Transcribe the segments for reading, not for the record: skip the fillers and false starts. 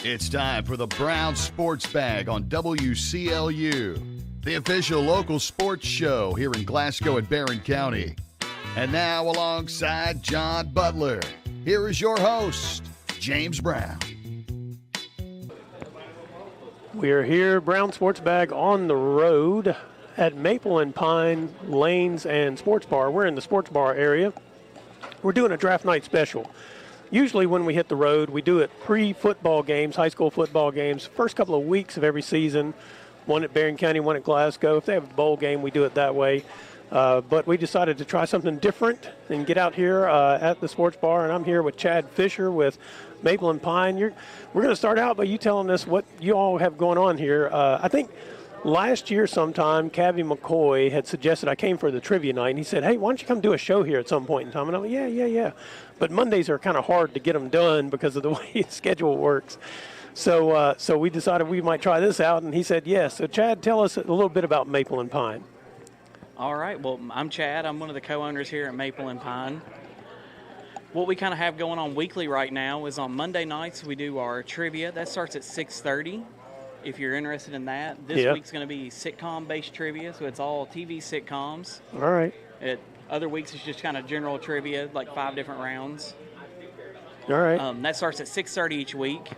It's time for the Brown Sports Bag on WCLU, the official local sports show here in Glasgow and Barron County. And now, alongside John Butler, here is your host, James Brown. We are here, Brown Sports Bag on the road at Maple and Pine Lanes and Sports Bar. We're in the sports bar area. We're doing a draft night special. Usually when we hit the road, we do it pre-football games, high school football games, first couple of weeks of every season, one at Barron County, one at Glasgow. If they have a bowl game, we do it that way. But we decided to try something different and get out here at the sports bar, and I'm here with Chad Fisher with Maple and Pine. We're going to start out by you telling us what you all have going on here. I think last year sometime, Cabby McCoy had suggested I came for the trivia night, and he said, hey, why don't you come do a show here at some point in time? And I'm like, yeah. But Mondays are kind of hard to get them done because of the way his schedule works. So we decided we might try this out, and he said yes. So, Chad, tell us a little bit about Maple and Pine. All right. Well, I'm Chad. I'm one of the co-owners here at Maple and Pine. What we kind of have going on weekly right now is on Monday nights we do our trivia. That starts at 6:30. If you're interested in that, this week's going to be sitcom-based trivia, so it's all TV sitcoms. All right. Other weeks it's just kind of general trivia, like 5 different rounds. All right. That starts at 6:30 each week.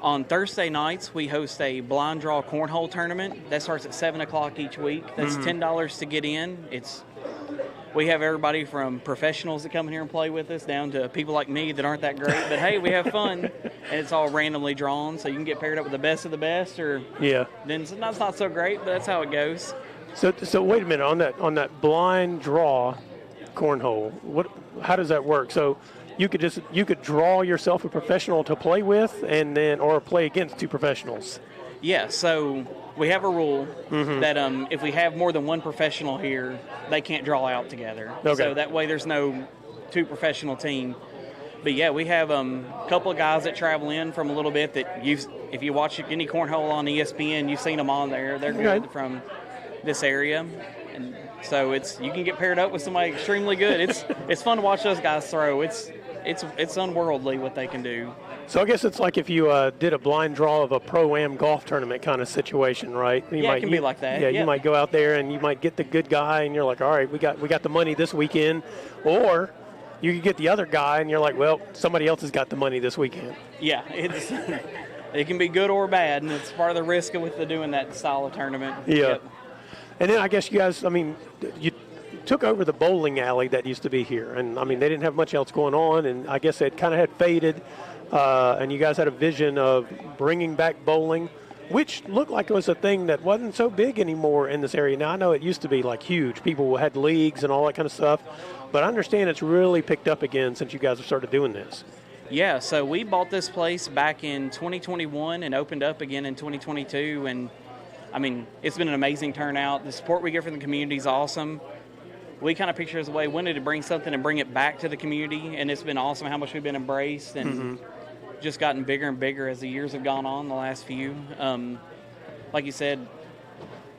On Thursday nights, we host a blind draw cornhole tournament. That starts at 7 o'clock each week. That's $10 to get in. We have everybody from professionals that come in here and play with us down to people like me that aren't that great. But, hey, we have fun, and it's all randomly drawn, so you can get paired up with the best of the best, or then that's not so great, but that's how it goes. So wait a minute, on that blind draw cornhole, how does that work? So you could draw yourself a professional to play with or play against two professionals. Yeah, so we have a rule that if we have more than one professional here, they can't draw out together. Okay. So that way there's no two professional team. But yeah, we have a couple of guys that travel in from a little bit that if you watch any cornhole on ESPN, you've seen them on there. They're good from this area. And so you can get paired up with somebody extremely good. It's fun to watch those guys throw. It's unworldly what they can do. So I guess it's like if you did a blind draw of a Pro-Am golf tournament kind of situation, right? It can be like that. Yeah, you might go out there and you might get the good guy, and you're like, all right, we got the money this weekend. Or you could get the other guy, and you're like, well, somebody else has got the money this weekend. Yeah, it can be good or bad, and it's part of the risk with doing that style of tournament. Yeah. Yep. And then I guess you guys, you took over the bowling alley that used to be here, and they didn't have much else going on, and I guess it kind of had faded. And you guys had a vision of bringing back bowling, which looked like it was a thing that wasn't so big anymore in this area. Now, I know it used to be like huge. People had leagues and all that kind of stuff. But I understand it's really picked up again since you guys have started doing this. Yeah, so we bought this place back in 2021 and opened up again in 2022. And, it's been an amazing turnout. The support we get from the community is awesome. We kind of picture as a way, we wanted to bring something and bring it back to the community. And it's been awesome how much we've been embraced and just gotten bigger and bigger as the years have gone on, the last few. Like you said,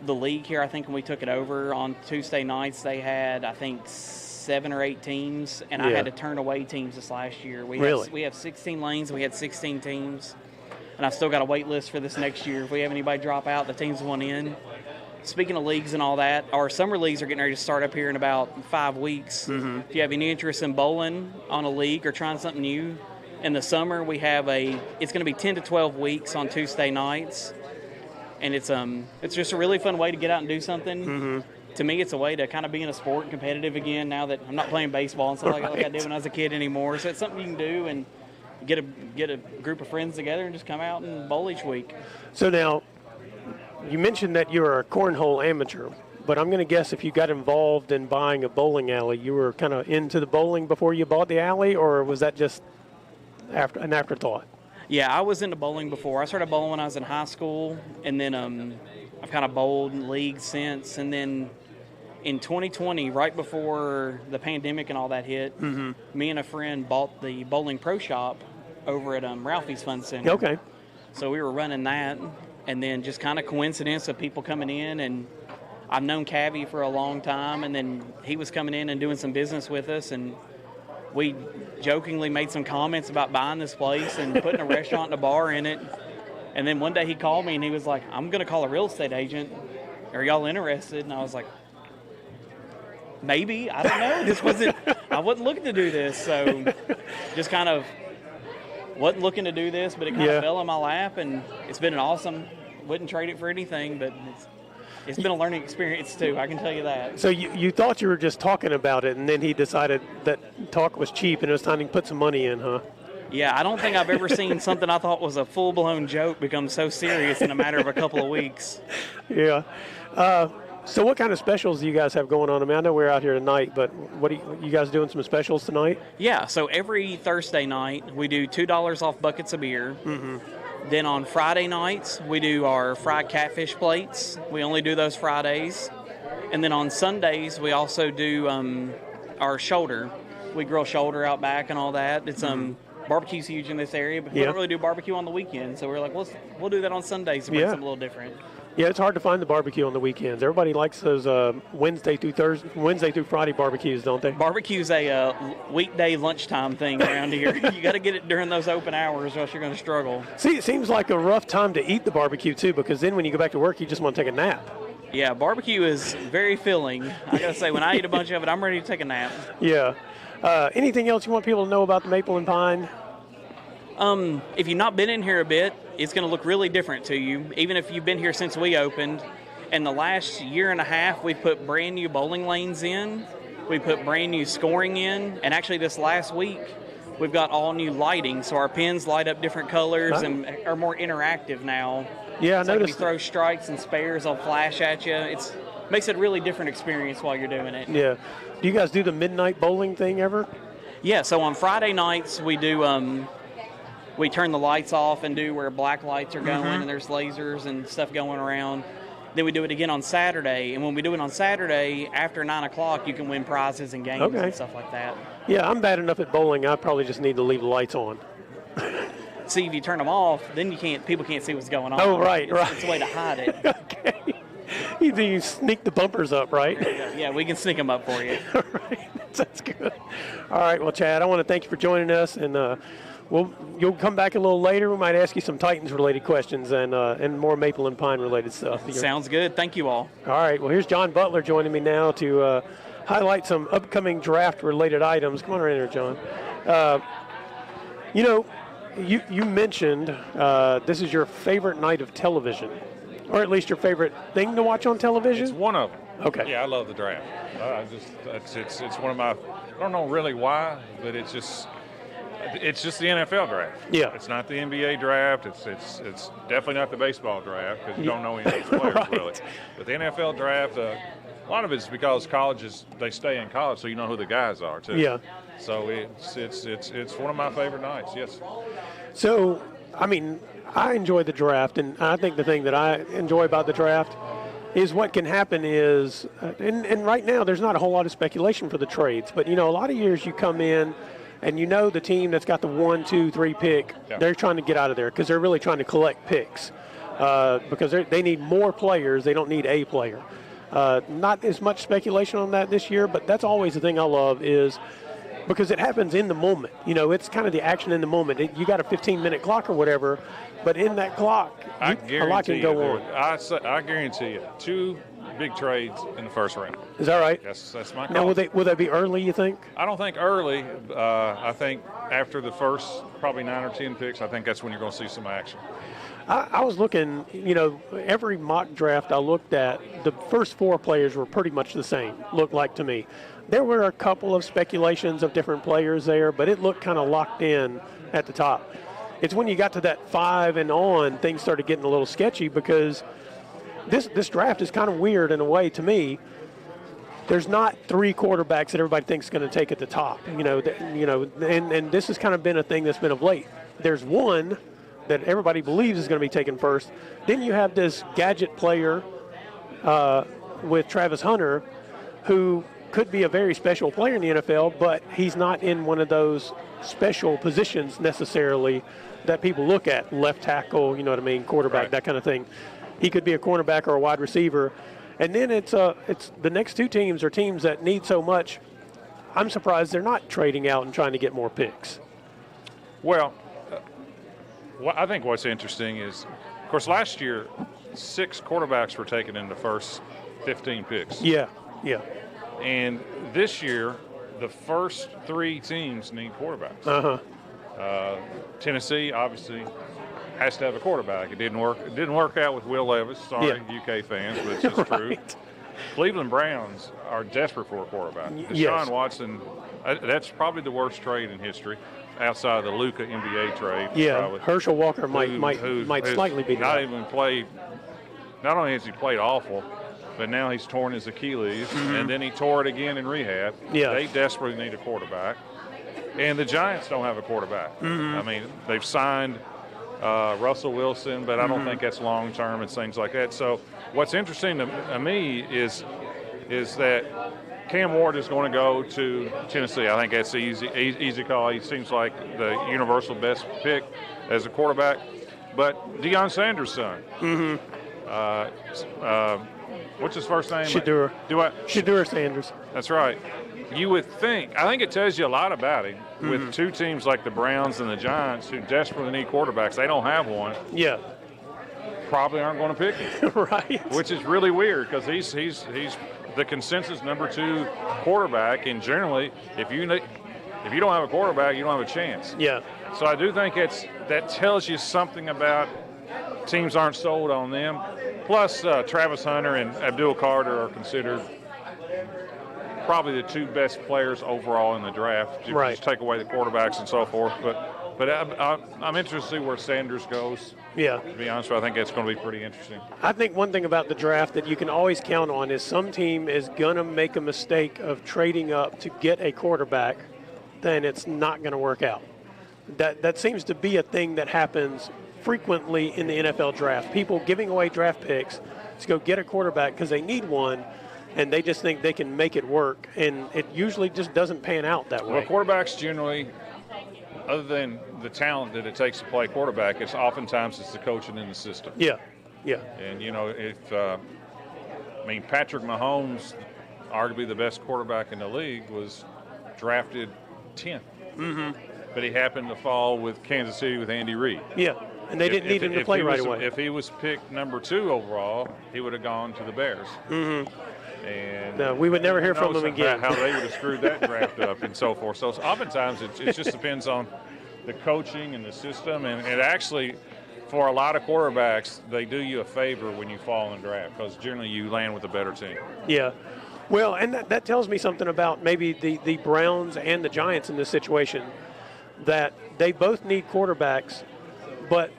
the league here, I think when we took it over on Tuesday nights, they had, 7 or 8 teams, and I had to turn away teams this last year. We have 16 lanes, we had 16 teams, and I've still got a wait list for this next year. If we have anybody drop out, the teams want in. Speaking of leagues and all that, our summer leagues are getting ready to start up here in about 5 weeks. If you have any interest in bowling on a league or trying something new, in the summer we have it's going to be 10 to 12 weeks on Tuesday nights, and it's just a really fun way to get out and do something. To me, it's a way to kind of be in a sport and competitive again now that I'm not playing baseball and stuff like I did when I was a kid anymore. So it's something you can do and get a group of friends together and just come out and bowl each week. So now, you mentioned that you're a cornhole amateur, but I'm going to guess if you got involved in buying a bowling alley, you were kind of into the bowling before you bought the alley, or was that just an afterthought? Yeah, I was into bowling before. I started bowling when I was in high school, and then I've kind of bowled in leagues since. And then in 2020, right before the pandemic and all that hit, me and a friend bought the Bowling Pro Shop over at Ralphie's Fun Center. Okay. So we were running that, and then just kind of coincidence of people coming in, and I've known Cabby for a long time, and then he was coming in and doing some business with us, and we jokingly made some comments about buying this place and putting a restaurant and a bar in it. And then one day he called me and he was like, I'm going to call a real estate agent. Are y'all interested? And I was like, maybe. I don't know. I wasn't looking to do this. So just kind of wasn't looking to do this, but it kind of fell in my lap, and it's been an awesome. Wouldn't trade it for anything, but it's been a learning experience too. I can tell you that. So you thought you were just talking about it, and then he decided that talk was cheap, and it was time to put some money in, huh? Yeah, I don't think I've ever seen something I thought was a full-blown joke become so serious in a matter of a couple of weeks. Yeah. So what kind of specials do you guys have going on? I mean, I know we're out here tonight, but what you guys doing some specials tonight? Yeah, so every Thursday night we do $2 off buckets of beer. Mm-hmm. Then on Friday nights we do our fried catfish plates. We only do those Fridays. And then on Sundays we also do our shoulder. We grill shoulder out back and all that. It's barbecue's huge in this area, but we don't really do barbecue on the weekend. So we're like, we'll do that on Sundays to bring something a little different. Yeah, it's hard to find the barbecue on the weekends. Everybody likes those Wednesday through Friday barbecues, don't they? Barbecue's a weekday lunchtime thing around here. You got to get it during those open hours, or else you're going to struggle. See, it seems like a rough time to eat the barbecue too, because then when you go back to work, you just want to take a nap. Yeah, barbecue is very filling. I got to say, when I eat a bunch of it, I'm ready to take a nap. Yeah. Anything else you want people to know about the Maple and Pine? If you've not been in here a bit, it's going to look really different to you, even if you've been here since we opened. In the last year and a half, we've put brand new bowling lanes in. We put brand new scoring in. And actually this last week, we've got all new lighting. So our pins light up different colors and are more interactive now. Yeah, I noticed. Like if you throw strikes and spares, they'll flash at you. It makes it a really different experience while you're doing it. Yeah. Do you guys do the midnight bowling thing ever? Yeah, so on Friday nights, we do... we turn the lights off and do where black lights are going and there's lasers and stuff going around. Then we do it again on Saturday. And when we do it on Saturday, after 9 o'clock, you can win prizes and games and stuff like that. Yeah, I'm bad enough at bowling. I probably just need to leave the lights on. See, if you turn them off, then people can't see what's going on. Oh, right. It's a way to hide it. Okay. You sneak the bumpers up, right? Yeah, we can sneak them up for you. All right. That's good. All right. Well, Chad, I want to thank you for joining us, and you'll come back a little later. We might ask you some Titans-related questions and more Maple and Pine-related stuff. Sounds good. Thank you all. All right. Well, here's John Butler joining me now to highlight some upcoming draft-related items. Come on right here, John. You mentioned this is your favorite night of television, or at least your favorite thing to watch on television? It's one of them. Okay. Yeah, I love the draft. It's one of my. I don't know really why, but it's just the NFL draft. Yeah. It's not the NBA draft. It's definitely not the baseball draft because you don't know any of these players really. But the NFL draft, a lot of it's because colleges they stay in college, so you know who the guys are too. Yeah. So it's one of my favorite nights. Yes. So, I mean, I enjoy the draft, and I think the thing that I enjoy about the draft is what can happen is, and right now there's not a whole lot of speculation for the trades, but, a lot of years you come in and the team that's got the 1, 2, 3 pick, they're trying to get out of there because they're really trying to collect picks because they need more players. They don't need a player. Not as much speculation on that this year, but that's always the thing I love is because it happens in the moment. It's kind of the action in the moment. You got a 15-minute clock or whatever, but in that clock, a lot can go on. I guarantee you 2 big trades in the first round. Is that right? Yes, that's my call. Now, will they be early, you think? I don't think early. I think after the first probably 9 or 10 picks, I think that's when you're going to see some action. I was looking, every mock draft I looked at, the first 4 players were pretty much the same, looked like to me. There were a couple of speculations of different players there, but it looked kind of locked in at the top. It's when you got to that 5 and on, things started getting a little sketchy because this draft is kind of weird in a way to me. There's not 3 quarterbacks that everybody thinks is going to take at the top, and this has kind of been a thing that's been of late. There's one that everybody believes is going to be taken first. Then you have this gadget player with Travis Hunter who could be a very special player in the NFL, but he's not in one of those special positions necessarily that people look at, left tackle, quarterback, that kind of thing. He could be a cornerback or a wide receiver. And then it's the next 2 teams are teams that need so much I'm surprised they're not trading out and trying to get more picks. Well, I think what's interesting is, of course, last year 6 quarterbacks were taken in the first 15 picks. Yeah. And this year, the first 3 teams need quarterbacks. Tennessee obviously has to have a quarterback. It didn't work out with Will Levis. Sorry, UK fans, but it's just true. Cleveland Browns are desperate for a quarterback. Deshaun Watson, that's probably the worst trade in history, outside of the Luka NBA trade. Yeah, probably. Herschel Walker might slightly be not even played. Not only has he played awful, but now he's torn his Achilles, and then he tore it again in rehab. Yeah. They desperately need a quarterback, and the Giants don't have a quarterback. I mean, they've signed Russell Wilson, but I don't think that's long term and things like that. So what's interesting to me is that Cam Ward is going to go to Tennessee. I think that's the easy call. He seems like the universal best pick as a quarterback. But Deion Sanders' son, what's his first name? Shedeur. Shedeur Sanders. That's right. You would think, I think it tells you a lot about him with 2 teams like the Browns and the Giants who desperately need quarterbacks. They don't have one. Yeah. Probably aren't going to pick him. Right. Which is really weird because he's the consensus number 2 quarterback, and generally, if you don't have a quarterback, you don't have a chance. Yeah. So I do think that tells you something about teams aren't sold on them. Plus, Travis Hunter and Abdul Carter are considered probably the 2 best players overall in the draft. If you just take away the quarterbacks and so forth. But I'm interested to see where Sanders goes. Yeah. To be honest with you, I think that's going to be pretty interesting. I think one thing about the draft that you can always count on is some team is going to make a mistake of trading up to get a quarterback, then it's not going to work out. That seems to be a thing that happens frequently in the NFL draft. People giving away draft picks to go get a quarterback because they need one, and they just think they can make it work, and it usually just doesn't pan out that way. Well, quarterbacks generally, other than the talent that it takes to play quarterback, it's oftentimes the coaching in the system. Yeah. And, Patrick Mahomes, arguably the best quarterback in the league, was drafted 10th. But he happened to fall with Kansas City with Andy Reid. Yeah, and they didn't need him to play right away. If he was picked number 2 overall, he would have gone to the Bears. And no, we would never hear from him again. How they would have screwed that draft up and so forth. So oftentimes it just depends on the coaching and the system. And it actually, for a lot of quarterbacks, they do you a favor when you fall in the draft because generally you land with a better team. Yeah. Well, and that tells me something about maybe the Browns and the Giants in this situation, that they both need quarterbacks, but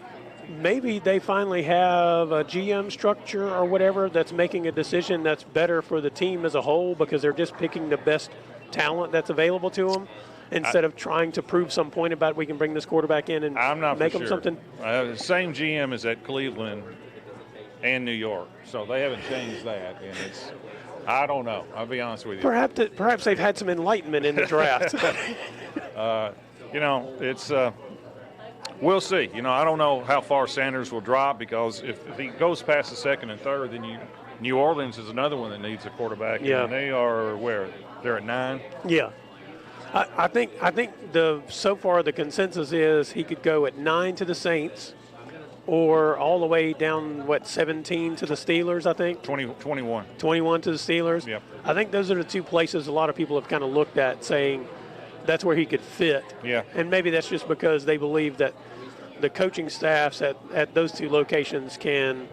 maybe they finally have a GM structure or whatever that's making a decision that's better for the team as a whole because they're just picking the best talent that's available to them instead of trying to prove some point about we can bring this quarterback in and make them something. The same GM is at Cleveland and New York, so they haven't changed that, and it's – I don't know. I'll be honest with you. Perhaps they've had some enlightenment in the draft. It's we'll see. I don't know how far Sanders will drop because if he goes past the 2nd and 3rd, then New Orleans is another one that needs a quarterback. Yeah. And they are where? They're at 9? Yeah. I think so far the consensus is he could go at 9 to the Saints or all the way down, 17 to the Steelers, I think? 21. 21 to the Steelers? Yep. I think those are the 2 places a lot of people have kind of looked at saying that's where he could fit. Yeah. And maybe that's just because they believe that the coaching staffs at those 2 locations can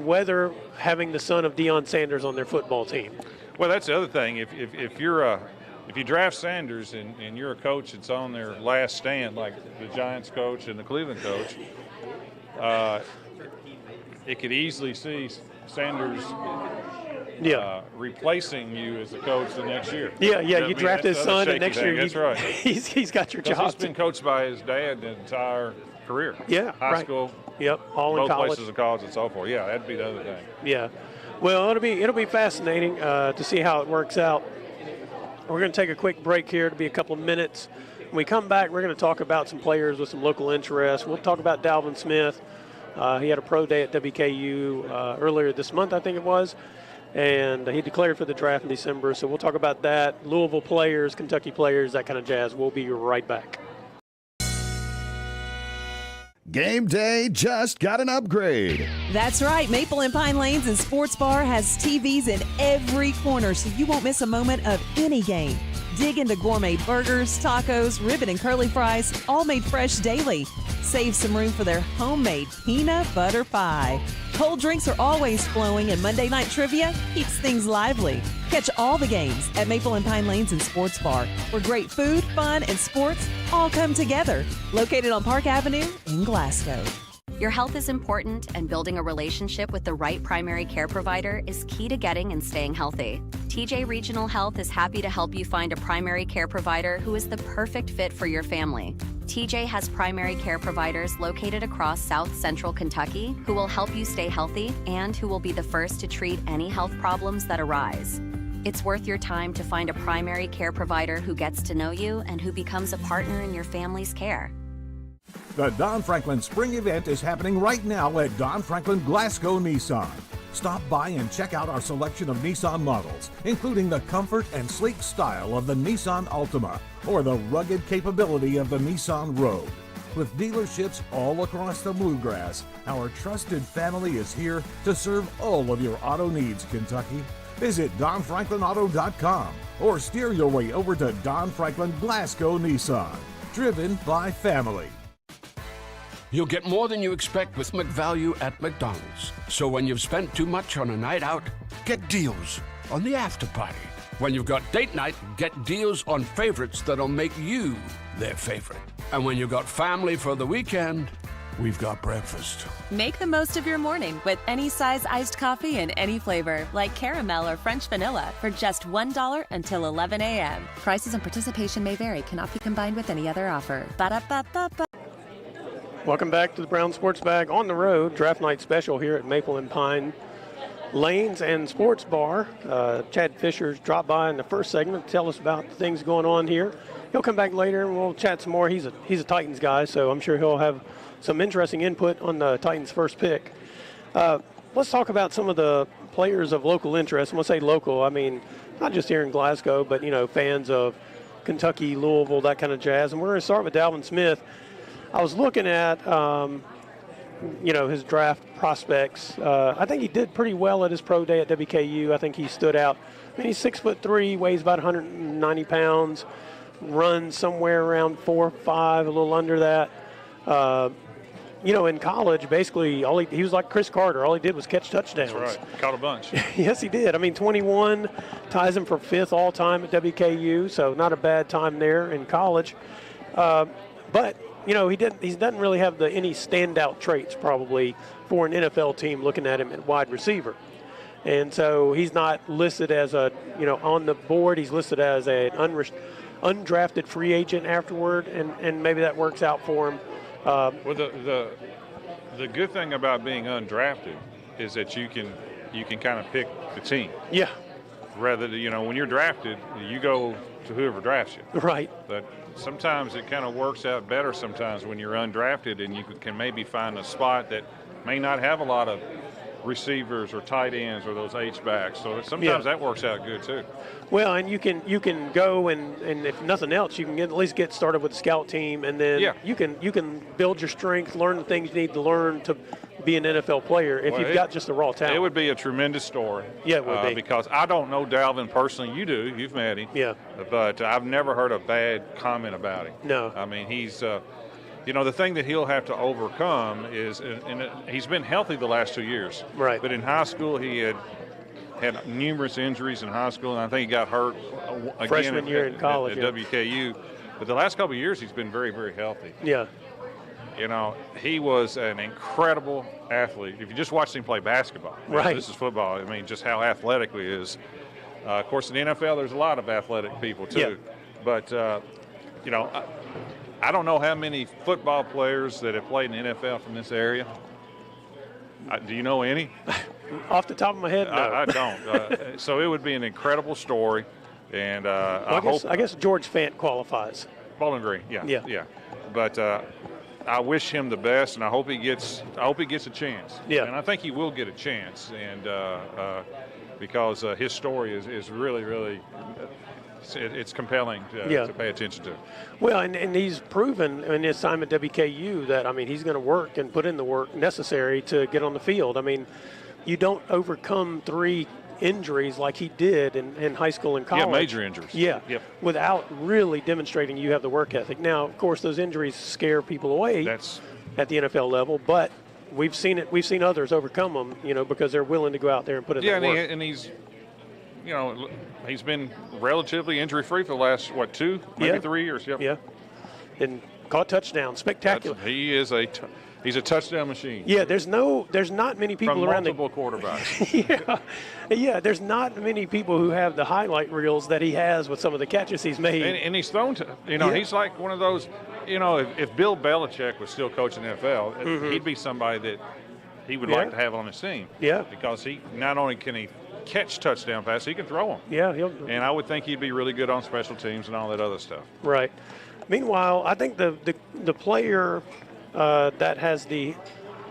weather having the son of Deion Sanders on their football team. Well, that's the other thing. If you draft Sanders and you're a coach that's on their last stand, like the Giants coach and the Cleveland coach, it could easily see Sanders replacing you as a coach the next year. Yeah, you draft his son, and next year that's right. he's got your job. He's been coached by his dad the entire career. Yeah, high school. Yep, all in both college. Places of college and so forth. Yeah, that'd be the other thing. Yeah, well, it'll be fascinating to see how it works out. We're going to take a quick break here. It'll be a couple of minutes. When we come back, we're going to talk about some players with some local interest. We'll talk about Dalvin Smith. He had a pro day at WKU earlier this month, I think it was. and he declared for the draft in December. So we'll talk about that, Louisville players, Kentucky players, that kind of jazz. We'll be right back. Game day just got an upgrade. That's right. Maple and Pine Lanes and Sports Bar has TVs in every corner, so you won't miss a moment of any game. Dig into gourmet burgers, tacos, ribbon and curly fries, all made fresh daily. Save some room for their homemade peanut butter pie. Cold drinks are always flowing, and Monday night trivia keeps things lively. Catch all the games at Maple and Pine Lanes and Sports Bar, where great food, fun, and sports all come together. Located on Park Avenue in Glasgow. Your health is important, and building a relationship with the right primary care provider is key to getting and staying healthy. TJ Regional Health is happy to help you find a primary care provider who is the perfect fit for your family. TJ has primary care providers located across South Central Kentucky who will help you stay healthy and who will be the first to treat any health problems that arise. It's worth your time to find a primary care provider who gets to know you and who becomes a partner in your family's care. The Don Franklin Spring Event is happening right now at Don Franklin Glasgow Nissan. Stop by and check out our selection of Nissan models, including the comfort and sleek style of the Nissan Altima or the rugged capability of the Nissan Rogue. With dealerships all across the Bluegrass, our trusted family is here to serve all of your auto needs, Kentucky. Visit DonFranklinAuto.com or steer your way over to Don Franklin Glasgow Nissan. Driven by family. You'll get more than you expect with McValue at McDonald's. So when you've spent too much on a night out, get deals on the after party. When you've got date night, get deals on favorites that'll make you their favorite. And when you've got family for the weekend, we've got breakfast. Make the most of your morning with any size iced coffee in any flavor, like caramel or French vanilla, for just $1 until 11 a.m. Prices and participation may vary. Cannot be combined with any other offer. Ba-da-ba-ba-ba. Welcome back to the Brown Sports Bag on the road. Draft night special here at Maple and Pine Lanes and Sports Bar. Chad Fisher's dropped by in the first segment to tell us about the things going on here. He'll come back later and we'll chat some more. He's a Titans guy, so I'm sure he'll have some interesting input on the Titans' first pick. Let's talk about some of the players of local interest. And we'll say local, I mean, not just here in Glasgow, but, you know, fans of Kentucky, Louisville, that kind of jazz. And we're going to start with Dalvin Smith. I was looking at, his draft prospects. I think he did pretty well at his pro day at WKU. I think he stood out. I mean, he's 6'3", weighs about 190 pounds, runs somewhere around 4.5, a little under that. In college, basically, he was like Chris Carter. All he did was catch touchdowns. That's right. Caught a bunch. Yes, he did. I mean, 21 ties him for 5th all-time at WKU, so not a bad time there in college. But he doesn't really have any standout traits probably for an NFL team looking at him at wide receiver. And so he's not listed as on the board. He's listed as an undrafted free agent afterward, and maybe that works out for him. Well, the good thing about being undrafted is that you can kind of pick the team. Yeah. Rather than, when you're drafted, you go to whoever drafts you. Right. But sometimes it kind of works out better sometimes when you're undrafted and you can maybe find a spot that may not have a lot of receivers or tight ends or those H-backs. So sometimes that works out good too. Well, and you can go and if nothing else, you can at least get started with the scout team, and then you can build your strength, learn the things you need to learn to be an NFL player if you've got just the raw talent. It would be a tremendous story. Yeah, it would be. Because I don't know Dalvin personally. You do. You've met him. Yeah. But I've never heard a bad comment about him. No. I mean, he's the thing that he'll have to overcome is, and he's been healthy the last 2 years. Right. But in high school, he had numerous injuries in high school, and I think he got hurt again freshman year in college at WKU. But the last couple of years, he's been very, very healthy. Yeah. He was an incredible athlete. If you just watched him play basketball, right? This is football. I mean, just how athletic he is. Of course, in the NFL, there's a lot of athletic people too. Yeah. But I don't know how many football players that have played in the NFL from this area. Do you know any? Off the top of my head, no. I don't. So it would be an incredible story, and I guess George Fant qualifies. Bowling Green, yeah. But I wish him the best, and I hope he gets a chance. Yeah. And I think he will get a chance. And because his story is really, really it's compelling to pay attention to. Well, and he's proven in his time at WKU that, I mean, he's going to work and put in the work necessary to get on the field. I mean, you don't overcome 3 injuries like he did in high school and college. Yeah, major injuries. Yeah, yep. Without really demonstrating you have the work ethic. Now, of course, those injuries scare people away at the NFL level, but we've seen it. We've seen others overcome them, because they're willing to go out there and put in the work. Yeah, and he's, he's been relatively injury-free for the last, 2, maybe 3 years. Yep. Yeah, and caught touchdowns. Spectacular. He is he's a touchdown machine. Yeah, there's not many people around multiple quarterbacks. yeah, there's not many people who have the highlight reels that he has with some of the catches he's made. And he's thrown to, he's like one of those, if Bill Belichick was still coaching the NFL, he'd be somebody that he would like to have on his team. Yeah. Because he not only can he catch touchdown passes, he can throw them. Yeah. And I would think he'd be really good on special teams and all that other stuff. Right. Meanwhile, I think the player that has the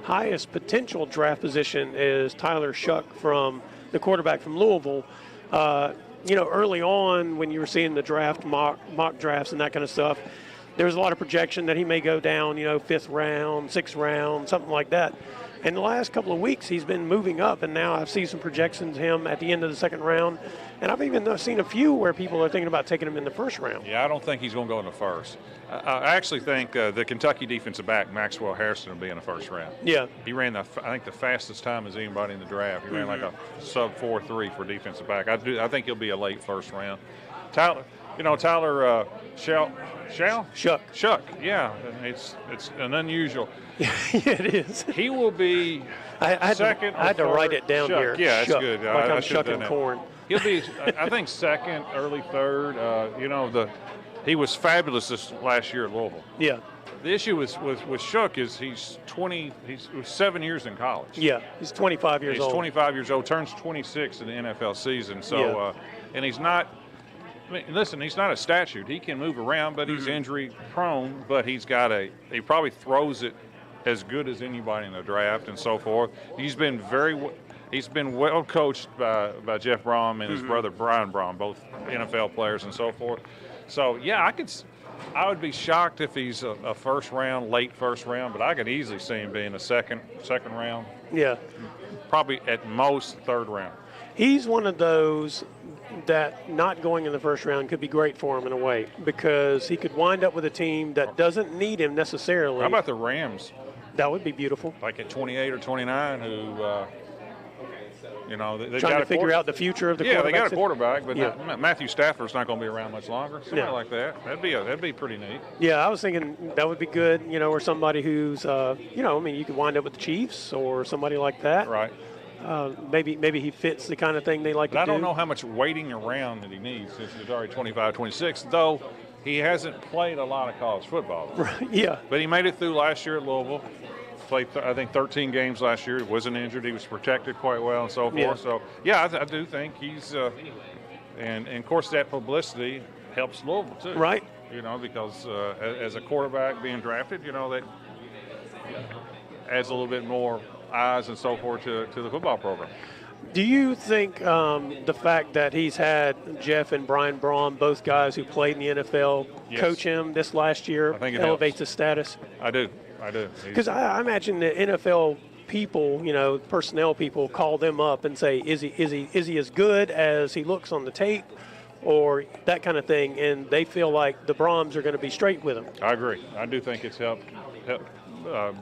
highest potential draft position is Tyler Shuck, from the quarterback from Louisville. Early on when you were seeing the draft mock drafts and that kind of stuff, there was a lot of projection that he may go down, 5th round, 6th round, something like that. In the last couple of weeks, he's been moving up, and now I've seen some projections of him at the end of the 2nd round. And I've even seen a few where people are thinking about taking him in the 1st round. Yeah, I don't think he's going to go in the 1st. I actually think the Kentucky defensive back, Maxwell Harrison, will be in the 1st round. Yeah. He ran, the fastest time as anybody in the draft. He ran like a sub 4.3 for defensive back. I think he'll be a late 1st round. Tyler Shuck, yeah. It's an unusual. Yeah, it is. He will be second. I had to write it down Shuck. here. Yeah, Shuck, that's good. Like I I'm shucking corn. He'll be, I think, 2nd, early 3rd. He was fabulous this last year at Louisville. Yeah. The issue with Shuck is he's 7 years in college. Yeah, he's 25 years old. He's 25 years old, turns 26 in the NFL season. So, and he's not. I mean, listen, he's not a statute. He can move around, but he's injury prone. But he probably throws it as good as anybody in the draft and so forth. He's been well coached by Jeff Brom and his brother Brian Brom, both NFL players and so forth. So yeah, I would be shocked if he's a 1st round, late 1st round, but I could easily see him being a second round. Yeah. Probably at most 3rd round. He's one of those that not going in the 1st round could be great for him in a way, because he could wind up with a team that doesn't need him necessarily. How about the Rams? That would be beautiful. Like at 28 or 29, who they've trying got to figure out the future of the quarterback. Yeah, they got a quarterback, but Matthew Stafford's not going to be around much longer. Somebody like that. That'd be pretty neat. Yeah, I was thinking that would be good, or somebody who's, you could wind up with the Chiefs or somebody like that. Right. Maybe he fits the kind of thing they like to do. I don't know how much waiting around that he needs since he's already 25, 26, though he hasn't played a lot of college football. Right, yeah. But he made it through last year at Louisville. Played, I think, 13 games last year. Wasn't injured. He was protected quite well and so forth. Yeah. So, yeah, I do think he's and of course, that publicity helps Louisville, too. Right. Because as a quarterback being drafted, that adds a little bit more eyes and so forth to the football program. Do you think the fact that he's had Jeff and Brian Braun, both guys who played in the NFL, coach him this last year, elevates his status? I do. Because I imagine the NFL people, personnel people, call them up and say, is he as good as he looks on the tape, or that kind of thing, and they feel like the Brahms are going to be straight with him. I agree. I do think it's helped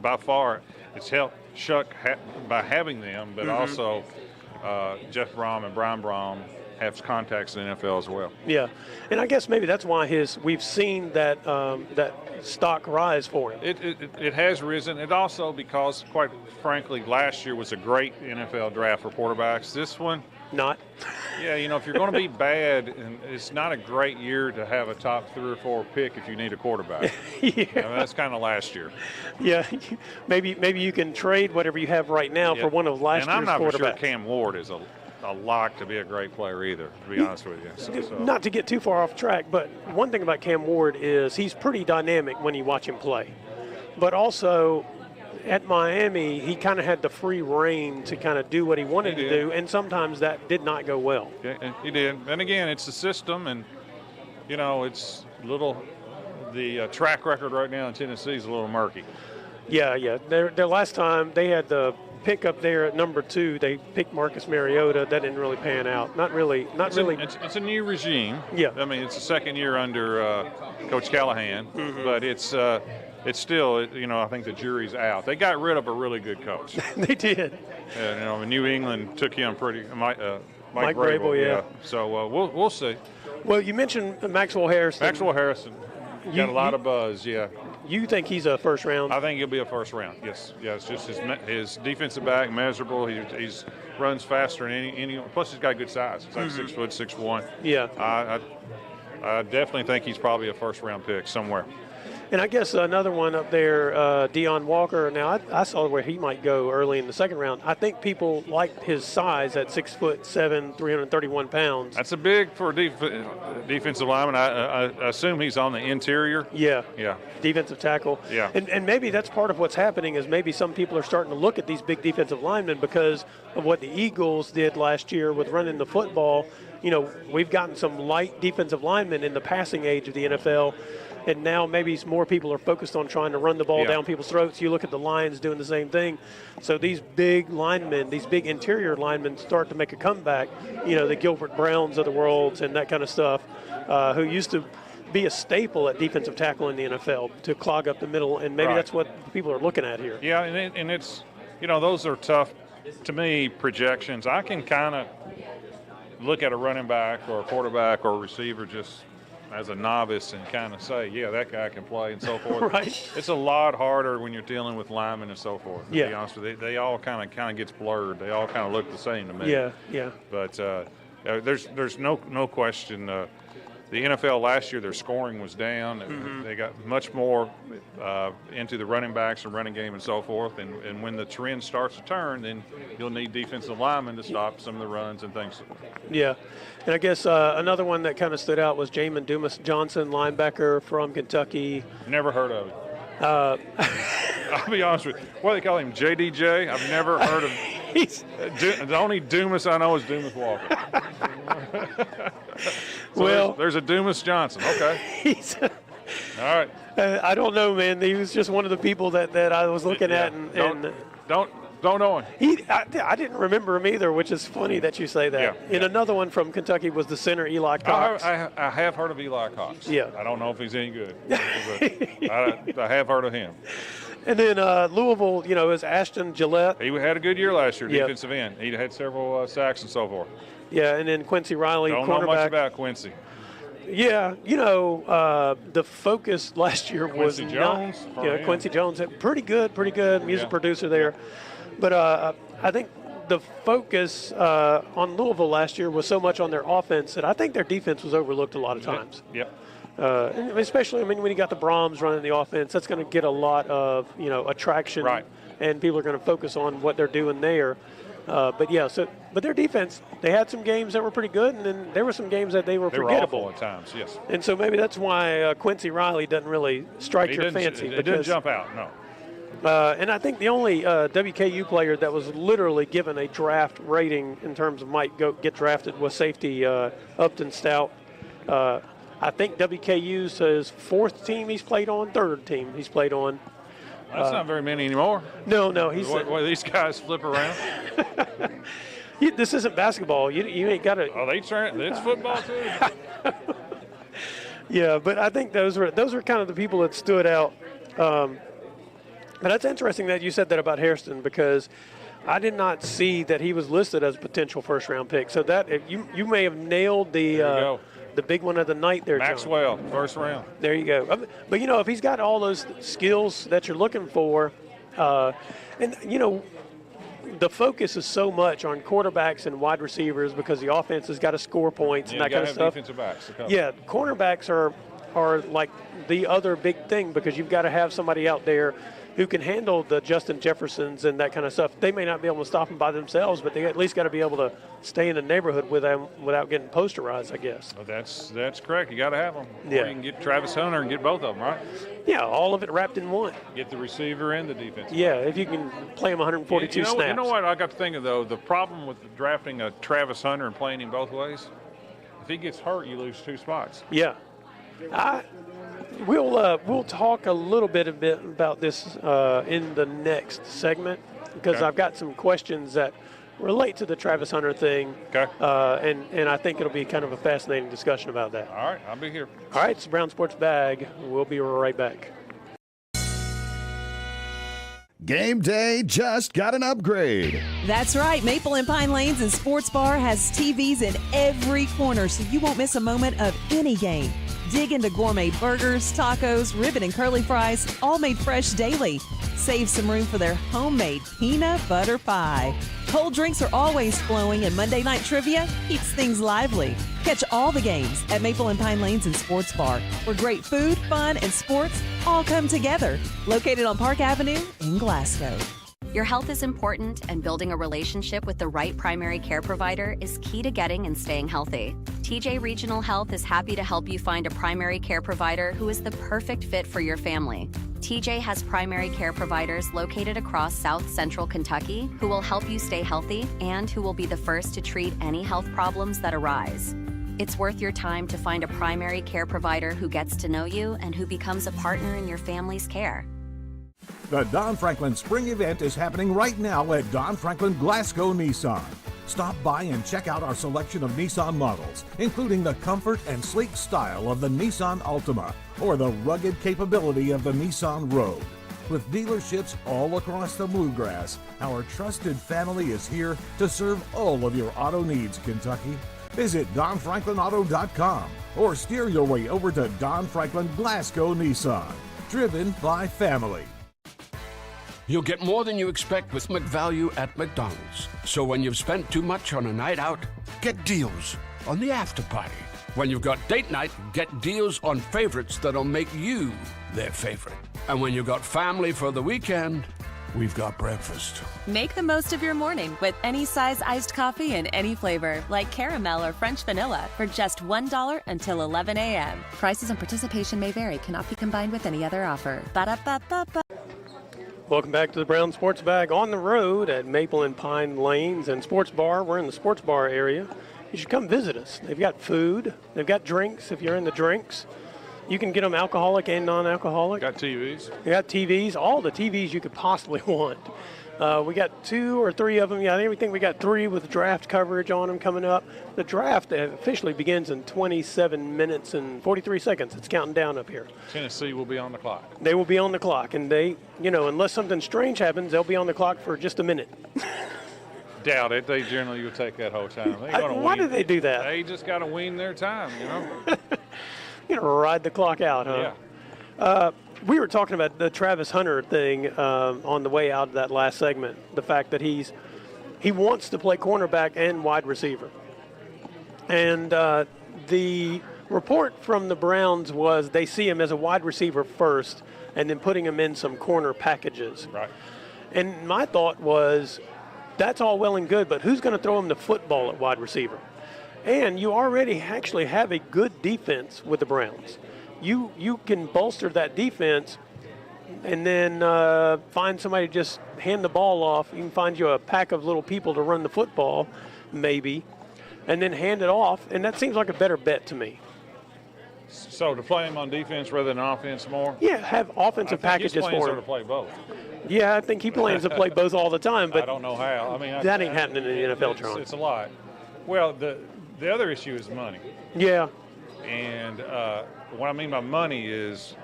by far. It's helped Shuck by having them, but also Jeff Brom and Brian Brom have contacts in the NFL as well. Yeah, and I guess maybe that's why we've seen that that stock rise for him. It has risen. It also because, quite frankly, last year was a great NFL draft for quarterbacks. This one, not. Yeah, if you're going to be bad, and it's not a great year to have a top 3 or 4 pick if you need a quarterback. Yeah. That's kind of last year. Yeah, maybe you can trade whatever you have right now for one of last year's quarterbacks. And I'm not sure Cam Ward is a lock to be a great player either, to be honest with you. So. Not to get too far off track, but one thing about Cam Ward is he's pretty dynamic when you watch him play. But also, at Miami, he kind of had the free reign to kind of do what he wanted to do, and sometimes that did not go well. Yeah, he did. And again, it's the system, and it's the track record right now in Tennessee is a little murky. Yeah. Their last time they had the pick up there at number 2, they picked Marcus Mariota. That didn't really pan out. Not really. It's a new regime. Yeah. I mean, it's the second year under Coach Callahan, but it's still, I think the jury's out. They got rid of a really good coach. They did. New England took him pretty. Mike Vrabel, yeah. So we'll see. Well, you mentioned Maxwell Harrison. Got a lot of buzz, yeah. You think he's a first round? I think he'll be a first round. Yes. Yeah, it's just his defensive back, measurable. He's runs faster than any. Plus, he's got good size. He's like 6 foot, 6'1". Yeah. I definitely think he's probably a first round pick somewhere. And I guess another one up there, Deion Walker. Now, I saw where he might go early in the second round. I think people like his size at 6'7", 331 pounds. That's a big for a defensive lineman. I assume he's on the interior. Yeah. Yeah. Defensive tackle. Yeah. And maybe that's part of what's happening is maybe some people are starting to look at these big defensive linemen because of what the Eagles did last year with running the football. We've gotten some light defensive linemen in the passing age of the NFL. And now maybe more people are focused on trying to run the ball down people's throats. You look at the Lions doing the same thing. So these big linemen, these big interior linemen start to make a comeback. The Gilbert Browns of the world and that kind of stuff, who used to be a staple at defensive tackle in the NFL to clog up the middle. And maybe that's what people are looking at here. Yeah, and it's, those are tough, to me, projections. I can kind of look at a running back or a quarterback or a receiver just as a novice and kind of say, yeah, that guy can play and so forth. Right. It's a lot harder when you're dealing with linemen and so forth. To be honest with you, they all kind of gets blurred. They all kind of look the same to me. Yeah. But there's no question. The NFL last year, their scoring was down. They got much more into the running backs and running game and so forth. And when the trend starts to turn, then you'll need defensive linemen to stop some of the runs and things. Yeah. And I guess another one that kind of stood out was Jamin Dumas-Johnson, linebacker from Kentucky. Never heard of it. I'll be honest with you. What do they call him, JDJ? I've never heard of him. The only Dumas I know is Dumas Walker. So there's a Dumas Johnson. Okay. All right. I don't know, man. He was just one of the people that I was looking at. Don't know him. I didn't remember him either, which is funny that you say that. Yeah. And another one from Kentucky was the center, Eli Cox. I have heard of Eli Cox. Yeah. I don't know if he's any good. But I have heard of him. And then Louisville, is Ashton Gillette. He had a good year last year, defensive end. He had several sacks and so forth. Yeah, and then Quincy Riley, Don't cornerback. know much about Quincy. Yeah, the focus last year was Quincy Jones. Quincy Jones, pretty good music producer there. But I think the focus on Louisville last year was so much on their offense that I think their defense was overlooked a lot of times. Yep. Especially, when you got the Brahms running the offense, that's going to get a lot of attraction, right? And people are going to focus on what they're doing there. But their defense, they had some games that were pretty good, and then there were some games that they were forgettable awful at times. Yes. And so maybe that's why Quincy Riley doesn't really strike your fancy. It didn't jump out, no. And I think the only WKU player that was literally given a draft rating in terms of might get drafted was safety Upton Stout. I think WKU's his fourth team he's played on, third team he's played on. That's not very many anymore. No. He's these guys flip around. This isn't basketball. You ain't got to. Oh, it's football too. Yeah, but I think those were kind of the people that stood out. But that's interesting that you said that about Hairston because I did not see that he was listed as a potential first-round pick. So that you may have nailed the big one of the night there, Maxwell, first round. There you go. But, if he's got all those skills that you're looking for, the focus is so much on quarterbacks and wide receivers because the offense has got to score points and that kind of stuff. Defensive backs. Yeah, cornerbacks are like the other big thing because you've got to have somebody out there who can handle the Justin Jeffersons and that kind of stuff. They may not be able to stop them by themselves, but they at least got to be able to stay in the neighborhood with them without getting posterized, I guess. Well, that's correct. You got to have them. Yeah. Or you can get Travis Hunter and get both of them, right? Yeah, all of it wrapped in one. Get the receiver and the defense. Yeah, if you can play him 142 snaps. You know what I got to think of, though? The problem with drafting a Travis Hunter and playing him both ways, if he gets hurt, you lose 2 spots. Yeah. We'll talk a little bit about this in the next segment, because Okay. I've got some questions that relate to the Travis Hunter thing. Okay. And I think it'll be kind of a fascinating discussion about that. All right, I'll be here. All right, it's Brown Sports Bag. We'll be right back. Game day just got an upgrade. That's right. Maple and Pine Lanes and Sports Bar has TVs in every corner, so you won't miss a moment of any game. Dig into gourmet burgers, tacos, ribbon and curly fries, all made fresh daily. Save some room for their homemade peanut butter pie. Cold drinks are always flowing, and Monday night trivia keeps things lively. Catch all the games at Maple and Pine Lanes and Sports Bar, where great food, fun, and sports all come together. Located on Park Avenue in Glasgow. Your health is important, and building a relationship with the right primary care provider is key to getting and staying healthy. TJ Regional Health is happy to help you find a primary care provider who is the perfect fit for your family. TJ has primary care providers located across South Central Kentucky who will help you stay healthy and who will be the first to treat any health problems that arise. It's worth your time to find a primary care provider who gets to know you and who becomes a partner in your family's care. The Don Franklin Spring Event is happening right now at Don Franklin Glasgow Nissan. Stop by and check out our selection of Nissan models, including the comfort and sleek style of the Nissan Altima or the rugged capability of the Nissan Rogue. With dealerships all across the Bluegrass, our trusted family is here to serve all of your auto needs, Kentucky. Visit DonFranklinAuto.com or steer your way over to Don Franklin Glasgow Nissan. Driven by family. You'll get more than you expect with McValue at McDonald's. So when you've spent too much on a night out, get deals on the after party. When you've got date night, get deals on favorites that'll make you their favorite. And when you've got family for the weekend, we've got breakfast. Make the most of your morning with any size iced coffee in any flavor, like caramel or French vanilla, for just $1 until 11 a.m. Prices and participation may vary, cannot be combined with any other offer. Ba-da-ba-ba-ba. Welcome back to the Brown Sports Bag on the road at Maple and Pine Lanes and Sports Bar. We're in the Sports Bar area. You should come visit us. They've got food. They've got drinks if you're in the drinks. You can get them alcoholic and non-alcoholic. Got TVs. They got TVs, all the TVs you could possibly want. We got 2 or 3 of them. Yeah, I think we got 3 with draft coverage on them coming up. The draft officially begins in 27 minutes and 43 seconds. It's counting down up here. Tennessee will be on the clock. They will be on the clock, and they, unless something strange happens, they'll be on the clock for just a minute. Doubt it. They generally will take that whole time. Why do they do that? They just got to wean their time, Ride the clock out, huh? Yeah. We were talking about the Travis Hunter thing on the way out of that last segment. The fact that he wants to play cornerback and wide receiver. And the report from the Browns was they see him as a wide receiver first and then putting him in some corner packages. Right. And my thought was, that's all well and good, but who's going to throw him the football at wide receiver? And you already actually have a good defense with the Browns. You can bolster that defense and then find somebody to just hand the ball off. You can find you a pack of little people to run the football, maybe, and then hand it off. And that seems like a better bet to me. So to play him on defense rather than offense more? Yeah, have offensive packages for him. To play both. Yeah, I think he plans to play both all the time, but I don't know how. that ain't happening in the NFL, John. It's a lot. Well, the other issue is money. Yeah. And what I mean by money is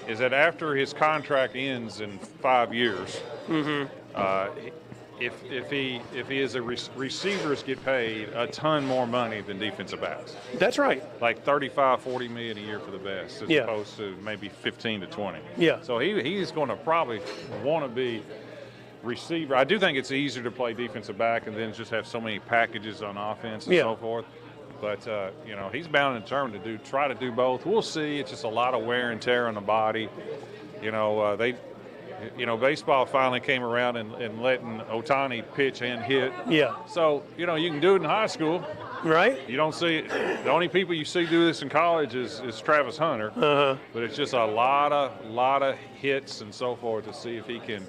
that after his contract ends in 5 years, if he is receivers get paid a ton more money than defensive backs. That's right. Like $35-40 million a year for the best, as Yeah. opposed to maybe 15 to 20. Yeah. So he's going to probably want to be receiver. I do think it's easier to play defensive back and then just have so many packages on offense and so forth. But he's bound and determined to try to do both. We'll see. It's just a lot of wear and tear on the body. You know, baseball finally came around and letting Ohtani pitch and hit. Yeah. So, you know, you can do it in high school. Right. You don't see it. The only people you see do this in college is Travis Hunter. Uh-huh. But it's just a lot of hits and so forth to see if he can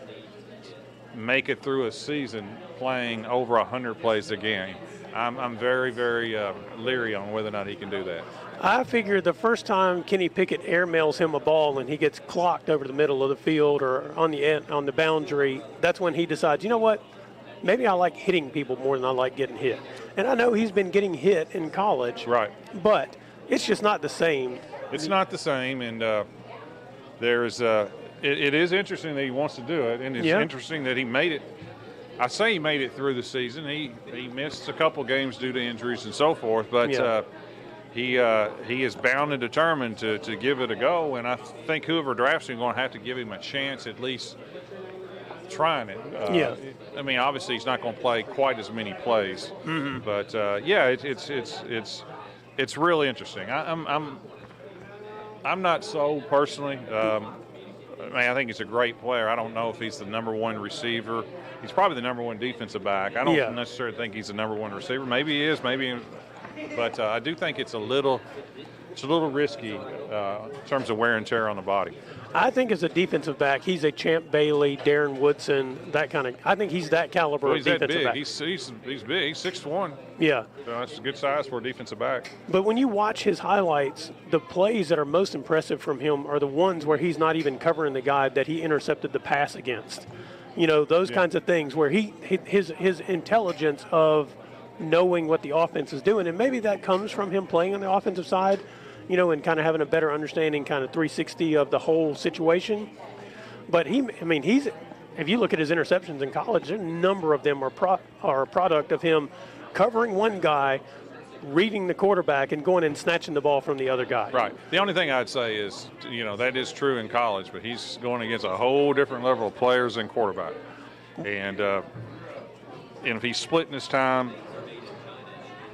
make it through a season playing over 100 plays a game. I'm very, very leery on whether or not he can do that. I figure the first time Kenny Pickett airmails him a ball and he gets clocked over the middle of the field or on the boundary, that's when he decides, you know what, maybe I like hitting people more than I like getting hit. And I know he's been getting hit in college, right? But it's just not the same. It's not the same, and there's it is interesting that he wants to do it, and it's interesting that he made it. I say he made it through the season. He missed a couple games due to injuries and so forth, but he is bound and determined to give it a go. And I think whoever drafts him is going to have to give him a chance at least trying it. I mean, obviously he's not going to play quite as many plays, but it's really interesting. I'm not so personally. I think he's a great player. I don't know if he's the number one receiver. He's probably the number one defensive back. I don't necessarily think he's the number one receiver. Maybe he is, but I do think it's a little risky in terms of wear and tear on the body. I think as a defensive back, he's a Champ Bailey, Darren Woodson, that kind of. I think he's that caliber of defensive back. He's big. He's 6'1". Yeah. So that's a good size for a defensive back. But when you watch his highlights, the plays that are most impressive from him are the ones where he's not even covering the guy that he intercepted the pass against. You know, those kinds of things where his intelligence of knowing what the offense is doing, and maybe that comes from him playing on the offensive side, you know, and kind of having a better understanding, kind of 360 of the whole situation. But if you look at his interceptions in college, a number of them are a product of him covering one guy, reading the quarterback, and going and snatching the ball from the other guy. Right. The only thing I'd say is, you know, that is true in college, but he's going against a whole different level of players than quarterback. And if he's splitting his time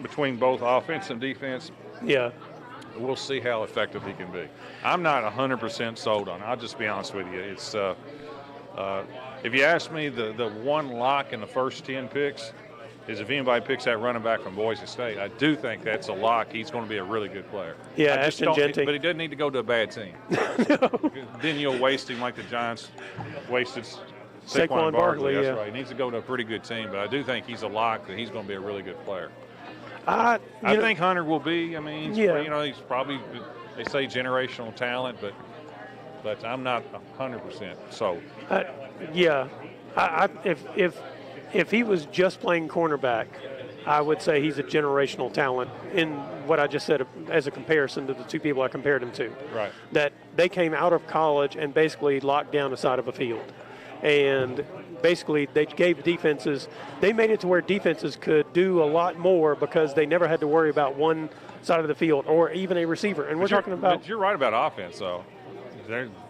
between both offense and defense, we'll see how effective he can be. I'm not 100% sold on it. I'll just be honest with you. It's if you ask me, the one lock in the first 10 picks is if anybody picks that running back from Boise State. I do think that's a lock. He's going to be a really good player. Yeah, Ashton Jeanty. But he doesn't need to go to a bad team. Then you'll waste him like the Giants wasted Saquon Barkley. That's right. He needs to go to a pretty good team. But I do think he's a lock that he's going to be a really good player. I think Hunter will be. I mean, you know, he's probably, they say generational talent, but I'm not 100% sold. If he was just playing cornerback, I would say he's a generational talent in what I just said as a comparison to the two people I compared him to. Right. That they came out of college and basically locked down the side of a field. And basically they gave defenses, they made it to where defenses could do a lot more because they never had to worry about one side of the field or even a receiver. And we're talking about. But you're right about offense, though.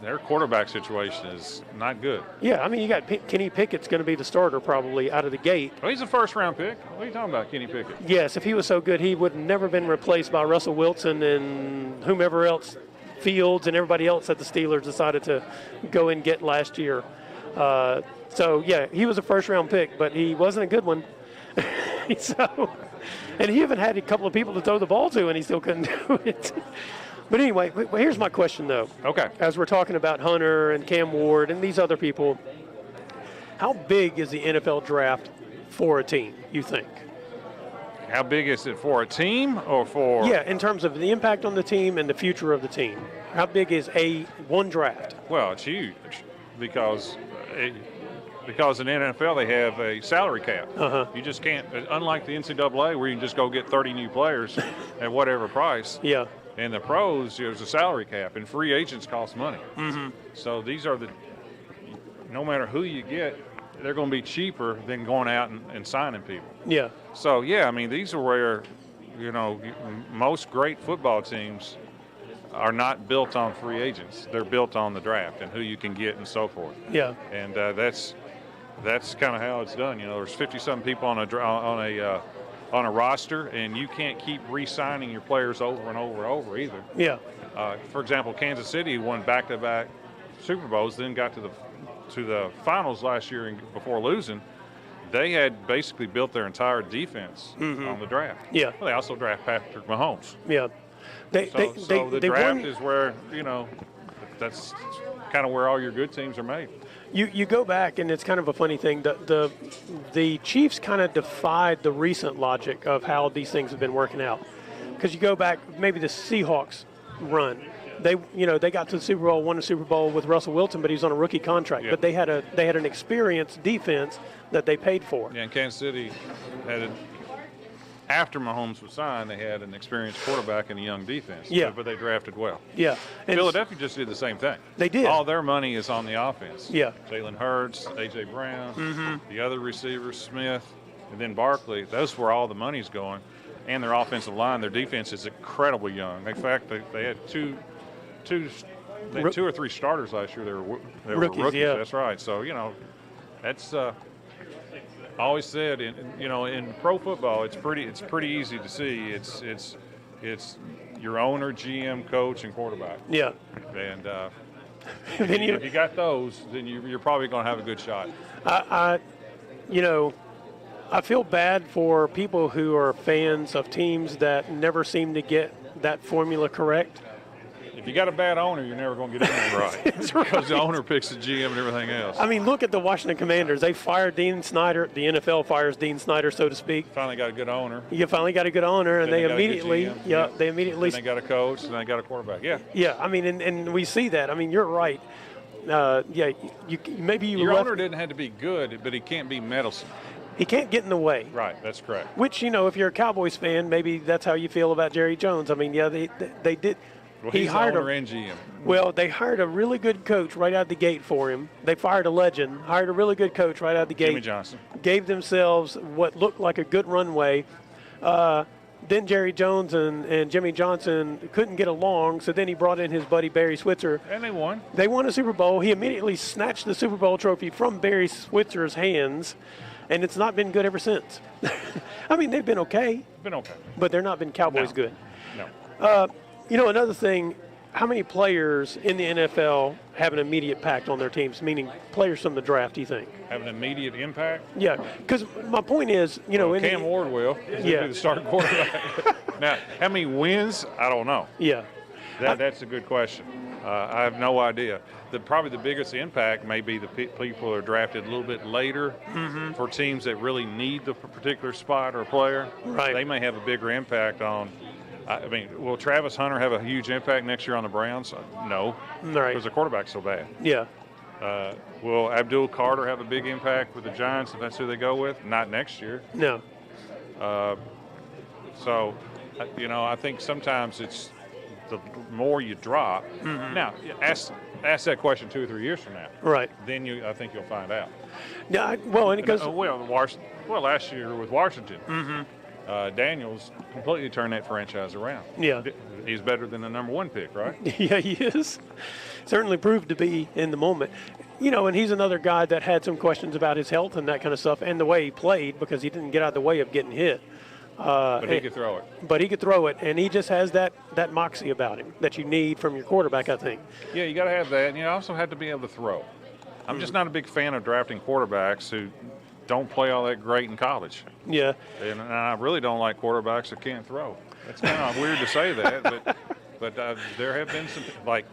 Their quarterback situation is not good. Yeah, I mean, you got Kenny Pickett's going to be the starter probably out of the gate. Well, he's a first-round pick. What are you talking about, Kenny Pickett? Yes, if he was so good, he would have never been replaced by Russell Wilson and whomever else, Fields and everybody else that the Steelers decided to go and get last year. He was a first-round pick, but he wasn't a good one. And he even had a couple of people to throw the ball to, and he still couldn't do it. But anyway, here's my question, though. Okay. As we're talking about Hunter and Cam Ward and these other people, how big is the NFL draft for a team, you think? How big is it for a team or for? Yeah, in terms of the impact on the team and the future of the team. How big is one draft? Well, it's huge because in the NFL they have a salary cap. You just can't, unlike the NCAA where you can just go get 30 new players at whatever price. Yeah. In the pros, there's a salary cap, and free agents cost money. So these are no matter who you get, they're going to be cheaper than going out and signing people. Yeah. So, I mean, these are where, you know, most great football teams are not built on free agents. They're built on the draft and who you can get and so forth. Yeah. And that's kind of how it's done. You know, there's 50-something people on a roster, and you can't keep re-signing your players over and over and over either. Yeah. For example, Kansas City won back-to-back Super Bowls, then got to to the finals last year before losing, they had basically built their entire defense on the draft. Yeah. Well, they also draft Patrick Mahomes. Yeah. So the draft is where, that's kind of where all your good teams are made. You go back, and it's kind of a funny thing. The Chiefs kind of defied the recent logic of how these things have been working out. Because you go back, maybe the Seahawks run. They got to the Super Bowl, won the Super Bowl with Russell Wilson, but he's on a rookie contract. Yeah. But they had an experienced defense that they paid for. Yeah, and Kansas City after Mahomes was signed, they had an experienced quarterback and a young defense. Yeah. But they drafted well. Yeah. And Philadelphia just did the same thing. They did. All their money is on the offense. Yeah. Jalen Hurts, A.J. Brown, the other receivers, Smith, and then Barkley. That's where all the money's going. And their offensive line, their defense is incredibly young. In fact, they had two or three starters last year. They were rookies. Yeah. That's right. So, that's I always said in pro football, it's pretty easy to see. It's your owner, GM, coach, and quarterback. Yeah. And if you got those, then you're probably going to have a good shot. I feel bad for people who are fans of teams that never seem to get that formula correct. If you got a bad owner, you're never going to get anything right. That's right. Because the owner picks the GM and everything else. I mean, look at the Washington Commanders. They fired Dean Snyder. The NFL fires Dean Snyder, so to speak. Finally got a good owner. You finally got a good owner, and Then they immediately, then they got a coach, and they got a quarterback. Yeah. Yeah, I mean, and we see that. I mean, you're right. Your owner didn't have to be good, but he can't be meddlesome. He can't get in the way. Right, that's correct. Which, if you're a Cowboys fan, maybe that's how you feel about Jerry Jones. I mean, yeah, they did. Well, he's the owner and GM. Well, they hired a really good coach right out the gate for him. They fired a legend, hired a really good coach right out the gate. Jimmy Johnson. Gave themselves what looked like a good runway. Then Jerry Jones and Jimmy Johnson couldn't get along, so then he brought in his buddy Barry Switzer. And they won. They won a Super Bowl. He immediately snatched the Super Bowl trophy from Barry Switzer's hands, and it's not been good ever since. I mean, they've been okay. But they're not been Cowboys good. No. Another thing, how many players in the NFL have an immediate impact on their teams, meaning players from the draft, do you think? Have an immediate impact? Yeah, because my point is, Cam Ward will. He'll be the starting quarterback. Now, how many wins? I don't know. Yeah. That's a good question. I have no idea. Probably the biggest impact may be the people who are drafted a little bit later for teams that really need the particular spot or player. Right. They may have a bigger impact on. Will Travis Hunter have a huge impact next year on the Browns? No, because the quarterback's so bad. Yeah. Will Abdul Carter have a big impact with the Giants if that's who they go with? Not next year. No. So, I think sometimes it's the more you drop. Now, ask that question 2 or 3 years from now. Right. Then I think you'll find out. Yeah. Well, and it goes. Last year with Washington. Daniels completely turned that franchise around. Yeah. He's better than the number 1 pick, right? Yeah, he is. Certainly proved to be in the moment. And he's another guy that had some questions about his health and that kind of stuff and the way he played because he didn't get out of the way of getting hit. But he could throw it. But he could throw it, and he just has that moxie about him that you need from your quarterback, I think. Yeah, you got to have that. And you also have to be able to throw. I'm just not a big fan of drafting quarterbacks who don't play all that great in college. Yeah. And I really don't like quarterbacks that can't throw. It's kind of weird to say that, but there have been some, like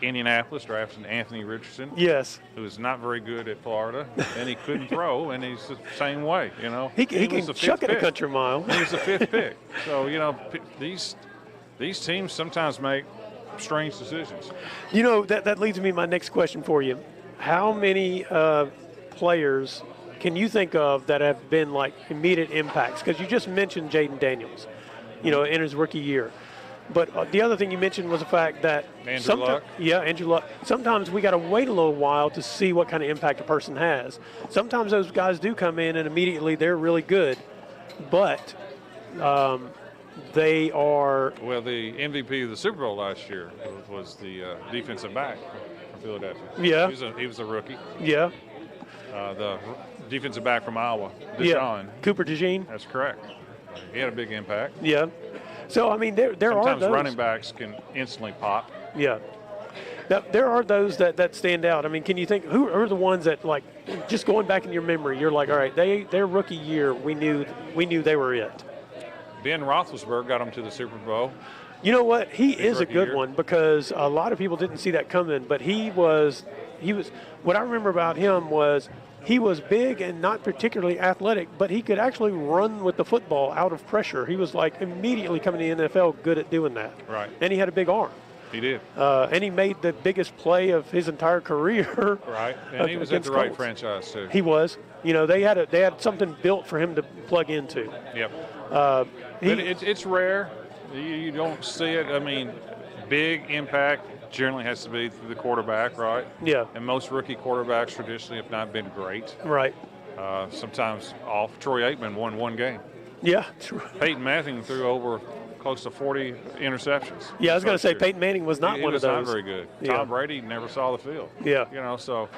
Indianapolis drafting Anthony Richardson. Yes. Who is not very good at Florida, and he couldn't throw, and he's the same way, He can chuck it a country mile. He was the 5th pick. So, these teams sometimes make strange decisions. That leads me to my next question for you. How many players can you think of that have been like immediate impacts? Because you just mentioned Jaden Daniels, in his rookie year. But the other thing you mentioned was the fact that Andrew Luck. Yeah, Andrew Luck. Sometimes we got to wait a little while to see what kind of impact a person has. Sometimes those guys do come in and immediately they're really good, but they are. Well, the MVP of the Super Bowl last year was the defensive back from Philadelphia. Yeah. He was a rookie. Yeah. The defensive back from Iowa, DeJean. Yeah. Cooper DeJean. That's correct. He had a big impact. Yeah. So, I mean, there are those. Sometimes running backs can instantly pop. Yeah. there are those that stand out. I mean, can you think who are the ones that, like, just going back in your memory, you're like, all right, their rookie year, we knew they were it. Ben Roethlisberger got them to the Super Bowl. You know what? He is a rookie good year. one because a lot of people didn't see that coming, but he was what I remember about him was he was big and not particularly athletic, but he could actually run with the football out of pressure. He was like immediately coming to the NFL good at doing that. Right. And he had a big arm. He did. And he made the biggest play of his entire career. Right. And he was at the right Colts. franchise, too. He was. You know, they had something built for him to plug into. Yep. But it's rare. You don't see it. I mean, big impact generally has to be through the quarterback, right? Yeah. And most rookie quarterbacks traditionally have not been great. Right. Sometimes off. Troy Aikman won one game. Yeah. Peyton Manning threw over close to 40 interceptions. Yeah, I was going to say Peyton Manning was not one of those. He was not very good. Yeah. Tom Brady never saw the field. Yeah. You know, so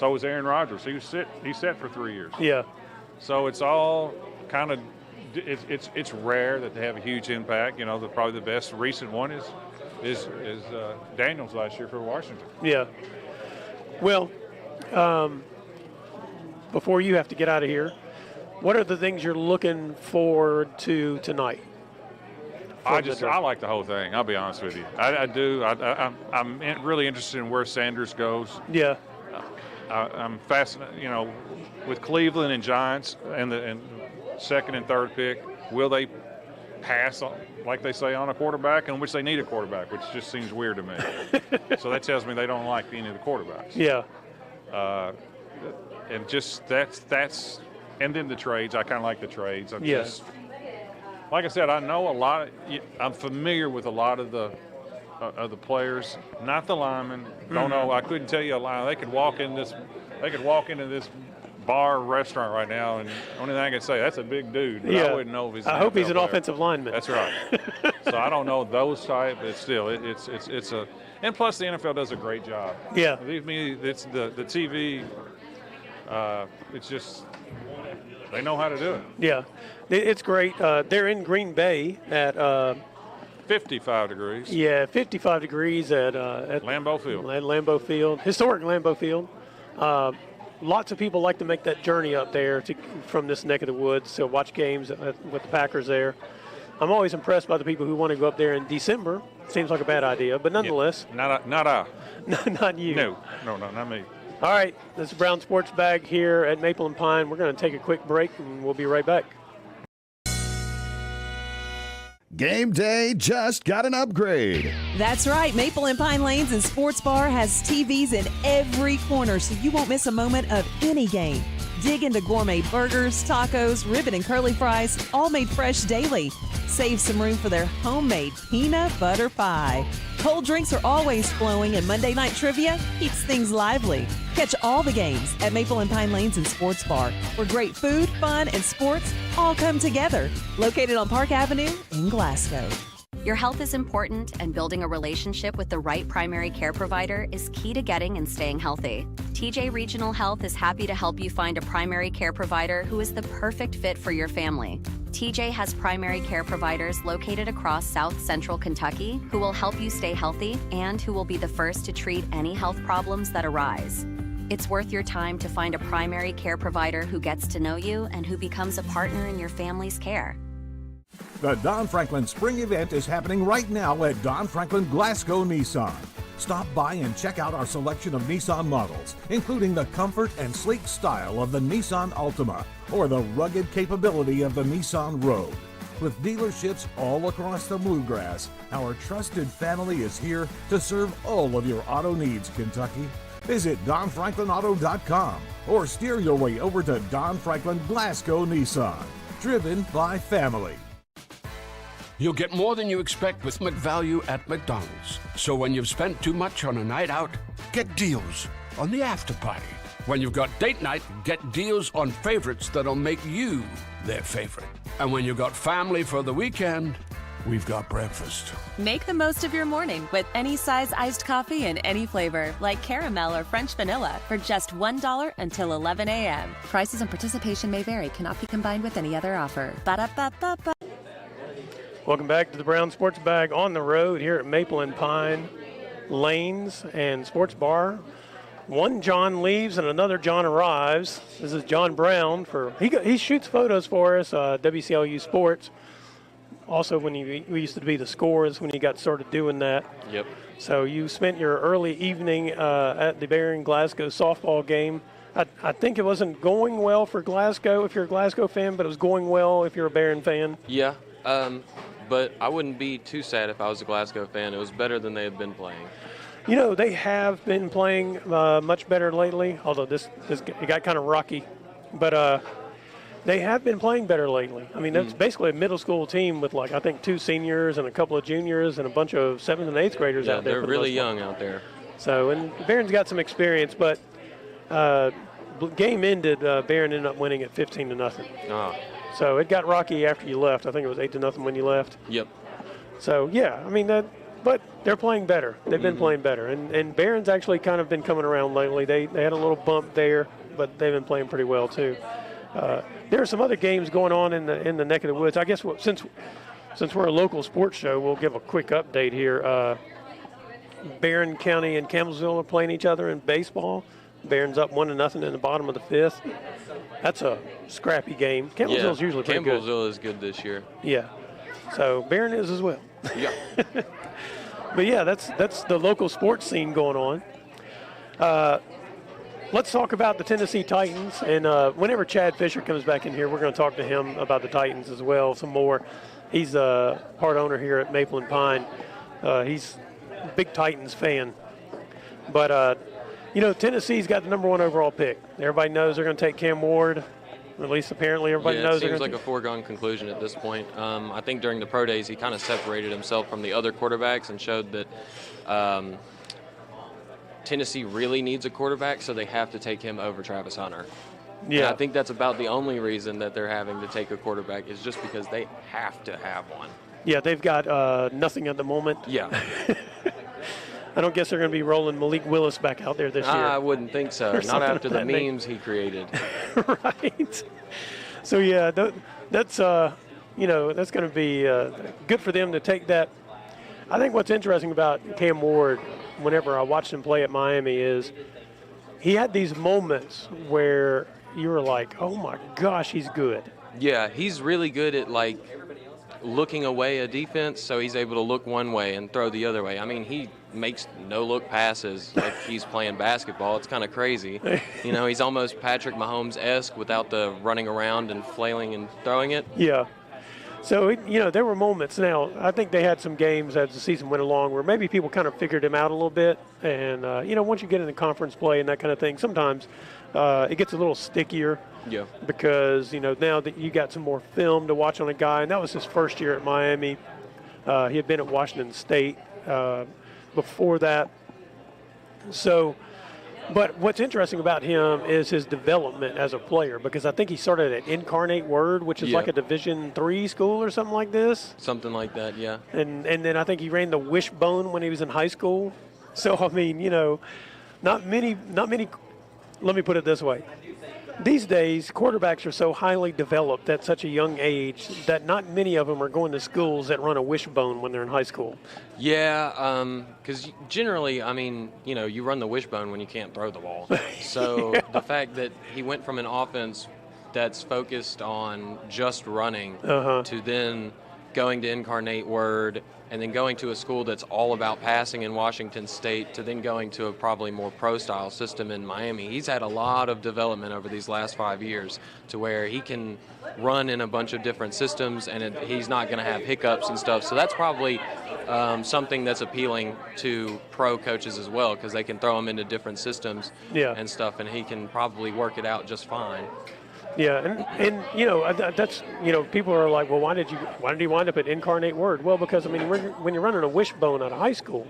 was Aaron Rodgers. He sat for 3 years. Yeah. So it's all kind of it's rare that they have a huge impact. You know, probably the best recent one is Daniels last year for Washington. Yeah. Well, before you have to get out of here, what are the things you're looking forward to tonight? I like the whole thing. I'll be honest with you. I do. I'm really interested in where Sanders goes. Yeah. I'm fascinated. You know, with Cleveland and Giants and the second and third pick, will they pass on, like they say, on a quarterback, in which they need a quarterback, which just seems weird to me. So that tells me they don't like any of the quarterbacks. Yeah. And just that's and then the trades. I kind of like the trades. Just like I said, I know a lot. I'm familiar with a lot of the players, not the linemen. Don't know. I couldn't tell you a line. They could walk into this bar restaurant right now, and the only thing I can say, that's a big dude. But I wouldn't know if he's. I hope he's an player. offensive lineman. That's right. So I don't know those type, but still, it's a. And plus, the NFL does a great job. Yeah. Believe me, it's the TV. It's just they know how to do it. Yeah, it's great. They're in Green Bay at 55 degrees. Yeah, 55 degrees at Lambeau Field. At Lambeau Field, historic Lambeau Field. Lots of people like to make that journey up there from this neck of the woods to watch games with the Packers there. I'm always impressed by the people who want to go up there in December. Seems like a bad idea, but nonetheless. Yeah, not I. Not you. No, not me. All right, this is Brown Sports Bag here at Maple and Pine. We're going to take a quick break, and we'll be right back. Game day just got an upgrade. That's right. Maple and Pine Lanes and Sports Bar has TVs in every corner, so you won't miss a moment of any game. Dig into gourmet burgers, tacos, ribbon and curly fries, all made fresh daily. Save some room for their homemade peanut butter pie. Cold drinks are always flowing, and Monday Night Trivia keeps things lively. Catch all the games at Maple and Pine Lanes and Sports Bar, where great food, fun, and sports all come together. Located on Park Avenue in Glasgow. Your health is important, and building a relationship with the right primary care provider is key to getting and staying healthy. TJ Regional Health is happy to help you find a primary care provider who is the perfect fit for your family. TJ has primary care providers located across South Central Kentucky who will help you stay healthy and who will be the first to treat any health problems that arise. It's worth your time to find a primary care provider who gets to know you and who becomes a partner in your family's care. The Don Franklin Spring Event is happening right now at Don Franklin Glasgow Nissan. Stop by and check out our selection of Nissan models, including the comfort and sleek style of the Nissan Altima or the rugged capability of the Nissan Rogue. With dealerships all across the Bluegrass, our trusted family is here to serve all of your auto needs, Kentucky. Visit DonFranklinAuto.com or steer your way over to Don Franklin Glasgow Nissan. Driven by family. You'll get more than you expect with McValue at McDonald's. So when you've spent too much on a night out, get deals on the after party. When you've got date night, get deals on favorites that'll make you their favorite. And when you've got family for the weekend, we've got breakfast. Make the most of your morning with any size iced coffee in any flavor, like caramel or French vanilla, for just $1 until 11 a.m. Prices and participation may vary, cannot be combined with any other offer. Ba-da-ba-ba-ba. Welcome back to the Brown Sports Bag on the road here at Maple and Pine. Lanes and Sports Bar. One John leaves and another John arrives. This is John Brown. He shoots photos for us, WCLU Sports. Also, when we used to be the Scores when he got started doing that. Yep. So you spent your early evening at the Barron Glasgow softball game. I think it wasn't going well for Glasgow if you're a Glasgow fan, but it was going well if you're a Barron fan. Yeah, but I wouldn't be too sad if I was a Glasgow fan. It was better than they had been playing. You know, they have been playing much better lately, although it got kind of rocky. But they have been playing better lately. I mean, that's basically a middle school team with, I think 2 seniors and a couple of juniors and a bunch of 7th and 8th graders out there. They're really young out there. So, and Barron's got some experience, but game ended, Barron ended up winning at 15-0. Ah. So it got rocky after you left. I think it was 8-0 when you left. Yep. So, yeah, I mean, but they're playing better. They've been playing better. And Barron's actually kind of been coming around lately. They had a little bump there, but they've been playing pretty well, too. There are some other games going on in the neck of the woods. I guess since we're a local sports show, we'll give a quick update here. Barron County and Campbellsville are playing each other in baseball. Barron's up 1-0 in the bottom of the 5th. That's a scrappy game. Campbellsville's usually pretty good. Campbellsville is good this year. Yeah. So Barron is as well. Yeah. But yeah, that's the local sports scene going on. Let's talk about the Tennessee Titans. And whenever Chad Fisher comes back in here, we're going to talk to him about the Titans as well, some more. He's a part owner here at Maple and Pine. He's a big Titans fan. But, Tennessee's got the #1 overall pick. Everybody knows they're going to take Cam Ward. At least apparently everybody knows. It seems like a foregone conclusion at this point. I think during the pro days he kind of separated himself from the other quarterbacks and showed that Tennessee really needs a quarterback, so they have to take him over Travis Hunter. Yeah. And I think that's about the only reason that they're having to take a quarterback is just because they have to have one. Yeah, they've got nothing at the moment. Yeah. I don't guess they're going to be rolling Malik Willis back out there this year. I wouldn't think so. Not after the memes he created. Right. So, yeah, that's going to be good for them to take that. I think what's interesting about Cam Ward, whenever I watched him play at Miami, is he had these moments where you were like, oh, my gosh, he's good. Yeah, he's really good at, looking away a defense, so he's able to look one way and throw the other way. I mean, he makes no-look passes like he's playing basketball. It's kind of crazy. He's almost Patrick Mahomes-esque without the running around and flailing and throwing it. Yeah. So, there were moments. Now, I think they had some games as the season went along where maybe people kind of figured him out a little bit. And, once you get into conference play and that kind of thing, sometimes it gets a little stickier. Yeah. Because, now that you got some more film to watch on a guy, and that was his first year at Miami. He had been at Washington State before that. So, but what's interesting about him is his development as a player, because I think he started at Incarnate Word, which is like a Division III school or something like this. Something like that, yeah. And then I think he ran the Wishbone when he was in high school. So, I mean, not many, let me put it this way. These days, quarterbacks are so highly developed at such a young age that not many of them are going to schools that run a wishbone when they're in high school. Yeah, because generally, I mean, you run the wishbone when you can't throw the ball. So the fact that he went from an offense that's focused on just running to then going to Incarnate Word and then going to a school that's all about passing in Washington State to then going to a probably more pro-style system in Miami. He's had a lot of development over these last 5 years to where he can run in a bunch of different systems and he's not going to have hiccups and stuff. So that's probably something that's appealing to pro coaches as well, because they can throw him into different systems and stuff, and he can probably work it out just fine. Yeah, and that's people are like, well, why did he wind up at Incarnate Word? Well, because I mean, when you're running a wishbone out of high school,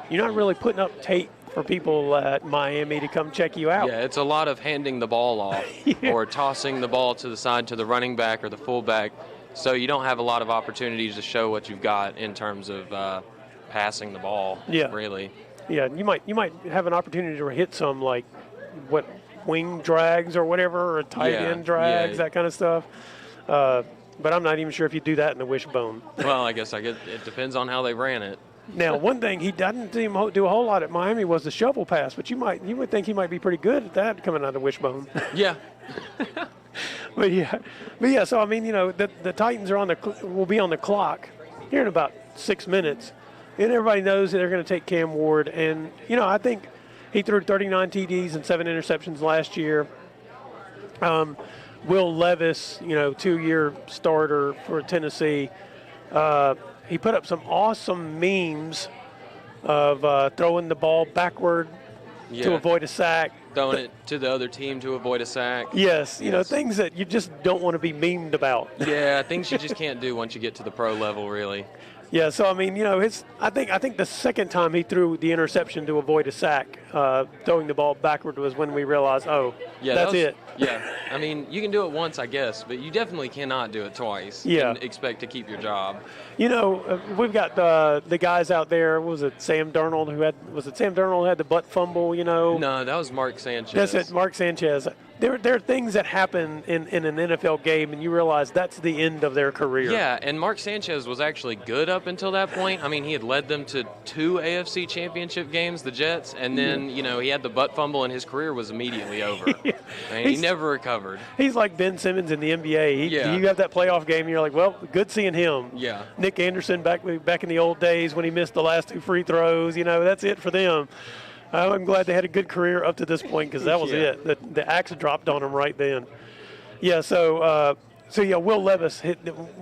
you're not really putting up tape for people at Miami to come check you out. Yeah, it's a lot of handing the ball off or tossing the ball to the side to the running back or the fullback. So you don't have a lot of opportunities to show what you've got in terms of passing the ball. Yeah, really. Yeah, you might have an opportunity to hit some wing drags or whatever, or tight end drags, that kind of stuff. But I'm not even sure if you do that in the wishbone. Well, I guess it depends on how they ran it. Now, one thing he didn't do a whole lot at Miami was the shovel pass, but you would think he might be pretty good at that coming out of the wishbone. Yeah. But yeah. So I mean, the Titans will be on the clock here in about 6 minutes, and everybody knows that they're going to take Cam Ward. And I think he threw 39 TDs and 7 interceptions last year. Will Levis, 2-year starter for Tennessee. He put up some awesome memes of throwing the ball backward to avoid a sack. Throwing it to the other team to avoid a sack. Yes, things that you just don't want to be memed about. Yeah, things you just can't do once you get to the pro level, really. Yeah, so I mean, I think the second time he threw the interception to avoid a sack, throwing the ball backward was when we realized, that's it. Yeah, I mean, you can do it once, I guess, but you definitely cannot do it twice. Yeah. And expect to keep your job. We've got the guys out there. Was it Sam Darnold who had the butt fumble? No, that was Mark Sanchez. That's it, Mark Sanchez. There are things that happen in an NFL game, and you realize that's the end of their career. Yeah, and Mark Sanchez was actually good up until that point. I mean, he had led them to 2 AFC championship games, the Jets, and then, he had the butt fumble, and his career was immediately over. He never recovered. He's like Ben Simmons in the NBA. You have that playoff game, and you're like, well, good seeing him. Yeah. Nick Anderson back in the old days when he missed the last 2 free throws, that's it for them. I'm glad they had a good career up to this point because that was it. The axe dropped on them right then. Yeah, so Will Levis hit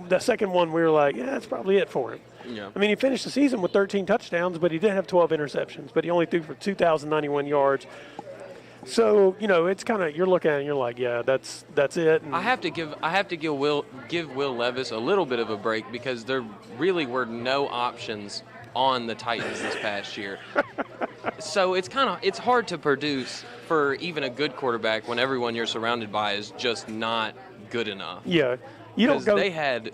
the second one. We were like, that's probably it for him. Yeah. I mean, he finished the season with 13 touchdowns, but he did have 12 interceptions. But he only threw for 2,091 yards. So it's kind of, you're looking at it and you're like, that's it. And I have to give Will Levis a little bit of a break because there really were no options on the Titans this past year. So it's hard to produce for even a good quarterback when everyone you're surrounded by is just not good enough. Yeah. They had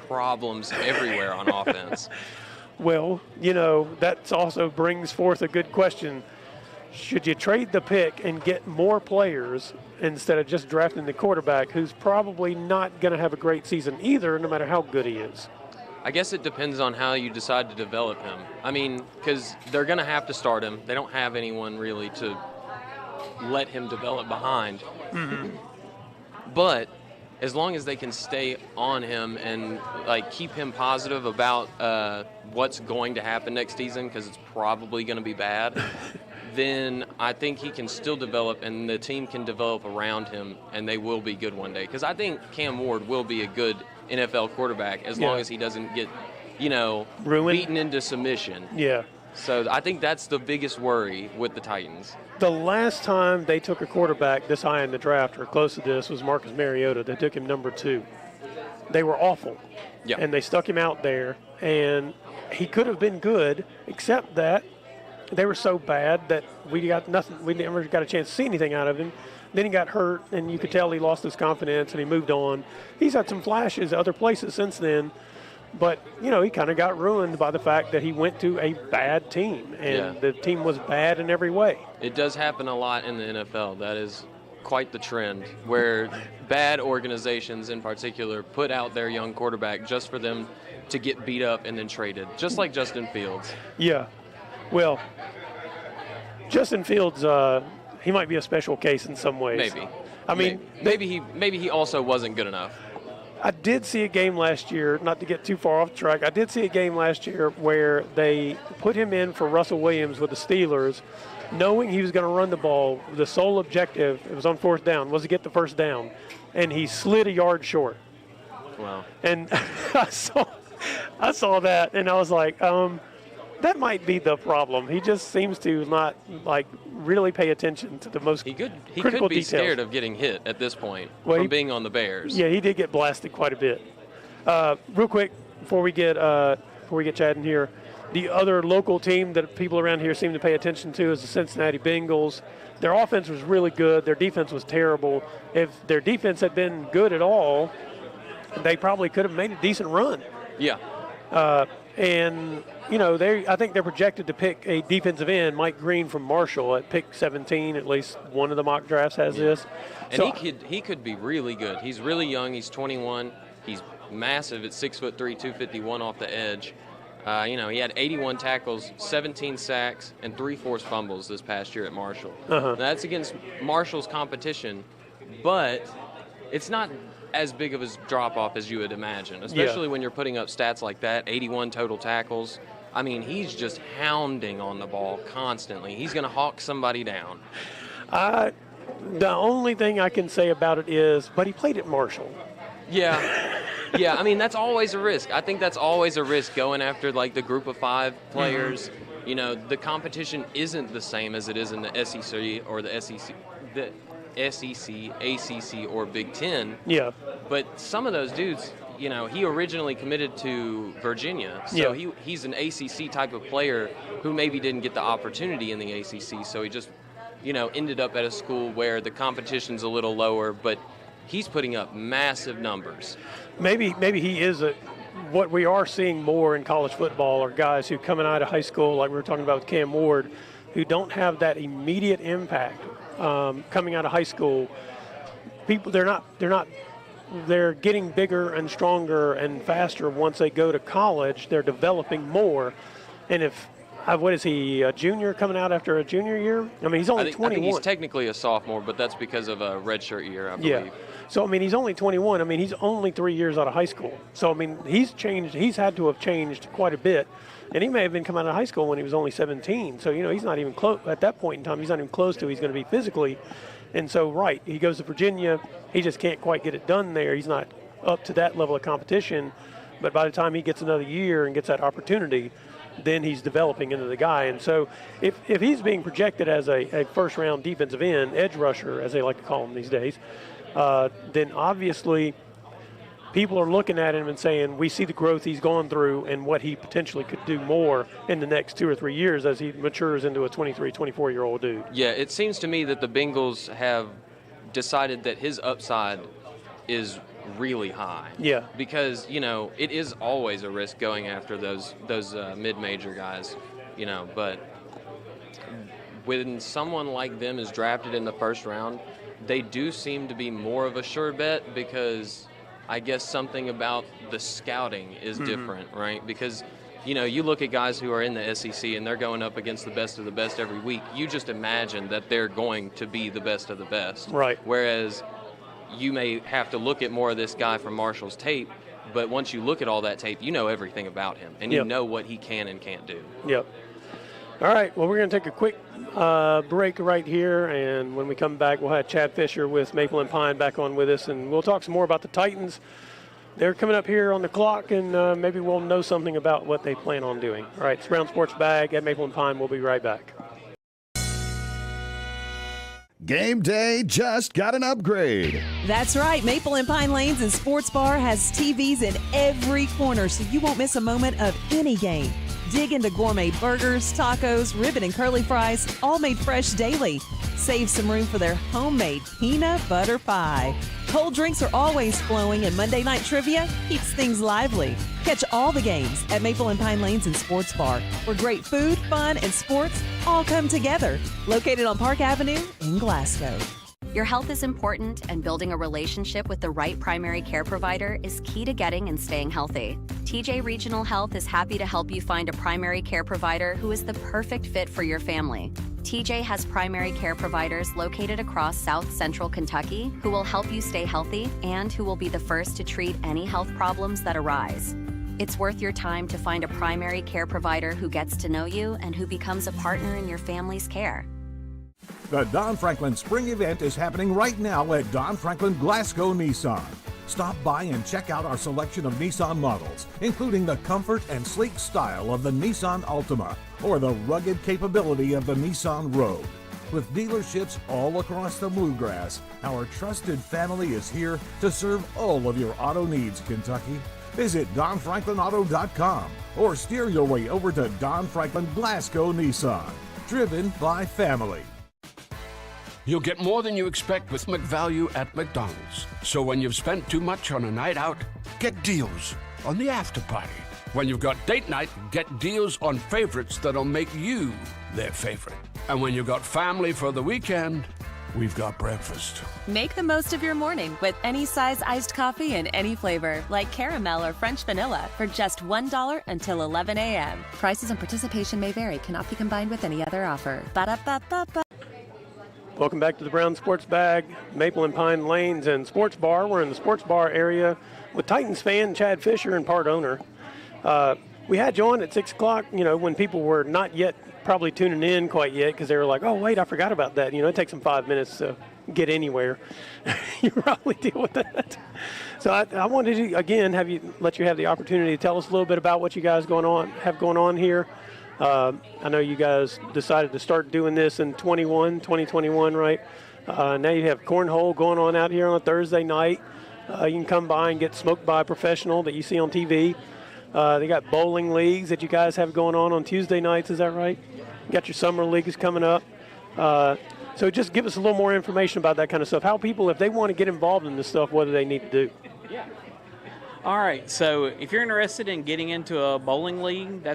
problems everywhere on offense. Well, that also brings forth a good question. Should you trade the pick and get more players instead of just drafting the quarterback who's probably not going to have a great season either, no matter how good he is? I guess it depends on how you decide to develop him. I mean, because they're going to have to start him. They don't have anyone really to let him develop behind. Mm-hmm. But as long as they can stay on him and keep him positive about what's going to happen next season, because it's probably going to be bad, then I think he can still develop and the team can develop around him and they will be good one day. Because I think Cam Ward will be a good NFL quarterback as long as he doesn't get, ruined, beaten into submission. Yeah. So I think that's the biggest worry with the Titans. The last time they took a quarterback this high in the draft or close to this was Marcus Mariota. They took him number 2. They were awful. Yeah. And they stuck him out there, and he could have been good, except that they were so bad that we got nothing. We never got a chance to see anything out of him. Then he got hurt, and you could tell he lost his confidence, and he moved on. He's had some flashes other places since then, but, he kind of got ruined by the fact that he went to a bad team, and the team was bad in every way. It does happen a lot in the NFL. That is quite the trend, where bad organizations in particular put out their young quarterback just for them to get beat up and then traded, just like Justin Fields. Yeah. Well, Justin Fields, he might be a special case in some ways. Maybe. I mean, maybe he also wasn't good enough. I did see a game last year, not to get too far off track, I did see a game last year where they put him in for Russell Williams with the Steelers, knowing he was going to run the ball. The sole objective, it was on 4th down, was to get the first down, and he slid a yard short. Wow. And I saw that, and I was like, that might be the problem. He just seems to not really pay attention to the most critical details. He could be scared of getting hit at this point from being on the Bears. Yeah, he did get blasted quite a bit. Real quick before we get Chad in here, the other local team that people around here seem to pay attention to is the Cincinnati Bengals. Their offense was really good. Their defense was terrible. If their defense had been good at all, they probably could have made a decent run. Yeah. And I think they're projected to pick a defensive end, Mike Green from Marshall, at pick 17. At least one of the mock drafts has this. And so, he could be really good. He's really young. He's 21. He's massive at 6'3", 251 off the edge. He had 81 tackles, 17 sacks, and 3 forced fumbles this past year at Marshall. Now, that's against Marshall's competition, but it's not as big of a drop-off as you would imagine, especially when you're putting up stats like that, 81 total tackles. I mean, he's just hounding on the ball constantly. He's going to hawk somebody down. The only thing I can say about it is, but he played at Marshall. Yeah. Yeah, I mean, that's always a risk. I think that's always a risk going after, like, the group of 5 players. You know, the competition isn't the same as it is in the SEC or the SEC, ACC, or Big Ten. Yeah. But some of those dudes, he originally committed to Virginia. So he's an ACC type of player who maybe didn't get the opportunity in the ACC. So he just, ended up at a school where the competition's a little lower, but he's putting up massive numbers. Maybe he is what we are seeing more in college football are guys who coming out of high school, like we were talking about with Cam Ward, who don't have that immediate impact coming out of high school. They're getting bigger and stronger and faster once they go to college. They're developing more. And what is he, a junior coming out after a junior year? I mean, he's only 21. I think he's technically a sophomore, but that's because of a redshirt year, I believe. Yeah. So, I mean, he's only 21. I mean, he's only 3 years out of high school. So, I mean, he's changed. He's had to have changed quite a bit. And he may have been coming out of high school when he was only 17. So, he's not even close. At that point in time, he's not even close to he's going to be physically. And so, right, he goes to Virginia. He just can't quite get it done there. He's not up to that level of competition. But by the time he gets another year and gets that opportunity, then he's developing into the guy. And so if he's being projected as a first-round defensive end, edge rusher, as they like to call him these days, then obviously people are looking at him and saying, we see the growth he's gone through and what he potentially could do more in the next 2 or 3 years as he matures into a 23, 24-year-old dude. Yeah, it seems to me that the Bengals have decided that his upside is really high. Yeah. Because, it is always a risk going after those mid-major guys, but when someone like them is drafted in the first round, they do seem to be more of a sure bet because I guess something about the scouting is different, right? Because, you look at guys who are in the SEC and they're going up against the best of the best every week. You just imagine that they're going to be the best of the best. Right. Whereas you may have to look at more of this guy from Marshall's tape, but once you look at all that tape, you know everything about him, and you know what he can and can't do. Yep. All right, well, we're going to take a quick break right here, and when we come back, we'll have Chad Fisher with Maple and Pine back on with us, and we'll talk some more about the Titans. They're coming up here on the clock, and maybe we'll know something about what they plan on doing. All right, it's Brown Sports Bag at Maple and Pine. We'll be right back. Game day just got an upgrade. That's right. Maple and Pine Lanes and Sports Bar has TVs in every corner, so you won't miss a moment of any game. Dig into gourmet burgers, tacos, ribbon and curly fries, all made fresh daily. Save some room for their homemade peanut butter pie. Cold drinks are always flowing, and Monday Night Trivia keeps things lively. Catch all the games at Maple and Pine Lanes and Sports Bar, where great food, fun, and sports all come together. Located on Park Avenue in Glasgow. Your health is important, and building a relationship with the right primary care provider is key to getting and staying healthy. TJ Regional Health is happy to help you find a primary care provider who is the perfect fit for your family. TJ has primary care providers located across South Central Kentucky who will help you stay healthy and who will be the first to treat any health problems that arise. It's worth your time to find a primary care provider who gets to know you and who becomes a partner in your family's care. The Don Franklin Spring Event is happening right now at Don Franklin Glasgow Nissan. Stop by and check out our selection of Nissan models, including the comfort and sleek style of the Nissan Altima or the rugged capability of the Nissan Rogue. With dealerships all across the Bluegrass, our trusted family is here to serve all of your auto needs, Kentucky. Visit DonFranklinAuto.com or steer your way over to Don Franklin Glasgow Nissan. Driven by family. You'll get more than you expect with McValue at McDonald's. So when you've spent too much on a night out, get deals on the after party. When you've got date night, get deals on favorites that'll make you their favorite. And when you've got family for the weekend, we've got breakfast. Make the most of your morning with any size iced coffee in any flavor, like caramel or French vanilla, for just $1 until 11 a.m. Prices and participation may vary. Cannot be combined with any other offer. Ba-da-ba-ba-ba. Welcome back to the Brown Sports Bag, Maple and Pine Lanes and Sports Bar. We're in the Sports Bar area with Titans fan Chad Fisher and part owner. We had you on at 6 o'clock, when people were not yet probably tuning in quite yet because they were like, oh, wait, I forgot about that. It takes them 5 minutes to get anywhere. You probably deal with that. So I wanted to, again, let you have the opportunity to tell us a little bit about what you guys have going on here. I know you guys decided to start doing this in 2021, right? Now you have cornhole going on out here on a Thursday night. You can come by and get smoked by a professional that you see on TV. They got bowling leagues that you guys have going on Tuesday nights, is that right? You got your summer leagues coming up. So just give us a little more information about that kind of stuff. How people, if they want to get involved in this stuff, what do they need to do? Yeah. All right, so if you're interested in getting into a bowling league,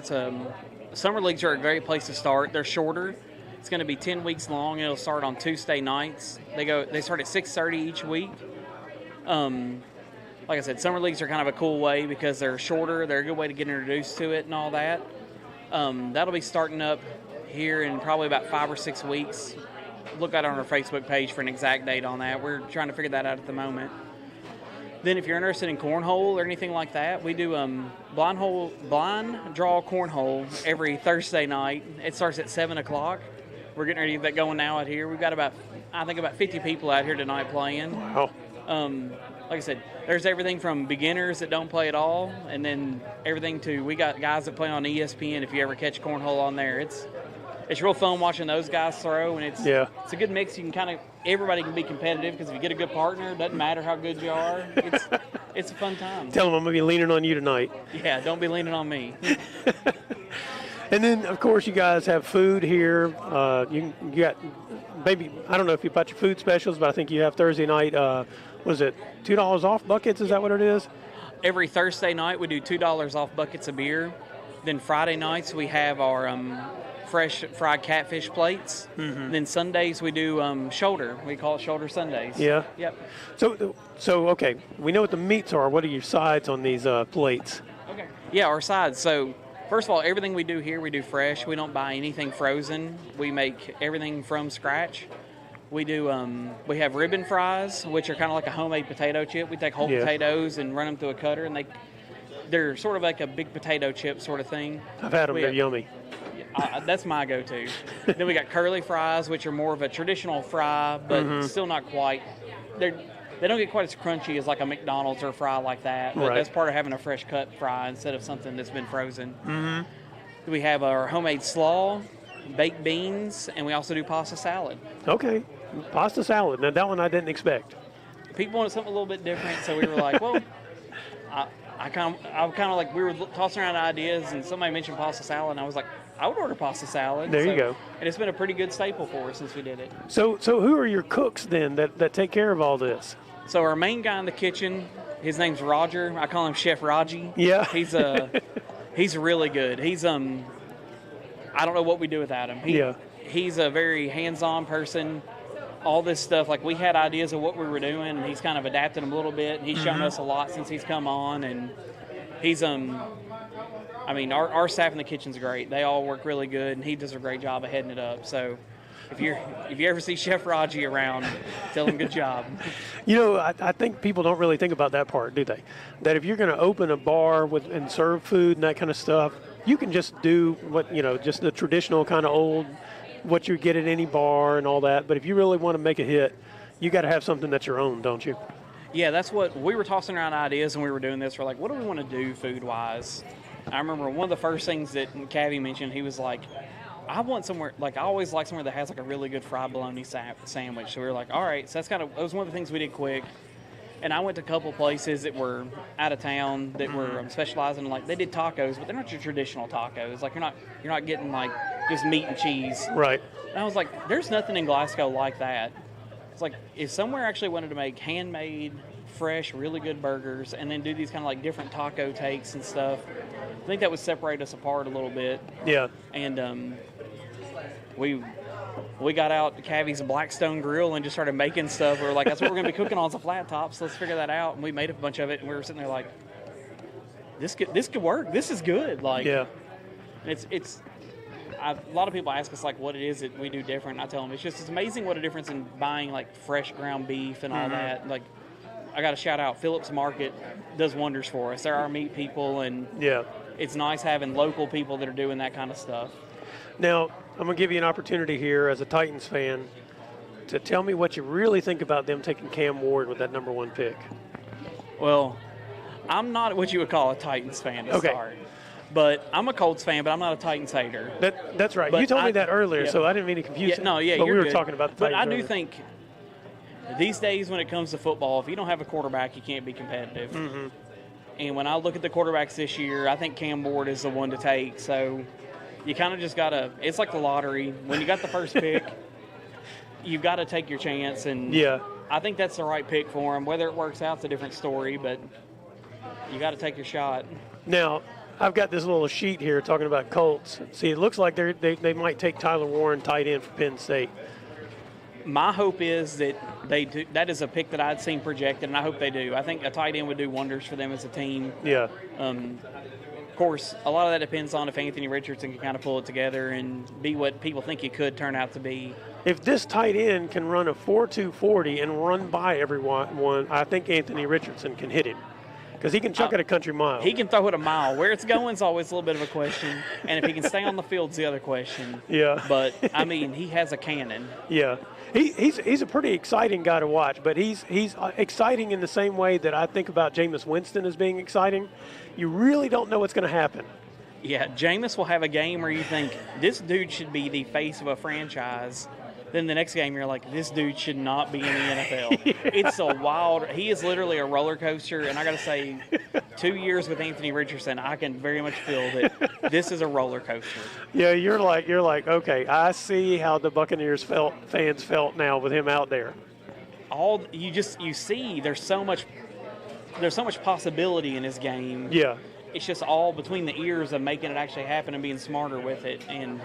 summer leagues are a great place to start. They're shorter. It's going to be 10 weeks long. It'll start on Tuesday nights. They start at 6:30 each week. Like I said, summer leagues are kind of a cool way because they're shorter. They're a good way to get introduced to it and all that. That'll be starting up here in probably about 5 or 6 weeks. Look out on our Facebook page for an exact date on that. We're trying to figure that out at the moment. Then if you're interested in cornhole or anything like that, we do blind draw cornhole every Thursday night. It starts at 7 o'clock. We're getting ready to get that going now out here. We've got about 50 people out here tonight playing. Wow. Like I said, there's everything from beginners that don't play at all, and then everything to, we got guys that play on ESPN. If you ever catch cornhole on there, it's real fun watching those guys throw, and it's a good mix. You can everybody can be competitive because if you get a good partner, it doesn't matter how good you are. It's a fun time. Tell them I'm going to be leaning on you tonight. Yeah, don't be leaning on me. And then, of course, you guys have food here. You got maybe, I don't know if you bought your food specials, but I think you have Thursday night, was it $2 off buckets? Is that what it is? Every Thursday night we do $2 off buckets of beer. Then Friday nights we have our fresh fried catfish plates. Mm-hmm. Then Sundays we do shoulder. We call it shoulder Sundays. Yeah. Yep. So okay, we know what the meats are. What are your sides on these plates? Okay. Yeah, our sides. So first of all, everything we do here we do fresh. We don't buy anything frozen. We make everything from scratch. We do. We have ribbon fries, which are kind of like a homemade potato chip. We take whole potatoes and run them through a cutter, and they're sort of like a big potato chip sort of thing. I've had them. They're yummy. That's my go-to. Then we got curly fries, which are more of a traditional fry, but still not quite. They don't get quite as crunchy as like a McDonald's or a fry like that. But that's part of having a fresh cut fry instead of something that's been frozen. Mm-hmm. We have our homemade slaw, baked beans, and we also do pasta salad. Okay, pasta salad. Now that one I didn't expect. People wanted something a little bit different, so we were like, well, I kind of like, we were tossing around ideas, and somebody mentioned pasta salad, and I was like, I would order pasta salad. There you go. And it's been a pretty good staple for us since we did it. So who are your cooks then that take care of all this? So our main guy in the kitchen, his name's Roger. I call him Chef Raji. Yeah. He's really good. He's I don't know what we do without him. He's a very hands-on person. All this stuff, like we had ideas of what we were doing, and he's kind of adapted them a little bit. And he's shown us a lot since he's come on, and he's I mean, our staff in the kitchen's great. They all work really good, and he does a great job of heading it up. So if you ever see Chef Raji around, tell him good job. I think people don't really think about that part, do they? That if you're going to open a bar and serve food and that kind of stuff, you can just do what, just the traditional kind of old, what you get at any bar and all that. But if you really want to make a hit, you got to have something that's your own, don't you? Yeah, that's what we were tossing around ideas when we were doing this. We're like, what do we want to do food-wise? I remember one of the first things that Cavi mentioned, he was like, I want somewhere, like I always like somewhere that has like a really good fried bologna sandwich. So we were like, all right, so that was one of the things we did quick. And I went to a couple places that were out of town that were specializing in, like, they did tacos, but they're not your traditional tacos. Like you're not getting like just meat and cheese. Right. And I was like, there's nothing in Glasgow like that. It's like if somewhere actually wanted to make handmade, fresh, really good burgers and then do these kind of like different taco takes and stuff, I think that would separate us apart a little bit. Yeah. And we we got out Cavi's Blackstone Grill and just started making stuff. We were like, that's what we're going to be cooking on is a flat top, so let's figure that out. And we made a bunch of it, and we were sitting there like, this could work. This is good. Like, yeah. A lot of people ask us like what it is that we do different. And I tell them it's amazing what a difference in buying like fresh ground beef and all that. Like, I got to shout out Phillips Market does wonders for us. They're our meat people, and it's nice having local people that are doing that kind of stuff. Now, I'm going to give you an opportunity here as a Titans fan to tell me what you really think about them taking Cam Ward with that number 1 pick. Well, I'm not what you would call a Titans fan to start. But I'm a Colts fan, but I'm not a Titans hater. That's right. But you told me that earlier, so I didn't mean to confuse you. No, yeah, but you're we were good. talking about the But Titans I do earlier. think these days when it comes to football, if you don't have a quarterback, you can't be competitive. Mm-hmm. And when I look at the quarterbacks this year, I think Cam Ward is the one to take. So you kind of just got to – it's like the lottery. When you got the first pick, you've got to take your chance. And I think that's the right pick for him. Whether it works out, it's a different story, but you got to take your shot. Now, I've got this little sheet here talking about Colts. See, it looks like they might take Tyler Warren tight end for Penn State. My hope is that they do. That is a pick that I'd seen projected, and I hope they do. I think a tight end would do wonders for them as a team. Yeah. Of course, a lot of that depends on if Anthony Richardson can kind of pull it together and be what people think he could turn out to be. If this tight end can run a 4.2 40 and run by everyone, I think Anthony Richardson can hit him. Because he can chuck it a country mile. He can throw it a mile. Where it's going is always a little bit of a question. And if he can stay on the field is the other question. Yeah. But, I mean, he has a cannon. Yeah. He's a pretty exciting guy to watch, but he's exciting in the same way that I think about Jameis Winston as being exciting. You really don't know what's going to happen. Yeah, Jameis will have a game where you think, this dude should be the face of a franchise. Then the next game, you're like, this dude should not be in the NFL. It's a wild – he is literally a roller coaster. And I got to say, 2 years with Anthony Richardson, I can very much feel that this is a roller coaster. Yeah, you're like, okay, I see how the Buccaneers fans felt now with him out there. You see there's so much possibility in his game. Yeah. It's just all between the ears of making it actually happen and being smarter with it. And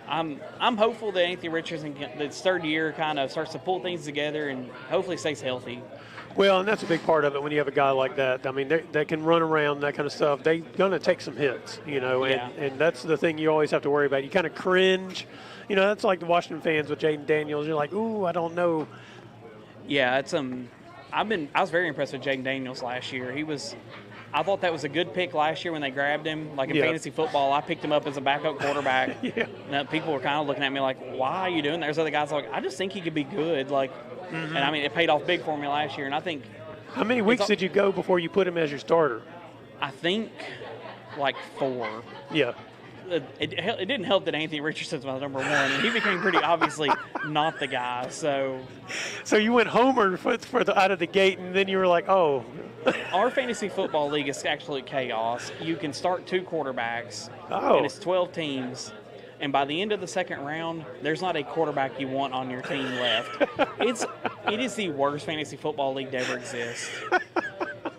I'm hopeful that Anthony Richardson, this third year, kind of starts to pull things together and hopefully stays healthy. Well, and that's a big part of it when you have a guy like that. I mean, they can run around, that kind of stuff. They're going to take some hits, and that's the thing you always have to worry about. You kind of cringe. That's like the Washington fans with Jaden Daniels. You're like, ooh, I don't know. Yeah, it's I was very impressed with Jaden Daniels last year. I thought that was a good pick last year when they grabbed him. Like in fantasy football, I picked him up as a backup quarterback. And people were kind of looking at me like, why are you doing that? There's other guys like, I just think he could be good. And I mean, it paid off big for me last year. And I think. How many weeks did you go before you put him as your starter? I think like 4. Yeah. It didn't help that Anthony Richardson's my number 1, and he became pretty obviously not the guy. So you went homer out of the gate, and then you were like, oh. Our fantasy football league is absolute chaos. You can start 2 quarterbacks, and it's 12 teams. And by the end of the second round, there's not a quarterback you want on your team left. It is the worst fantasy football league to ever exist.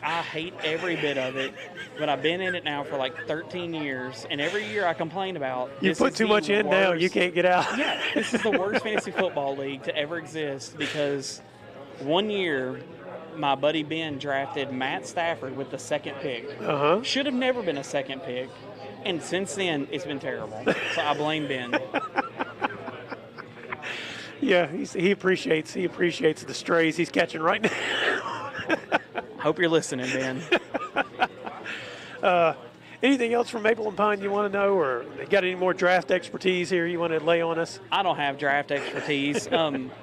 I hate every bit of it, but I've been in it now for like 13 years, and every year I complain about you put too much in now, you can't get out. Yeah, this is the worst fantasy football league to ever exist because one year my buddy Ben drafted Matt Stafford with the 2nd pick. Should have never been a 2nd pick, and since then it's been terrible. So I blame Ben. Yeah, he appreciates the strays he's catching right now. Hope you're listening, Ben. Anything else from Maple and Pine you want to know, or got any more draft expertise here you want to lay on us? I don't have draft expertise.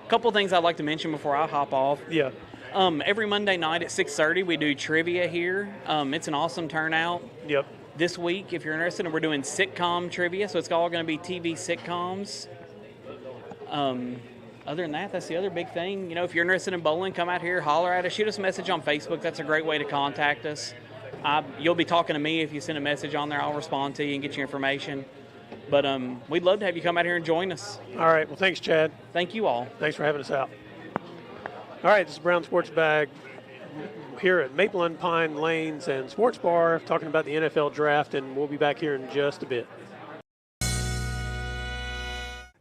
Couple things I'd like to mention before I hop off. Yeah. Every Monday night at 6:30 we do trivia here. It's an awesome turnout. Yep. This week, if you're interested, we're doing sitcom trivia, so it's all going to be TV sitcoms. Other than that, that's the other big thing. If you're interested in bowling, come out here, holler at us, shoot us a message on Facebook. That's a great way to contact us. You'll be talking to me if you send a message on there. I'll respond to you and get your information. But we'd love to have you come out here and join us. All right. Well, thanks, Chad. Thank you all. Thanks for having us out. All right, this is Brown Sports Bag here at Maple and Pine Lanes and Sports Bar, talking about the NFL Draft, and we'll be back here in just a bit.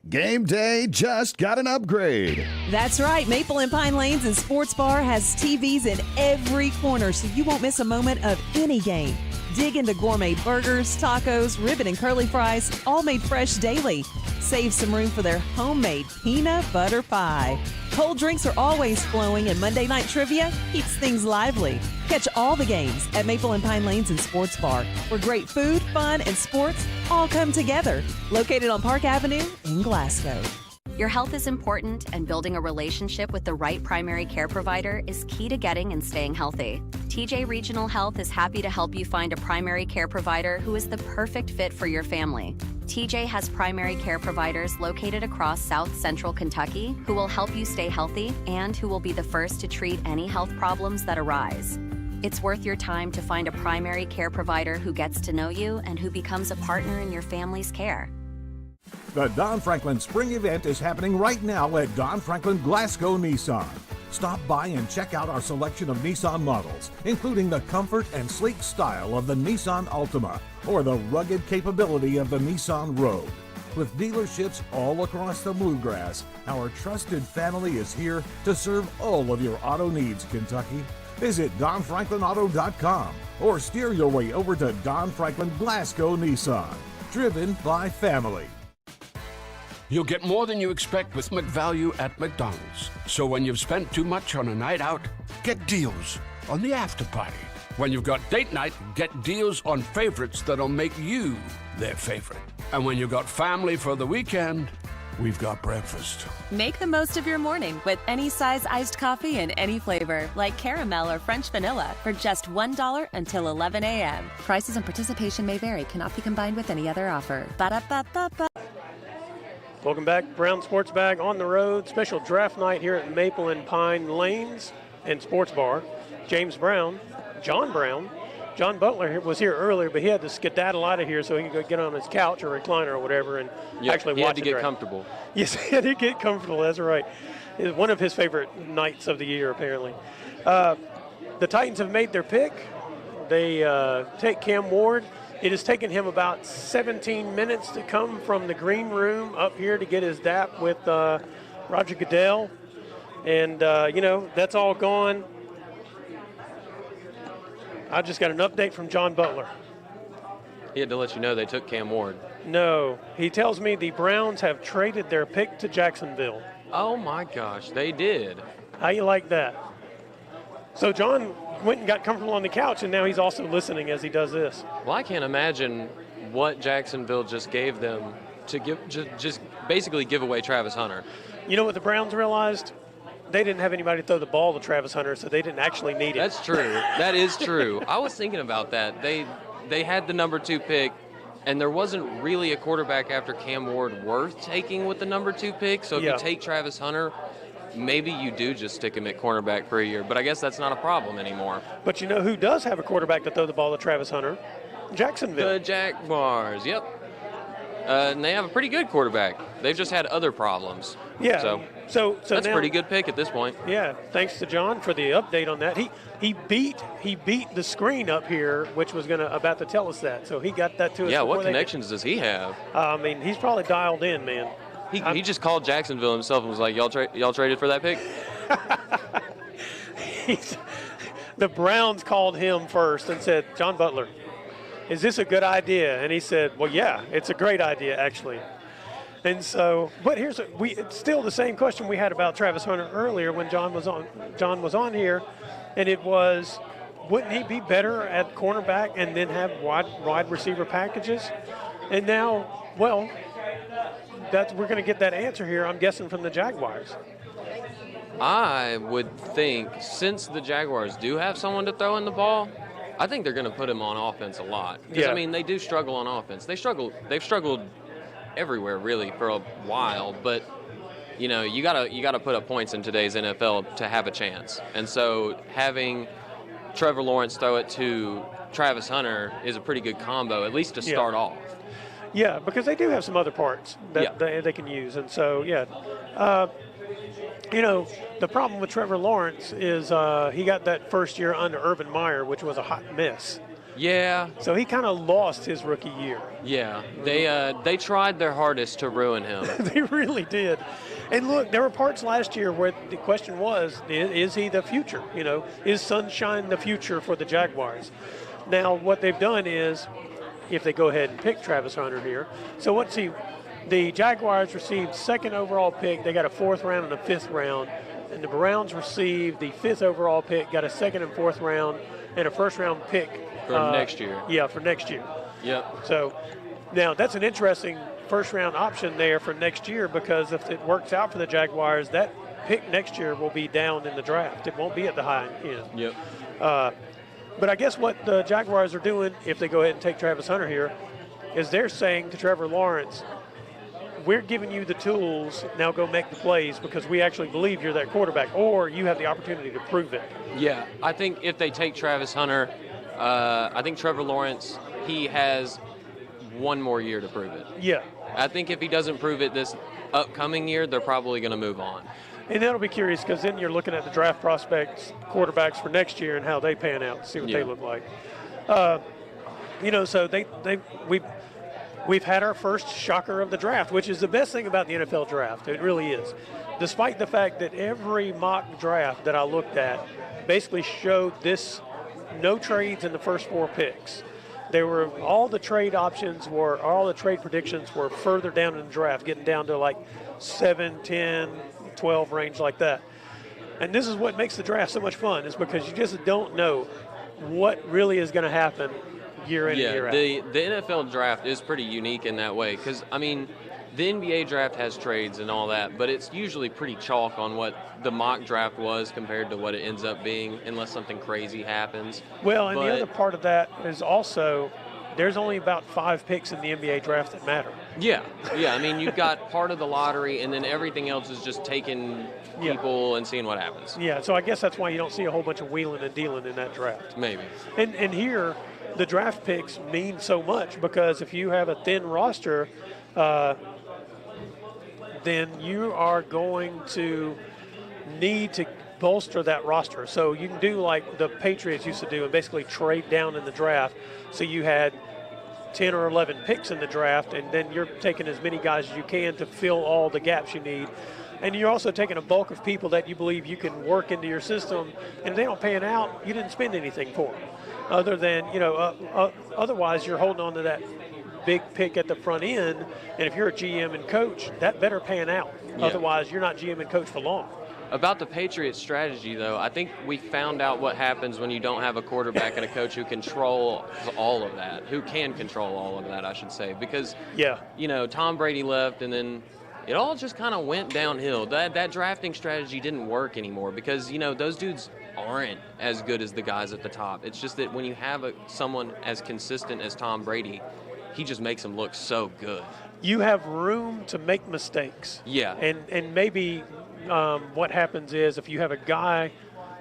Game day just got an upgrade. That's right. Maple and Pine Lanes and Sports Bar has TVs in every corner, so you won't miss a moment of any game. Dig into gourmet burgers, tacos, ribbon and curly fries, all made fresh daily. Save some room for their homemade peanut butter pie. Cold drinks are always flowing, and Monday Night Trivia keeps things lively. Catch all the games at Maple and Pine Lanes and Sports Bar, where great food, fun, and sports all come together. Located on Park Avenue in Glasgow. Your health is important, and building a relationship with the right primary care provider is key to getting and staying healthy. TJ Regional Health is happy to help you find a primary care provider who is the perfect fit for your family. TJ has primary care providers located across South Central Kentucky who will help you stay healthy and who will be the first to treat any health problems that arise. It's worth your time to find a primary care provider who gets to know you and who becomes a partner in your family's care. The Don Franklin Spring Event is happening right now at Don Franklin Glasgow Nissan. Stop by and check out our selection of Nissan models, including the comfort and sleek style of the Nissan Altima or the rugged capability of the Nissan Rogue. With dealerships all across the Bluegrass, our trusted family is here to serve all of your auto needs, Kentucky. Visit DonFranklinAuto.com or steer your way over to Don Franklin Glasgow Nissan. Driven by family. You'll get more than you expect with McValue at McDonald's. So when you've spent too much on a night out, get deals on the after party. When you've got date night, get deals on favorites that'll make you their favorite. And when you've got family for the weekend, we've got breakfast. Make the most of your morning with any size iced coffee in any flavor, like caramel or French vanilla, for just $1 until 11 a.m. Prices and participation may vary, cannot be combined with any other offer. Ba-da-ba-ba-ba. Welcome back. Brown Sports Bag on the road. Special draft night here at Maple and Pine Lanes and Sports Bar. James Brown, John Butler was here earlier, but he had to skedaddle out of here so he could go get on his couch or recliner or whatever and actually he watch had to get comfortable. Yes, he had to get comfortable. That's right. It's one of his favorite nights of the year, apparently. The Titans have made their pick. They take Cam Ward. It has taken him about 17 minutes to come from the green room up here to get his dap with Roger Goodell. And, that's all gone. I just got an update from John Butler. He had to let you know they took Cam Ward. No, he tells me the Browns have traded their pick to Jacksonville. Oh, my gosh, they did. How you like that? So John went and got comfortable on the couch, and now he's also listening as he does this. Well, I can't imagine what Jacksonville just gave them to just basically give away Travis Hunter. You know what the Browns realized? They didn't have anybody to throw the ball to Travis Hunter, so they didn't actually need it. That's true. That is true. I was thinking about that. They had the number 2 pick, and there wasn't really a quarterback after Cam Ward worth taking with the number 2 pick. So if you take Travis Hunter, maybe you do just stick him at cornerback for a year. But I guess that's not a problem anymore. But you know who does have a quarterback to throw the ball to Travis Hunter? Jacksonville. The Jaguars, yep. And they have a pretty good quarterback. They've just had other problems. Yeah. So that's now, a pretty good pick at this point. Yeah. Thanks to John for the update on that. He beat the screen up here, which was about to tell us that. So he got that to us. Yeah. What connections does he have? I mean, he's probably dialed in, man. He just called Jacksonville himself and was like, y'all traded for that pick? The Browns called him first and said, John Butler, is this a good idea? And he said, well, yeah, it's a great idea, actually. And so, but it's still the same question we had about Travis Hunter earlier when John was on here, and it was, wouldn't he be better at cornerback and then have wide receiver packages? And now, well, we're going to get that answer here, I'm guessing, from the Jaguars. I would think, since the Jaguars do have someone to throw in the ball, I think they're going to put him on offense a lot. Because, I mean, they do struggle on offense. They've struggled everywhere, really, for a while. But, you gotta put up points in today's NFL to have a chance. And so having Trevor Lawrence throw it to Travis Hunter is a pretty good combo, at least to start off. Yeah, because they do have some other parts that they can use. And so, the problem with Trevor Lawrence is he got that first year under Urban Meyer, which was a hot mess. Yeah. So he kind of lost his rookie year. Yeah. They tried their hardest to ruin him. They really did. And look, there were parts last year where the question was, is he the future? You know, is Sunshine the future for the Jaguars? Now, what they've done is, if they go ahead and pick Travis Hunter here, so what's he? The Jaguars received 2nd overall pick. They got a 4th round and a 5th round. And the Browns received the 5th overall pick, got a 2nd and 4th round, and a 1st round pick. For next year. Yeah, for next year. Yep. So now that's an interesting 1st round option there for next year, because if it works out for the Jaguars, that pick next year will be down in the draft. It won't be at the high end. Yep. But I guess what the Jaguars are doing, if they go ahead and take Travis Hunter here, is they're saying to Trevor Lawrence, we're giving you the tools, now go make the plays, because we actually believe you're that quarterback, or you have the opportunity to prove it. Yeah, I think if they take Travis Hunter, I think Trevor Lawrence, he has 1 more year to prove it. Yeah. I think if he doesn't prove it this upcoming year, they're probably going to move on. And that'll be curious, because then you're looking at the draft prospects, quarterbacks for next year, and how they pan out, see what they look like. You know, so we've had our first shocker of the draft, which is the best thing about the NFL draft. It really is. Despite the fact that every mock draft that I looked at basically showed this no trades in the first 4 picks. There were all the trade predictions were further down in the draft, getting down to like 7, 10, 12 range like that. And this is what makes the draft so much fun, is because you just don't know what really is going to happen year in and year out. The NFL draft is pretty unique in that way, because, I mean, the NBA draft has trades and all that, but it's usually pretty chalk on what the mock draft was compared to what it ends up being, unless something crazy happens. Well, and the other part of that is also there's only about 5 picks in the NBA draft that matter. Yeah. I mean, you've got part of the lottery, and then everything else is just taking people and seeing what happens. Yeah, so I guess that's why you don't see a whole bunch of wheeling and dealing in that draft. Maybe. And here, the draft picks mean so much, because if you have a thin roster, then you are going to need to bolster that roster. So you can do like the Patriots used to do and basically trade down in the draft. So you had 10 or 11 picks in the draft, and then you're taking as many guys as you can to fill all the gaps you need. And you're also taking a bulk of people that you believe you can work into your system, and if they don't pan out, you didn't spend anything for them. Other than, otherwise you're holding on to that big pick at the front end, and if you're a GM and coach, that better pan out. Yeah. Otherwise, you're not GM and coach for long. About the Patriots strategy, though, I think we found out what happens when you don't have a quarterback and a coach who control all of that, who can control all of that, I should say. Because, Tom Brady left, and then it all just kind of went downhill. That drafting strategy didn't work anymore because, those dudes aren't as good as the guys at the top. It's just that when you have someone as consistent as Tom Brady, he just makes them look so good. You have room to make mistakes. Yeah. And maybe what happens is if you have a guy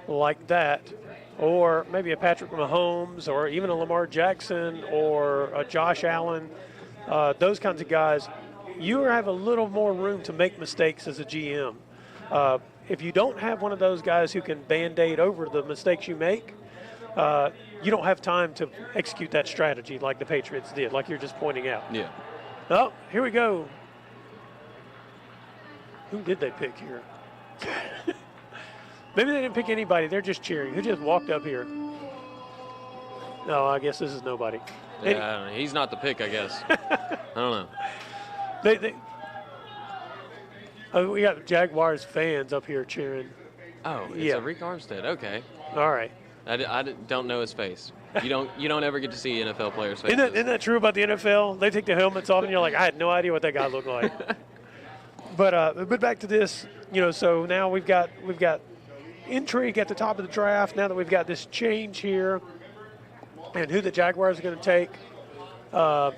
like that, or maybe a Patrick Mahomes, or even a Lamar Jackson, or a Josh Allen, those kinds of guys, you have a little more room to make mistakes as a GM. If you don't have one of those guys who can Band-Aid over the mistakes you make, you don't have time to execute that strategy like the Patriots did, like you're just pointing out. Yeah. Oh, here we go. Who did they pick here? Maybe they didn't pick anybody. They're just cheering. Who just walked up here? No, I guess this is nobody. Yeah, I don't know. He's not the pick, I guess. I don't know. We got Jaguars fans up here cheering. Oh, it's a Rick Armstead. Okay. All right. I don't know his face. You don't ever get to see NFL players' faces. Isn't that true about the NFL? They take the helmets off, and you're like, I had no idea what that guy looked like. But back to this, so now we've got intrigue at the top of the draft. Now that we've got this change here, and who the Jaguars are going to take, and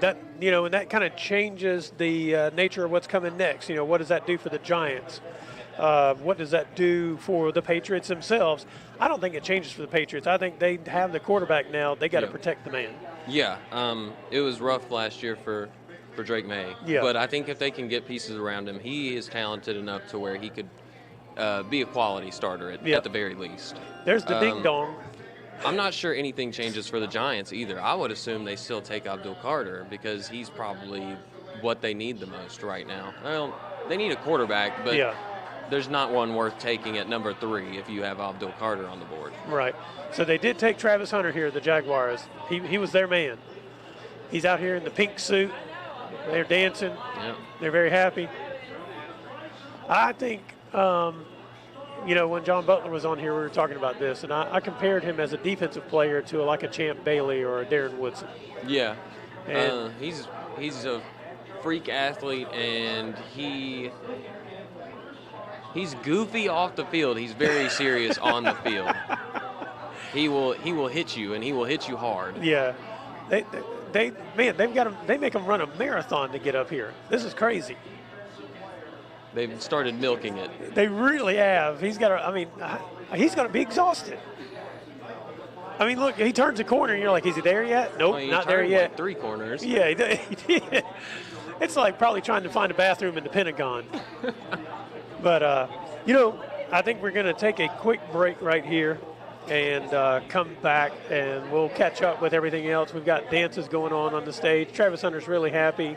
that kind of changes the nature of what's coming next. What does that do for the Giants? What does that do for the Patriots themselves? I don't think it changes for the Patriots. I think they have the quarterback now. They got to protect the man. Yeah, it was rough last year for Drake May. Yeah. But I think if they can get pieces around him, he is talented enough to where he could be a quality starter at the very least. There's the ding-dong. I'm not sure anything changes for the Giants either. I would assume they still take Abdul Carter because he's probably what they need the most right now. Well, they need a quarterback, but there's not one worth taking at number 3 if you have Abdul Carter on the board. Right. So they did take Travis Hunter here, the Jaguars. He was their man. He's out here in the pink suit. They're dancing. Yeah. They're very happy. I think, when John Butler was on here, we were talking about this, and I compared him as a defensive player to like a Champ Bailey or a Darren Woodson. Yeah. And he's a freak athlete, and he's goofy off the field. He's very serious on the field. He will hit you, and he will hit you hard. Yeah. They make him run a marathon to get up here. This is crazy. They've started milking it. They really have. He's going to be exhausted. I mean, look, he turns a corner, and you're like, is he there yet? Nope, not there yet. Like 3 corners. Yeah, he did. It's like probably trying to find a bathroom in the Pentagon. But, I think we're going to take a quick break right here and come back, and we'll catch up with everything else. We've got dances going on the stage. Travis Hunter's really happy.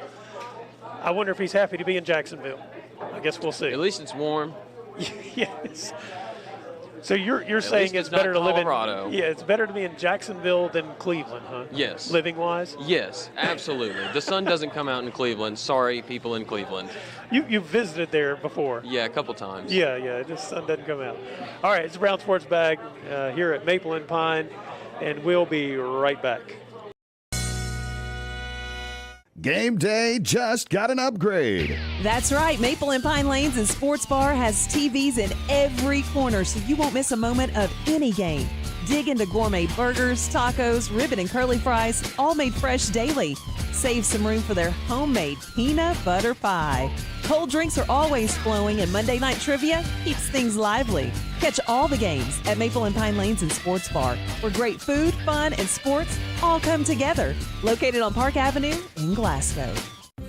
I wonder if he's happy to be in Jacksonville. I guess we'll see. At least it's warm. Yes. So you're saying it's better to live in Colorado. Yeah, it's better to be in Jacksonville than Cleveland, huh? Yes. Living wise? Yes, absolutely. The sun doesn't come out in Cleveland. Sorry, people in Cleveland. You've visited there before? Yeah, a couple times. Yeah, the sun doesn't come out. All right, it's the Brown Sports Bag here at Maple and Pine, and we'll be right back. Game day just got an upgrade. That's right. Maple and Pine Lanes and Sports Bar has TVs in every corner, so you won't miss a moment of any game. Dig into gourmet burgers, tacos, ribbon and curly fries, all made fresh daily. Save some room for their homemade peanut butter pie. Cold drinks are always flowing, and Monday night trivia keeps things lively. Catch all the games at Maple and Pine Lanes and Sports Bar, where great food, fun, and sports all come together. Located on Park Avenue in Glasgow.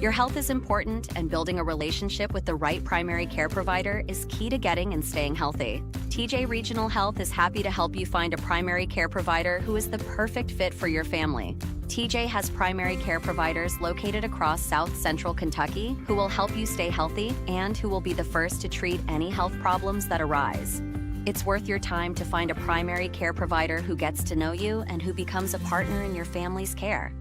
Your health is important, and building a relationship with the right primary care provider is key to getting and staying healthy. TJ Regional Health is happy to help you find a primary care provider who is the perfect fit for your family. TJ has primary care providers located across South Central Kentucky who will help you stay healthy and who will be the first to treat any health problems that arise. It's worth your time to find a primary care provider who gets to know you and who becomes a partner in your family's care.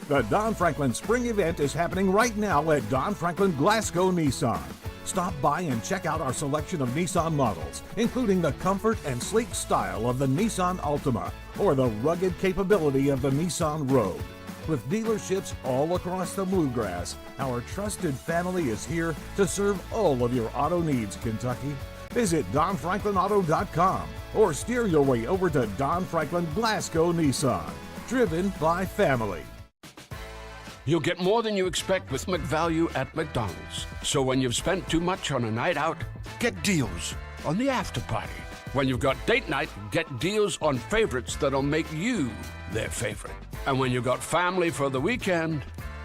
The Don Franklin Spring Event is happening right now at Don Franklin Glasgow Nissan. Stop by and check out our selection of Nissan models, including the comfort and sleek style of the Nissan Altima or the rugged capability of the Nissan Rogue. With dealerships all across the Bluegrass, our trusted family is here to serve all of your auto needs, Kentucky. Visit DonFranklinAuto.com or steer your way over to Don Franklin Glasgow Nissan. Driven by family. You'll get more than you expect with McValue at McDonald's. So when you've spent too much on a night out, get deals on the after party. When you've got date night, get deals on favorites that'll make you their favorite. And when you've got family for the weekend,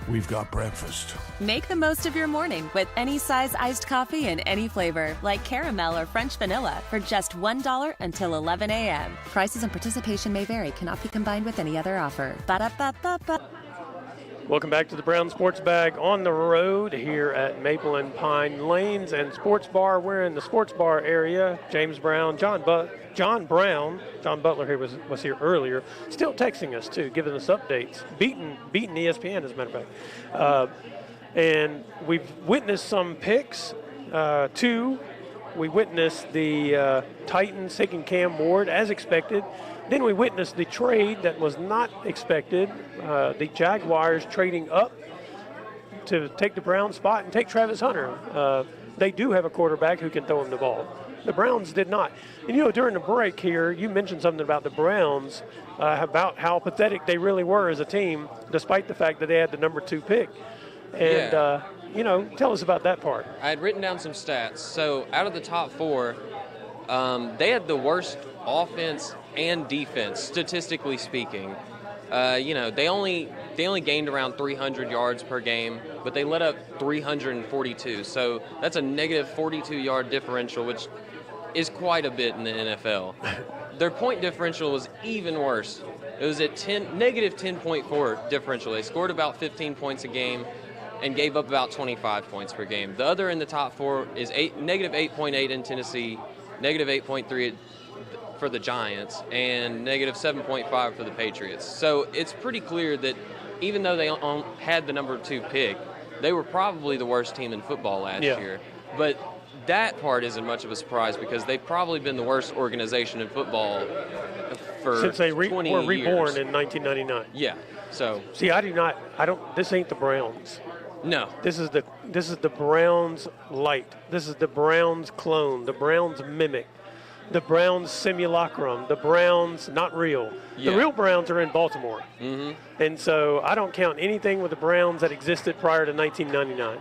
we've got breakfast. Make the most of your morning with any size iced coffee in any flavor, like caramel or French vanilla, for just $1 until 11 a.m. Prices and participation may vary. Cannot be combined with any other offer. Ba-da-ba-ba-ba. Welcome back to the Brown Sports Bag on the road here at Maple and Pine Lanes and Sports Bar. We're in the Sports Bar area. James Brown, John Butler here was here earlier, still texting us too, giving us updates, beating ESPN as a matter of fact. And we've witnessed some picks. We witnessed the Titans taking Cam Ward as expected. Then we witnessed the trade that was not expected, the Jaguars trading up to take the Browns spot and take Travis Hunter. They do have a quarterback who can throw him the ball. The Browns did not. And, during the break here, you mentioned something about the Browns, about how pathetic they really were as a team, despite the fact that they had the number 2 pick. And, tell us about that part. I had written down some stats. So out of the top 4, they had the worst offense and defense, statistically speaking. They only gained around 300 yards per game, but they let up 342. So that's a negative 42-yard differential, which is quite a bit in the NFL. Their point differential was even worse. It was at negative 10.4 differential. They scored about 15 points a game and gave up about 25 points per game. The other in the top four is negative 8.8 in Tennessee, negative 8.3 for the Giants, and negative 7.5 for the Patriots. So it's pretty clear that even though they had the number 2 pick, they were probably the worst team in football last year. But that part isn't much of a surprise because they've probably been the worst organization in football for since they 20 were reborn years. in 1999. Yeah. So see, I don't. This ain't the Browns. No. This is the Browns light. This is the Browns clone. The Browns mimic. The Browns simulacrum. The Browns not real. Yeah. The real Browns are in Baltimore. Mm-hmm. And so I don't count anything with the Browns that existed prior to 1999.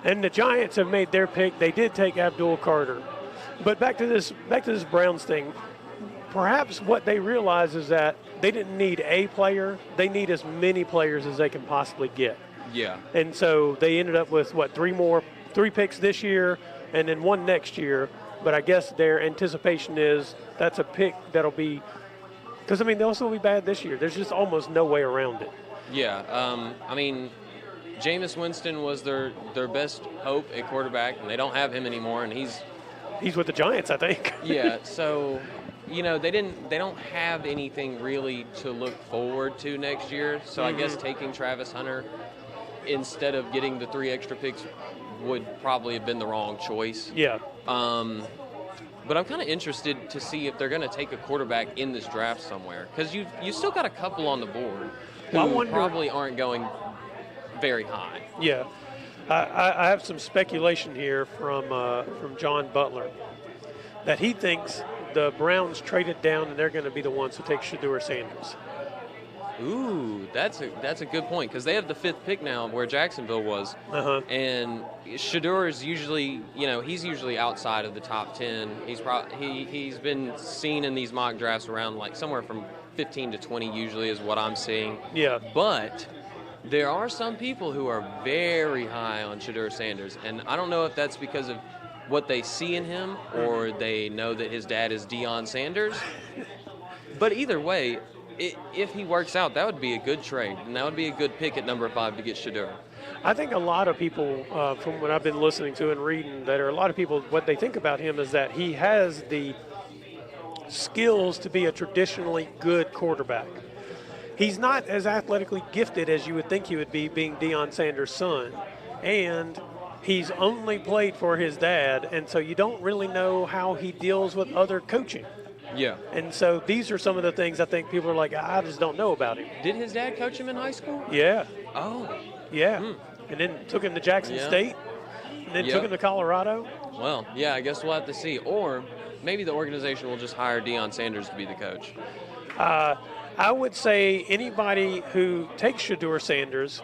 And the Giants have made their pick. They did take Abdul Carter. But back to this Browns thing. Perhaps what they realize is that they didn't need a player. They need as many players as they can possibly get. Yeah. And so they ended up with, 3 picks this year and then 1 next year. But I guess their anticipation is that's a pick that'll be – because, they'll still be bad this year. There's just almost no way around it. Yeah. Jameis Winston was their best hope at quarterback, and they don't have him anymore, and he's with the Giants, I think. Yeah, so they don't have anything really to look forward to next year. So I guess taking Travis Hunter instead of getting the 3 extra picks would probably have been the wrong choice. Yeah. But I'm kind of interested to see if they're going to take a quarterback in this draft somewhere, because you still got a couple on the board who probably aren't going very high. Yeah. I have some speculation here from John Butler that he thinks the Browns traded down and they're going to be the ones who take Shedeur Sanders. Ooh, that's a good point, because they have the 5th pick now where Jacksonville was. And Shedeur is usually, he's usually outside of the top 10. He's been seen in these mock drafts around like somewhere from 15 to 20 usually is what I'm seeing. Yeah. But there are some people who are very high on Shedeur Sanders, and I don't know if that's because of what they see in him or they know that his dad is Deion Sanders. But either way, if he works out, that would be a good trade, and that would be a good pick at number 5 to get Shedeur. I think a lot of people, from what I've been listening to and reading, that are a lot of people, what they think about him is that he has the skills to be a traditionally good quarterback. He's not as athletically gifted as you would think he would be, being Deion Sanders' son, and he's only played for his dad, and so you don't really know how he deals with other coaching. Yeah. And so these are some of the things I think people are like, I just don't know about him. Did his dad coach him in high school? Yeah. Oh. Yeah. And then took him to Jackson State, and then took him to Colorado. Well, yeah, I guess we'll have to see. Or maybe the organization will just hire Deion Sanders to be the coach. I would say anybody who takes Shedeur Sanders,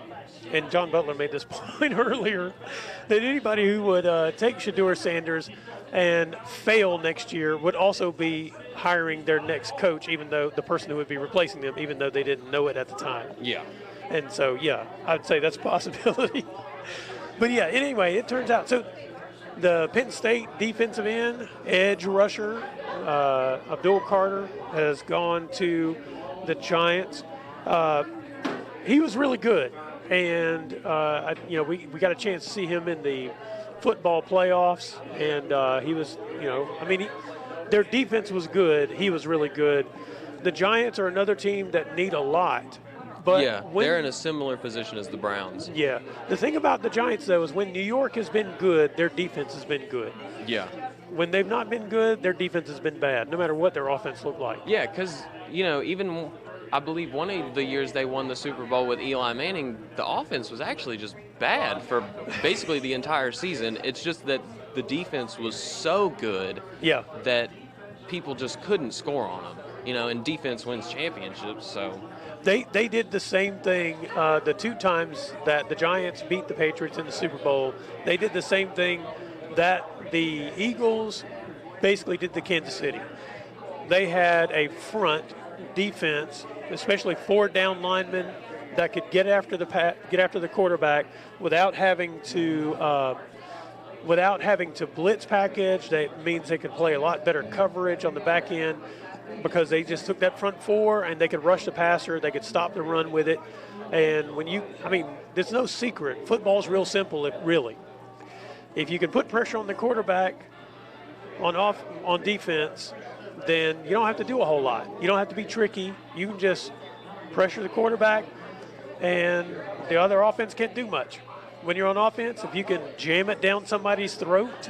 and John Butler made this point earlier, that anybody who would take Shedeur Sanders and fail next year would also be hiring their next coach, even though the person who would be replacing them, even though they didn't know it at the time. Yeah. And so, yeah, I'd say that's a possibility. But, yeah, anyway, it turns out. So the Penn State defensive end, edge rusher, Abdul Carter, has gone to the Giants. He was really good. And, we got a chance to see him in the football playoffs. And he was, their defense was good. He was really good. The Giants are another team that need a lot. But yeah, they're in a similar position as the Browns. Yeah. The thing about the Giants, though, is when New York has been good, their defense has been good. Yeah. When they've not been good, their defense has been bad, no matter what their offense looked like. Yeah, because, even I believe one of the years they won the Super Bowl with Eli Manning, the offense was actually just bad for basically the entire season. It's just that the defense was so good that people just couldn't score on them. And defense wins championships, so... They did the same thing the 2 times that the Giants beat the Patriots in the Super Bowl. They did the same thing that the Eagles basically did to Kansas City. They had a front defense, especially 4 down linemen that could get after the quarterback without having to without having to blitz package. That means they could play a lot better coverage on the back end because they just took that front four and they could rush the passer. They could stop the run with it. And there's no secret. Football's real simple, really. If you can put pressure on the quarterback on defense, then you don't have to do a whole lot. You don't have to be tricky. You can just pressure the quarterback, and the other offense can't do much. When you're on offense, if you can jam it down somebody's throat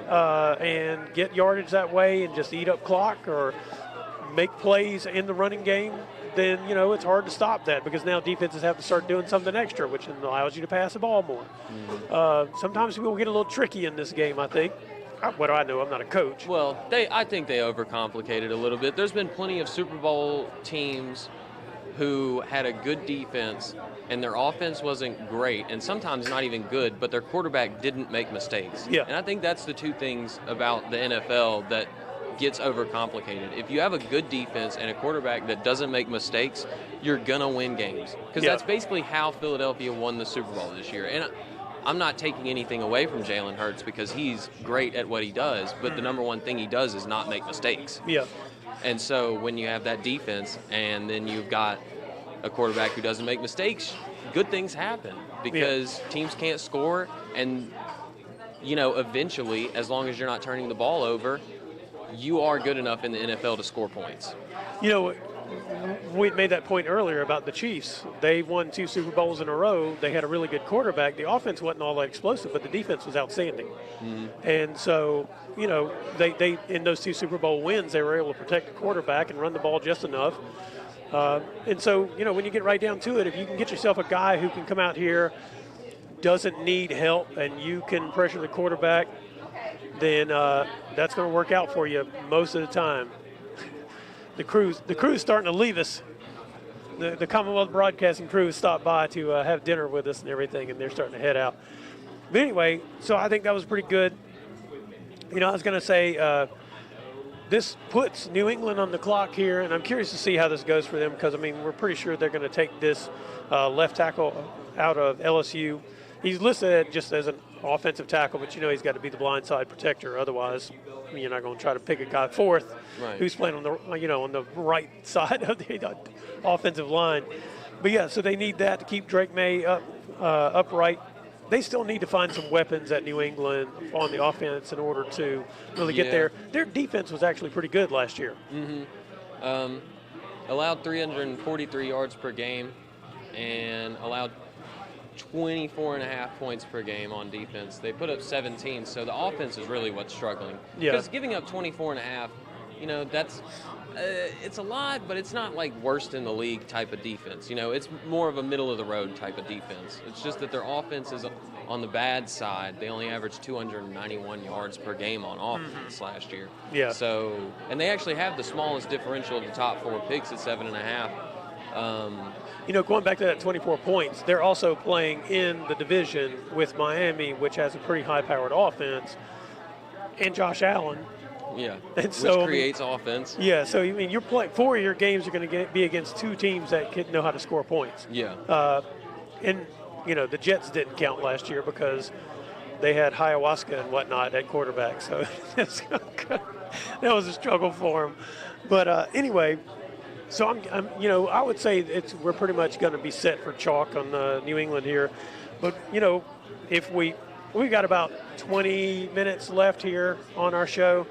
and get yardage that way and just eat up clock or make plays in the running game, then, it's hard to stop that because now defenses have to start doing something extra, which allows you to pass the ball more. Sometimes people get a little tricky in this game, I think. What do I know? I'm not a coach. Well, I think they overcomplicate it a little bit. There's been plenty of Super Bowl teams who had a good defense and their offense wasn't great and sometimes not even good, but their quarterback didn't make mistakes. Yeah. And I think that's the two things about the NFL that gets overcomplicated. If you have a good defense and a quarterback that doesn't make mistakes, you're going to win games. Because that's basically how Philadelphia won the Super Bowl this year. And I'm not taking anything away from Jalen Hurts because he's great at what he does, but the number one thing he does is not make mistakes. Yeah. And so when you have that defense and then you've got a quarterback who doesn't make mistakes, good things happen because teams can't score. And, eventually, as long as you're not turning the ball over, you are good enough in the NFL to score points. We made that point earlier about the Chiefs. They won 2 Super Bowls in a row. They had a really good quarterback. The offense wasn't all that explosive, but the defense was outstanding. And so, they in those 2 Super Bowl wins, they were able to protect the quarterback and run the ball just enough. And so, when you get right down to it, if you can get yourself a guy who can come out here, doesn't need help, and you can pressure the quarterback, then that's going to work out for you most of the time. The crew's starting to leave us. The Commonwealth Broadcasting crew stopped by to have dinner with us and everything, and they're starting to head out. But anyway, so I think that was pretty good. I was going to say this puts New England on the clock here, and I'm curious to see how this goes for them because, we're pretty sure they're going to take this left tackle out of LSU. He's listed just as an offensive tackle, but he's got to be the blind side protector. Otherwise, you're not going to try to pick a guy fourth who's playing on the on the right side of the offensive line. But yeah, so they need that to keep Drake May upright. They still need to find some weapons at New England on the offense in order to really get there. Their defense was actually pretty good last year. Allowed 343 yards per game and allowed 24.5 points per game on defense. They put up 17, so the offense is really what's struggling. Because giving up 24.5, that's it's a lot, but it's not like worst in the league type of defense. It's more of a middle of the road type of defense. It's just that their offense is on the bad side. They only averaged 291 yards per game on offense last year. Yeah. So, and they actually have the smallest differential of the top 4 picks at 7.5. Going back to that 24 points, they're also playing in the division with Miami, which has a pretty high-powered offense, and Josh Allen. Yeah, and so, which creates offense. Yeah, so you're playing 4 of your games are going to be against 2 teams that know how to score points. Yeah. And the Jets didn't count last year because they had ayahuasca and whatnot at quarterback, so that was a struggle for them. But anyway. So I would say we're pretty much going to be set for chalk on New England here, but if we've got about 20 minutes left here on our show,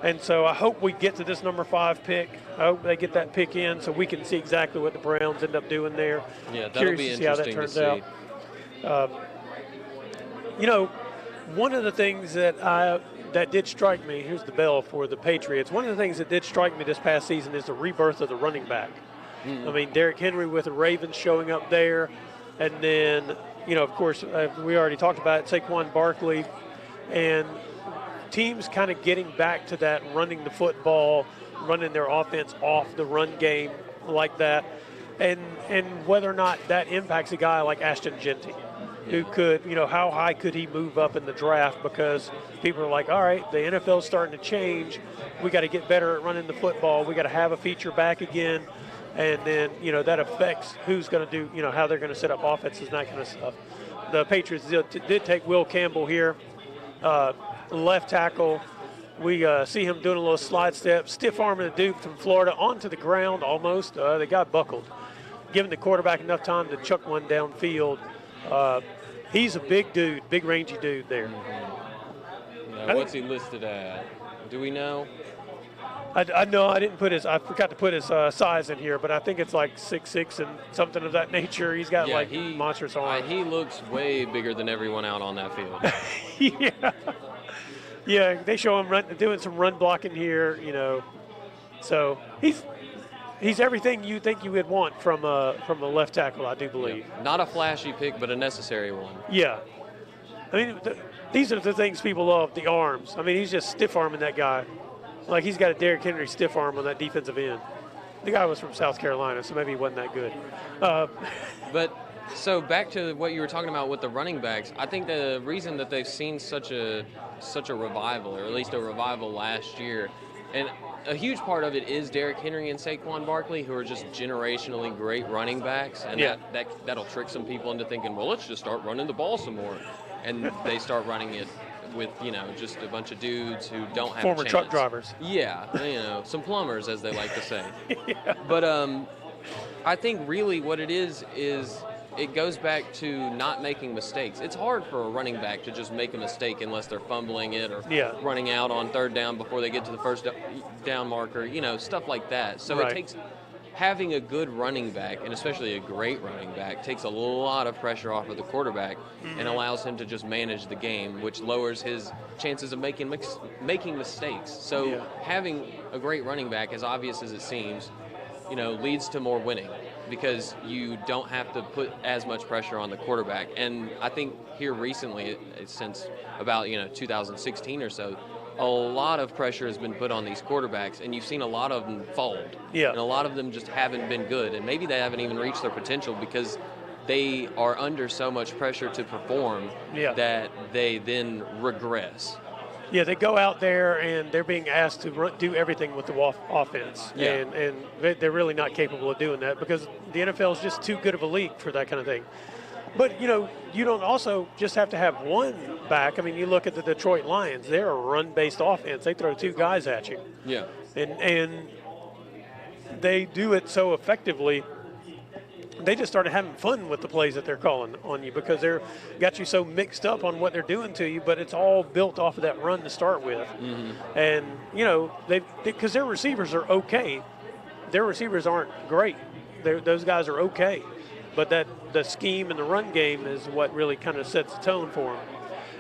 and so I hope we get to this number 5 pick. I hope they get that pick in so we can see exactly what the Browns end up doing there. Yeah, that'll be interesting to see. One of the things that did strike me, here's the bell for the Patriots. One of the things that did strike me this past season is the rebirth of the running back. Derrick Henry with the Ravens showing up there. And then, of course, we already talked about it, Saquon Barkley. And teams kind of getting back to that running the football, running their offense off the run game like that. And whether or not that impacts a guy like Ashton Genty. Who could, how high could he move up in the draft? Because people are like, all right, the NFL's starting to change. We got to get better at running the football. We got to have a feature back again. And then, that affects who's going to do, how they're going to set up offenses and that kind of stuff. The Patriots did take Will Campbell here. Left tackle, we see him doing a little slide step, stiff arming the dude from Florida onto the ground almost. The guy buckled, giving the quarterback enough time to chuck one downfield. He's a big dude, big rangy dude there. Now, what's he listed at? Do we know? I know I forgot to put his size in here, but I think it's like 6'6" and something of that nature. He's got monstrous arms. He looks way bigger than everyone out on that field. Yeah, they show him doing some run blocking here, So he's everything you think you would want from a left tackle, I do believe. Yeah. Not a flashy pick, but a necessary one. Yeah. I mean, these are the things people love, the arms. I mean, he's just stiff arming that guy. Like he's got a Derrick Henry stiff arm on that defensive end. The guy was from South Carolina, so maybe he wasn't that good. But so back to what you were talking about with the running backs, I think the reason that they've seen such a revival, or at least a revival last year, and a huge part of it is Derrick Henry and Saquon Barkley, who are just generationally great running backs, and that'll trick some people into thinking, well, let's just start running the ball some more, and they start running it with just a bunch of dudes who don't have former a chance. Truck drivers. Yeah, some plumbers, as they like to say. Yeah. But I think really what it is it goes back to not making mistakes. It's hard for a running back to just make a mistake unless they're fumbling it or running out on third down before they get to the first down marker, stuff like that. So It takes having a good running back, and especially a great running back, takes a lot of pressure off of the quarterback and allows him to just manage the game, which lowers his chances of making mistakes. So having a great running back, as obvious as it seems, leads to more winning because you don't have to put as much pressure on the quarterback. And I think here recently, since about 2016 or so, a lot of pressure has been put on these quarterbacks, and you've seen a lot of them fold. Yeah. And a lot of them just haven't been good, and maybe they haven't even reached their potential because they are under so much pressure to perform that they then regress. Yeah, they go out there and they're being asked to do everything with the offense, and they're really not capable of doing that because the NFL is just too good of a league for that kind of thing. But, you don't also just have to have one back. I mean, you look at the Detroit Lions. They're a run-based offense. They throw two guys at you. Yeah. And they do it so effectively. They just started having fun with the plays that they're calling on you because they're got you so mixed up on what they're doing to you, but it's all built off of that run to start with. Mm-hmm. And, because their receivers are okay. Their receivers aren't great. Those guys are okay. But the scheme and the run game is what really kind of sets the tone for them.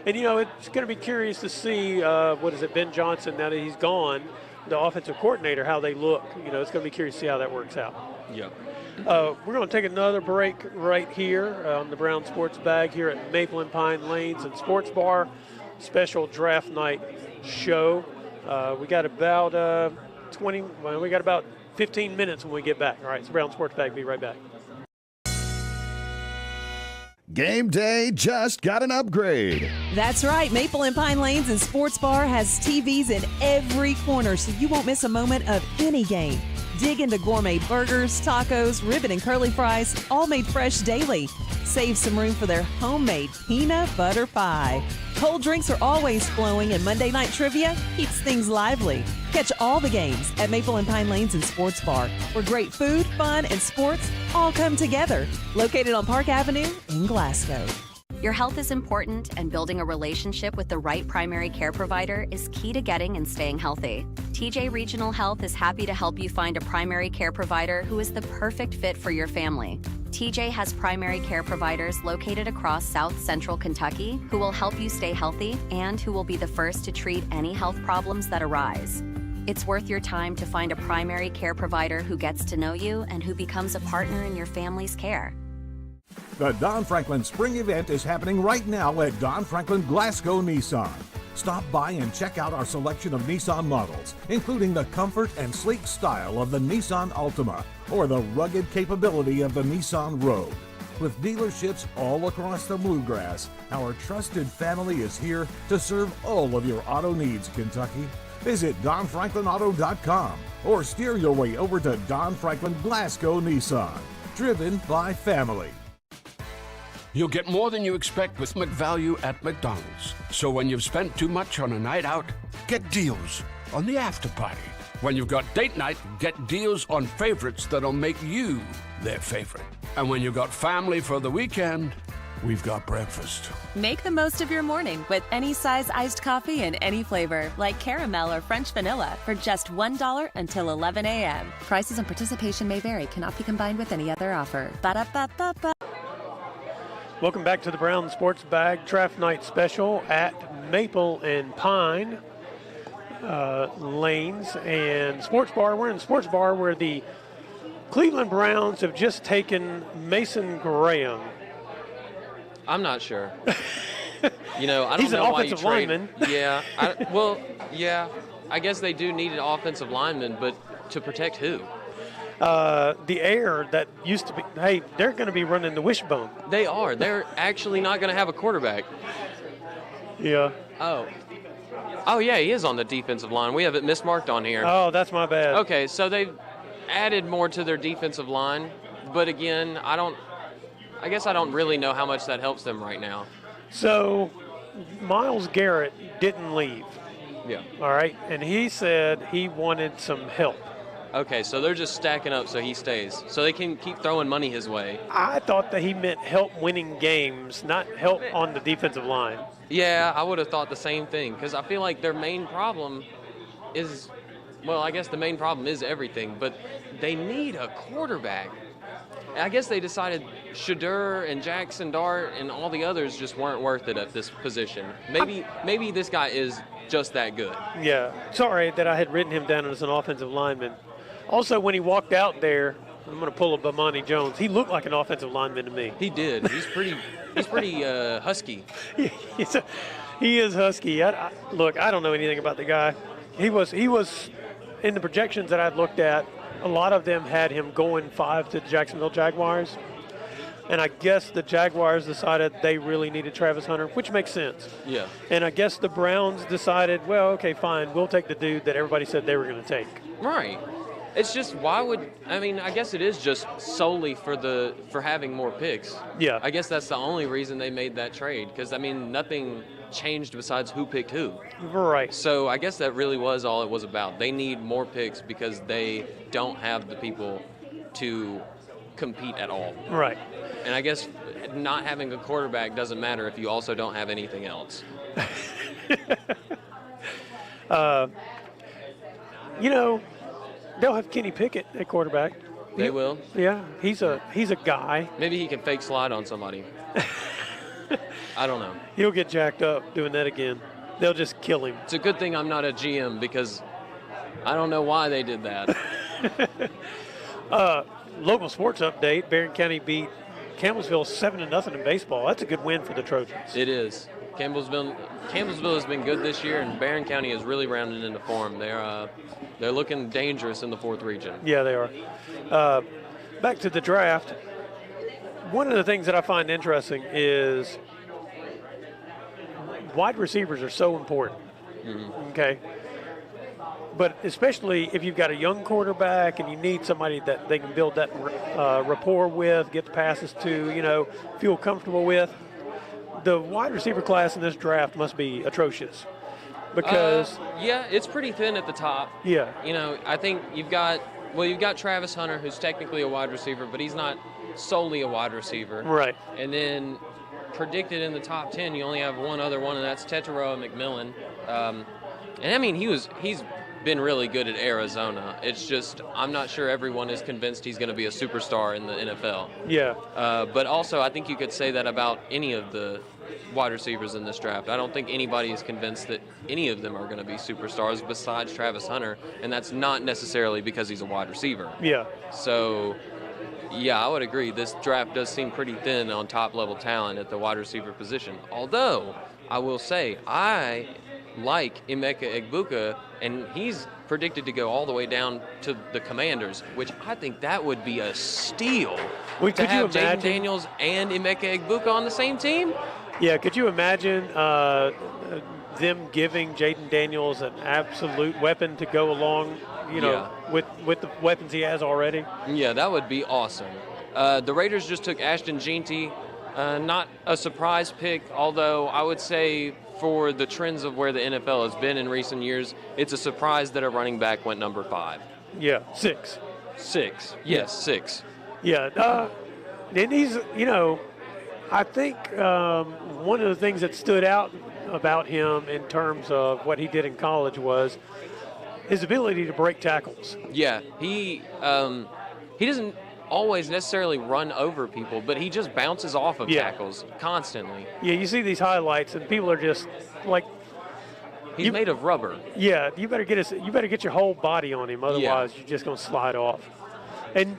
And, it's going to be curious to see, Ben Johnson, now that he's gone, the offensive coordinator, how they look. It's going to be curious to see how that works out. Yeah. We're going to take another break right here on the Brown Sports Bag here at Maple and Pine Lanes and Sports Bar. Special draft night show. We got about 15 minutes when we get back. All right, it's Brown Sports Bag. Be right back. Game day just got an upgrade. That's right. Maple and Pine Lanes and Sports Bar has TVs in every corner, so you won't miss a moment of any game. Dig into gourmet burgers, tacos, ribbon and curly fries, all made fresh daily. Save some room for their homemade peanut butter pie. Cold drinks are always flowing, and Monday Night Trivia keeps things lively. Catch all the games at Maple and Pine Lanes and Sports Bar, where great food, fun, and sports all come together. Located on Park Avenue in Glasgow. Your health is important, and building a relationship with the right primary care provider is key to getting and staying healthy. TJ Regional Health is happy to help you find a primary care provider who is the perfect fit for your family. TJ has primary care providers located across South Central Kentucky who will help you stay healthy and who will be the first to treat any health problems that arise. It's worth your time to find a primary care provider who gets to know you and who becomes a partner in your family's care. The Don Franklin Spring Event is happening right now at Don Franklin Glasgow Nissan. Stop by and check out our selection of Nissan models, including the comfort and sleek style of the Nissan Altima or the rugged capability of the Nissan Rogue. With dealerships all across the Bluegrass, our trusted family is here to serve all of your auto needs, Kentucky. Visit DonFranklinAuto.com or steer your way over to Don Franklin Glasgow Nissan. Driven by family. You'll get more than you expect with McValue at McDonald's. So when you've spent too much on a night out, get deals on the after party. When you've got date night, get deals on favorites that'll make you their favorite. And when you've got family for the weekend, we've got breakfast. Make the most of your morning with any size iced coffee in any flavor, like caramel or French vanilla, for just $1 until 11 a.m. Prices and participation may vary, cannot be combined with any other offer. Ba-da-ba-ba-ba. Welcome back to the Brown Sports Bag Draft Night Special at Maple and Pine Lanes and Sports Bar. We're in the Sports Bar where the Cleveland Browns have just taken Mason Graham. I'm not sure. I don't He's know an why offensive you trade. lineman. Yeah. I guess they do need an offensive lineman, but to protect who? The air that used to be, hey, they're going to be running the wishbone. They are. They're actually not going to have a quarterback. Yeah. Oh, yeah, he is on the defensive line. We have it mismarked on here. Oh, that's my bad. Okay, so they've added more to their defensive line, but again, I guess I don't really know how much that helps them right now. So Myles Garrett didn't leave. Yeah. All right. And he said he wanted some help. Okay, so they're just stacking up so he stays. So they can keep throwing money his way. I thought that he meant help winning games, not help on the defensive line. Yeah, I would have thought the same thing, because I feel like their main problem is, well, I guess the main problem is everything, but they need a quarterback. I guess they decided Shedeur and Jackson Dart and all the others just weren't worth it at this position. Maybe this guy is just that good. Yeah. Sorry that I had written him down as an offensive lineman. Also, when he walked out there, I'm going to pull a Bomani Jones. He looked like an offensive lineman to me. He did. He's pretty husky. He is husky. Look, I don't know anything about the guy. He was in the projections that I'd looked at. A lot of them had him going 5 to the Jacksonville Jaguars. And I guess the Jaguars decided they really needed Travis Hunter, which makes sense. Yeah. And I guess the Browns decided, well, okay, fine, we'll take the dude that everybody said they were going to take. Right. It's just, I guess it is just solely for having more picks. Yeah. I guess that's the only reason they made that trade, because, nothing changed besides who picked who. Right. So I guess that really was all it was about. They need more picks because they don't have the people to compete at all. Right. And I guess not having a quarterback doesn't matter if you also don't have anything else. They'll have Kenny Pickett at quarterback. They will? Yeah, he's a guy. Maybe he can fake slide on somebody. I don't know. He'll get jacked up doing that again. They'll just kill him. It's a good thing I'm not a GM because I don't know why they did that. Local sports update. Barron County beat Campbellsville 7-0 in baseball. That's a good win for the Trojans. It is. Campbellsville has been good this year, and Barron County is really rounding into form. They're looking dangerous in the 4th region. Yeah, they are. Back to the draft. One of the things that I find interesting is wide receivers are so important. Mm-hmm. Okay. But especially if you've got a young quarterback and you need somebody that they can build that rapport with, get the passes to, feel comfortable with. The wide receiver class in this draft must be atrocious because it's pretty thin at the top. Yeah. I think you've got Travis Hunter, who's technically a wide receiver, but he's not solely a wide receiver. Right. And then predicted in the top 10, you only have one other one, and that's Tetairoa McMillan. He's been really good at Arizona. It's just I'm not sure everyone is convinced he's going to be a superstar in the NFL. Yeah. But also, I think you could say that about any of the wide receivers in this draft. I don't think anybody is convinced that any of them are going to be superstars besides Travis Hunter, and that's not necessarily because he's a wide receiver. Yeah. So, yeah, I would agree. This draft does seem pretty thin on top-level talent at the wide receiver position. Although, I will say, I like Emeka Egbuka, and he's predicted to go all the way down to the Commanders, which I think that would be a steal. To have Jaden Daniels and Emeka Egbuka on the same team? Yeah, could you imagine them giving Jaden Daniels an absolute weapon to go along, with the weapons he has already? Yeah, that would be awesome. The Raiders just took Ashton Jeanty Not a surprise pick, although I would say for the trends of where the NFL has been in recent years, it's a surprise that a running back went number 5. Yeah, 6. 6. Yes, 6. Yeah. And he's, I think one of the things that stood out about him in terms of what he did in college was his ability to break tackles. Yeah, he doesn't always necessarily run over people, but he just bounces off of tackles constantly. Yeah, you see these highlights, and people are just like, he's made of rubber. Yeah, you better get your whole body on him, otherwise you're just going to slide off. And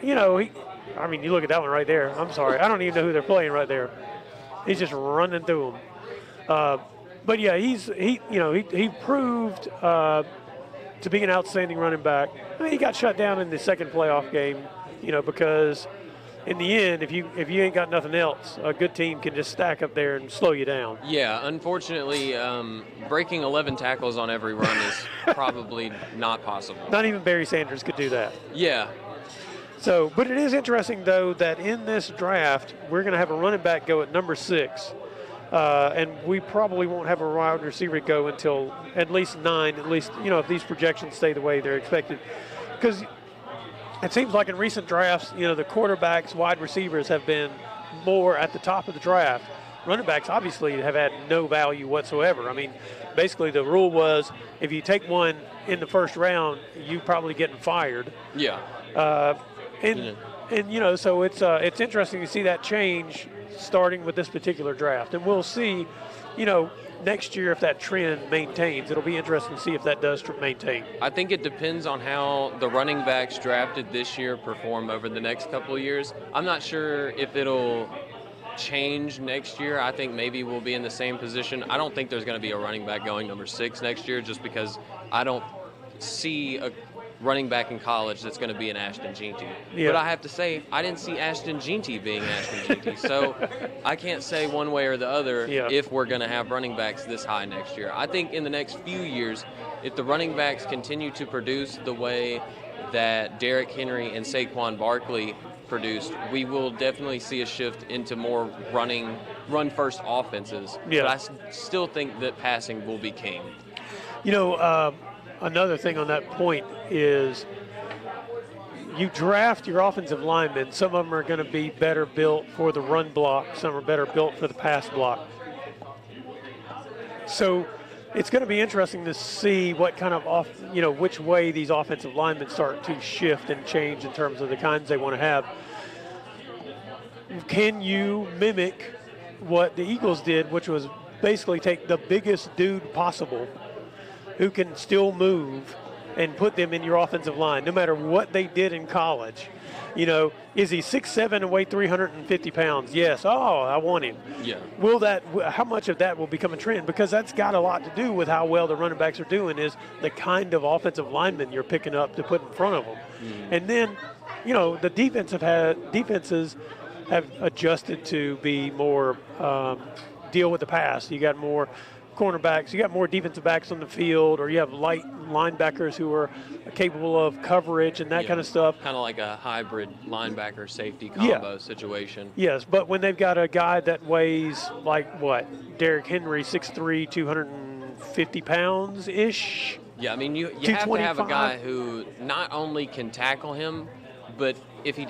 you look at that one right there. I'm sorry, I don't even know who they're playing right there. He's just running through them. But yeah, he proved to be an outstanding running back. I mean, he got shut down in the second playoff game, because in the end, if you ain't got nothing else, a good team can just stack up there and slow you down. Yeah, unfortunately, breaking 11 tackles on every run is probably not possible. Not even Barry Sanders could do that. Yeah. So, but it is interesting, though, that in this draft, we're going to have a running back go at number 6. And we probably won't have a wide receiver go until at least 9, if these projections stay the way they're expected. Because it seems like in recent drafts, the quarterbacks, wide receivers have been more at the top of the draft. Running backs obviously have had no value whatsoever. I mean, basically the rule was if you take one in the first round, you probably getting fired. Yeah. So it's interesting to see that change starting with this particular draft. And we'll see, next year if that trend maintains. It'll be interesting to see if that does maintain. I think it depends on how the running backs drafted this year perform over the next couple of years. I'm not sure if it'll change next year. I think maybe we'll be in the same position. I don't think there's going to be a running back going number 6 next year just because I don't see a running back in college that's going to be an Ashton Jeanty. Yeah. But I have to say, I didn't see Ashton Jeanty being Ashton Jeanty, so I can't say one way or the other if we're going to have running backs this high next year. I think in the next few years, if the running backs continue to produce the way that Derrick Henry and Saquon Barkley produced, we will definitely see a shift into more run-first offenses. Yeah. But I still think that passing will be king. Another thing on that point is you draft your offensive linemen. Some of them are going to be better built for the run block. Some are better built for the pass block. So it's going to be interesting to see what kind of which way these offensive linemen start to shift and change in terms of the kinds they want to have. Can you mimic what the Eagles did, which was basically take the biggest dude possible who can still move and put them in your offensive line, no matter what they did in college? Is he 6'7" and weigh 350 pounds? Yes. Oh, I want him. Yeah. How much of that will become a trend? Because that's got a lot to do with how well the running backs are doing, is the kind of offensive linemen you're picking up to put in front of them. And then, the defenses have adjusted to be more deal with the pass. You got more cornerbacks, you got more defensive backs on the field, or you have light linebackers who are capable of coverage and that kind of stuff. Kind of like a hybrid linebacker safety combo situation. Yes, but when they've got a guy that weighs Derrick Henry, 6'3", 250 pounds-ish. Yeah, I mean, you have to have a guy who not only can tackle him, but if he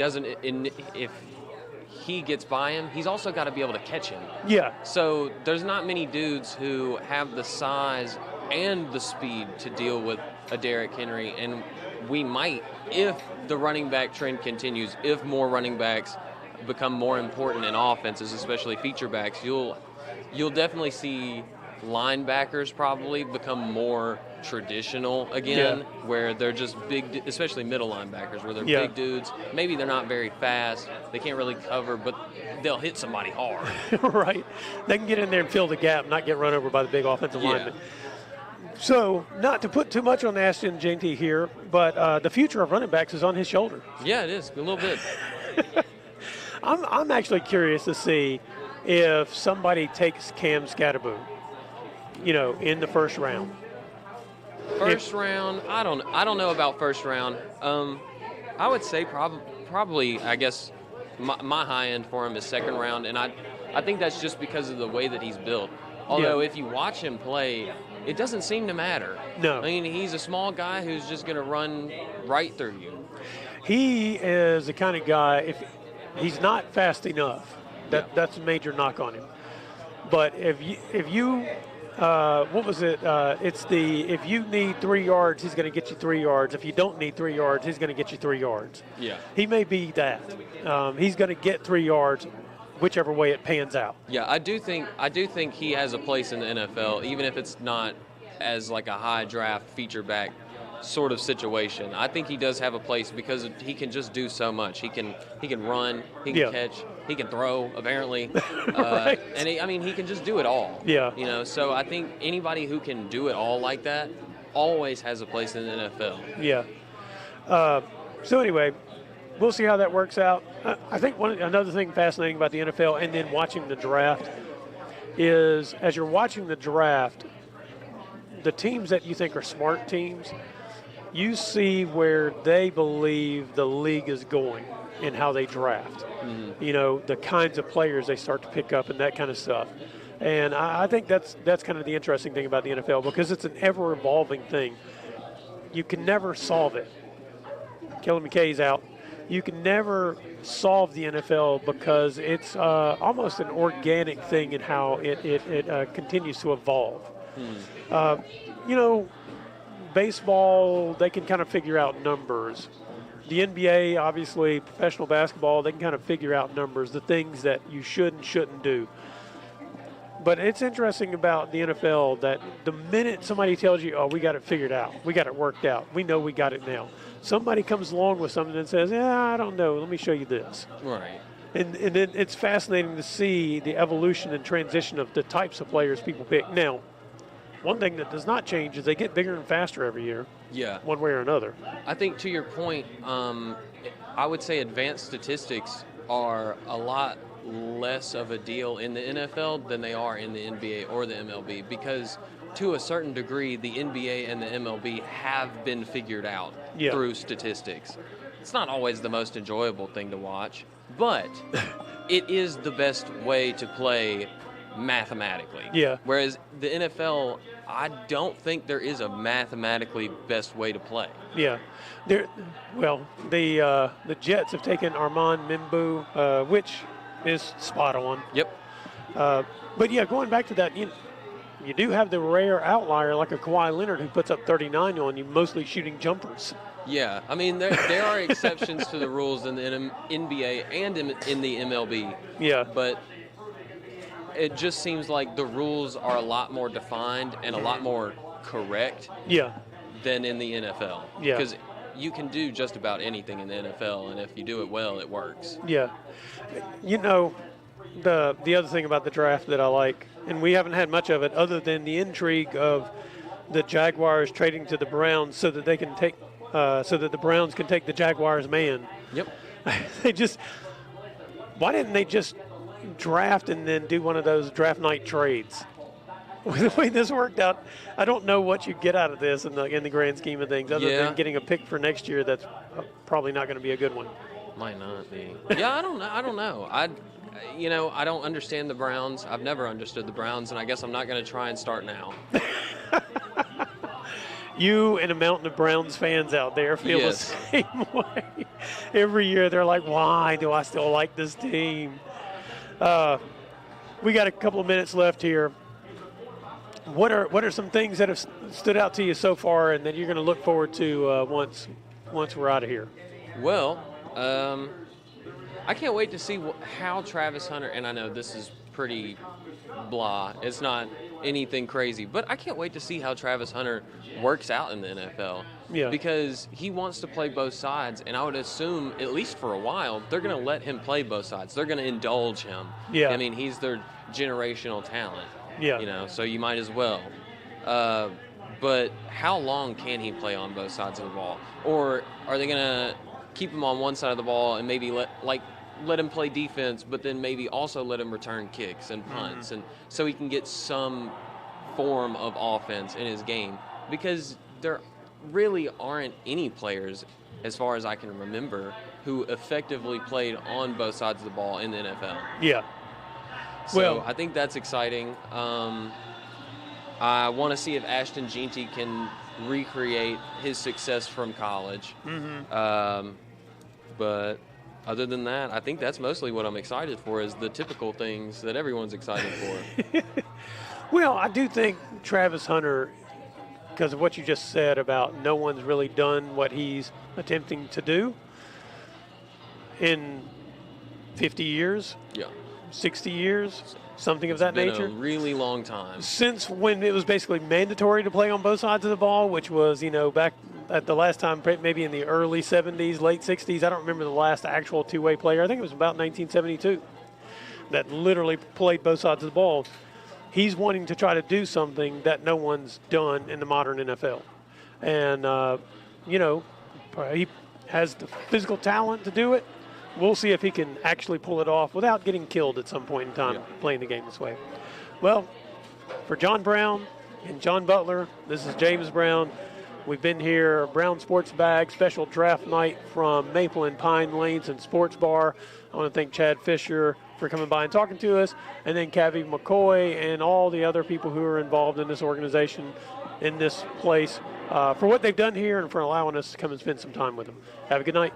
gets by him, he's also got to be able to catch him. Yeah. So there's not many dudes who have the size and the speed to deal with a Derrick Henry, and we might, if the running back trend continues, if more running backs become more important in offenses, especially feature backs, you'll definitely see linebackers probably become more traditional again, where they're just big, especially middle linebackers, where they're big dudes. Maybe they're not very fast, they can't really cover, but they'll hit somebody hard. Right. They can get in there and fill the gap, not get run over by the big offensive lineman. So, not to put too much on Ashton Jeanty here, but the future of running backs is on his shoulder. Yeah, it is, a little bit. I'm actually curious to see if somebody takes Cam Scatterboom, in the first round. First round, I don't know about first round. I would say probably, I guess, my high end for him is second round, and I think that's just because of the way that he's built. Although if you watch him play, it doesn't seem to matter. No. I mean, he's a small guy who's just going to run right through you. He is the kind of guy, if he's not fast enough, that's a major knock on him. But if you what was it? If you need 3 yards, he's going to get you 3 yards. If you don't need 3 yards, he's going to get you 3 yards. Yeah. He may be that. He's going to get 3 yards, whichever way it pans out. Yeah, I do think he has a place in the NFL, even if it's not as like a high draft feature back sort of situation. I think he does have a place because he can just do so much. He can run, he can catch, he can throw, apparently, Right. and he can just do it all. Yeah. You know, so I think anybody who can do it all like that always has a place in the NFL. Yeah. So anyway, we'll see how that works out. I think another thing fascinating about the NFL and then watching the draft is as you're watching the draft, the teams that you think are smart teams, you see where they believe the league is going and how they draft. Mm-hmm. You know, the kinds of players they start to pick up and that kind of stuff. And I think that's kind of the interesting thing about the NFL because it's an ever-evolving thing. You can never solve it. Kelly McKay's out. You can never solve the NFL because it's almost an organic thing in how it continues to evolve. You know, baseball, they can kind of figure out numbers. The NBA, obviously, professional basketball, they can kind of figure out numbers, the things that you should and shouldn't do. But it's interesting about the NFL that the minute somebody tells you, oh, we got it figured out, we got it worked out, we know we got it now, somebody comes along with something and says, yeah, I don't know, let me show you this. Right. And then it's fascinating to see the evolution and transition of the types of players people pick. Now, one thing that does not change is they get bigger and faster every year. Yeah. One way or another. I think to your point, I would say advanced statistics are a lot less of a deal in the NFL than they are in the NBA or the MLB because to a certain degree, the NBA and the MLB have been figured out through statistics. It's not always the most enjoyable thing to watch, but it is the best way to play mathematically. Yeah. Whereas the NFL, I don't think there is a mathematically best way to play. Yeah. The Jets have taken Armand Mimbu, which is spot on. Yep. But yeah, going back to that, you do have the rare outlier like a Kawhi Leonard who puts up 39 on you, mostly shooting jumpers. Yeah, I mean, there are exceptions to the rules in the NBA and in the MLB. Yeah. But it just seems like the rules are a lot more defined and a lot more correct than in the NFL. Yeah. Because you can do just about anything in the NFL, and if you do it well, it works. Yeah. You know, the other thing about the draft that I like, and we haven't had much of it other than the intrigue of the Jaguars trading to the Browns so that they can take so that the Browns can take the Jaguars man. Yep. Why didn't they just draft and then do one of those draft night trades? The way this worked out, I don't know what you get out of this in the grand scheme of things, other than getting a pick for next year that's probably not going to be a good one. Might not be. Yeah, I don't know. I don't understand the Browns. I've never understood the Browns, and I guess I'm not going to try and start now. You and a mountain of Browns fans out there feel the same way. Every year they're like, why do I still like this team? We got a couple of minutes left here. What are some things that have stood out to you so far and that you're going to look forward to once we're out of here? Well, I can't wait to see how Travis Hunter, and I know this is pretty blah, it's not anything crazy, but I can't wait to see how Travis Hunter works out in the NFL. Yeah. Because he wants to play both sides, and I would assume, at least for a while, they're going to let him play both sides. They're going to indulge him. Yeah. I mean, he's their generational talent. Yeah. So you might as well. But how long can he play on both sides of the ball? Or are they going to keep him on one side of the ball and maybe let him play defense, but then maybe also let him return kicks and punts, and so he can get some form of offense in his game? Because really aren't any players, as far as I can remember, who effectively played on both sides of the ball in the NFL. Yeah. So Well, I think that's exciting. I want to see if Ashton Jeanty can recreate his success from college. But other than that, I think that's mostly what I'm excited for, is the typical things that everyone's excited for. well, I do think Travis Hunter, because of what you just said about no one's really done what he's attempting to do in 50 years, 60 years, something of that nature. It's been a really long time. Since when it was basically mandatory to play on both sides of the ball, which was, back at the last time, maybe in the early 70s, late 60s. I don't remember the last actual two-way player. I think it was about 1972 that literally played both sides of the ball. He's wanting to try to do something that no one's done in the modern NFL. And, he has the physical talent to do it. We'll see if he can actually pull it off without getting killed at some point in time playing the game this way. Well, for John Brown and John Butler, this is James Brown. We've been here, Brown Sports Bag, special draft night from Maple and Pine Lanes and Sports Bar. I want to thank Chad Fisher for coming by and talking to us, and then Cavi McCoy and all the other people who are involved in this organization, in this place, for what they've done here and for allowing us to come and spend some time with them. Have a good night.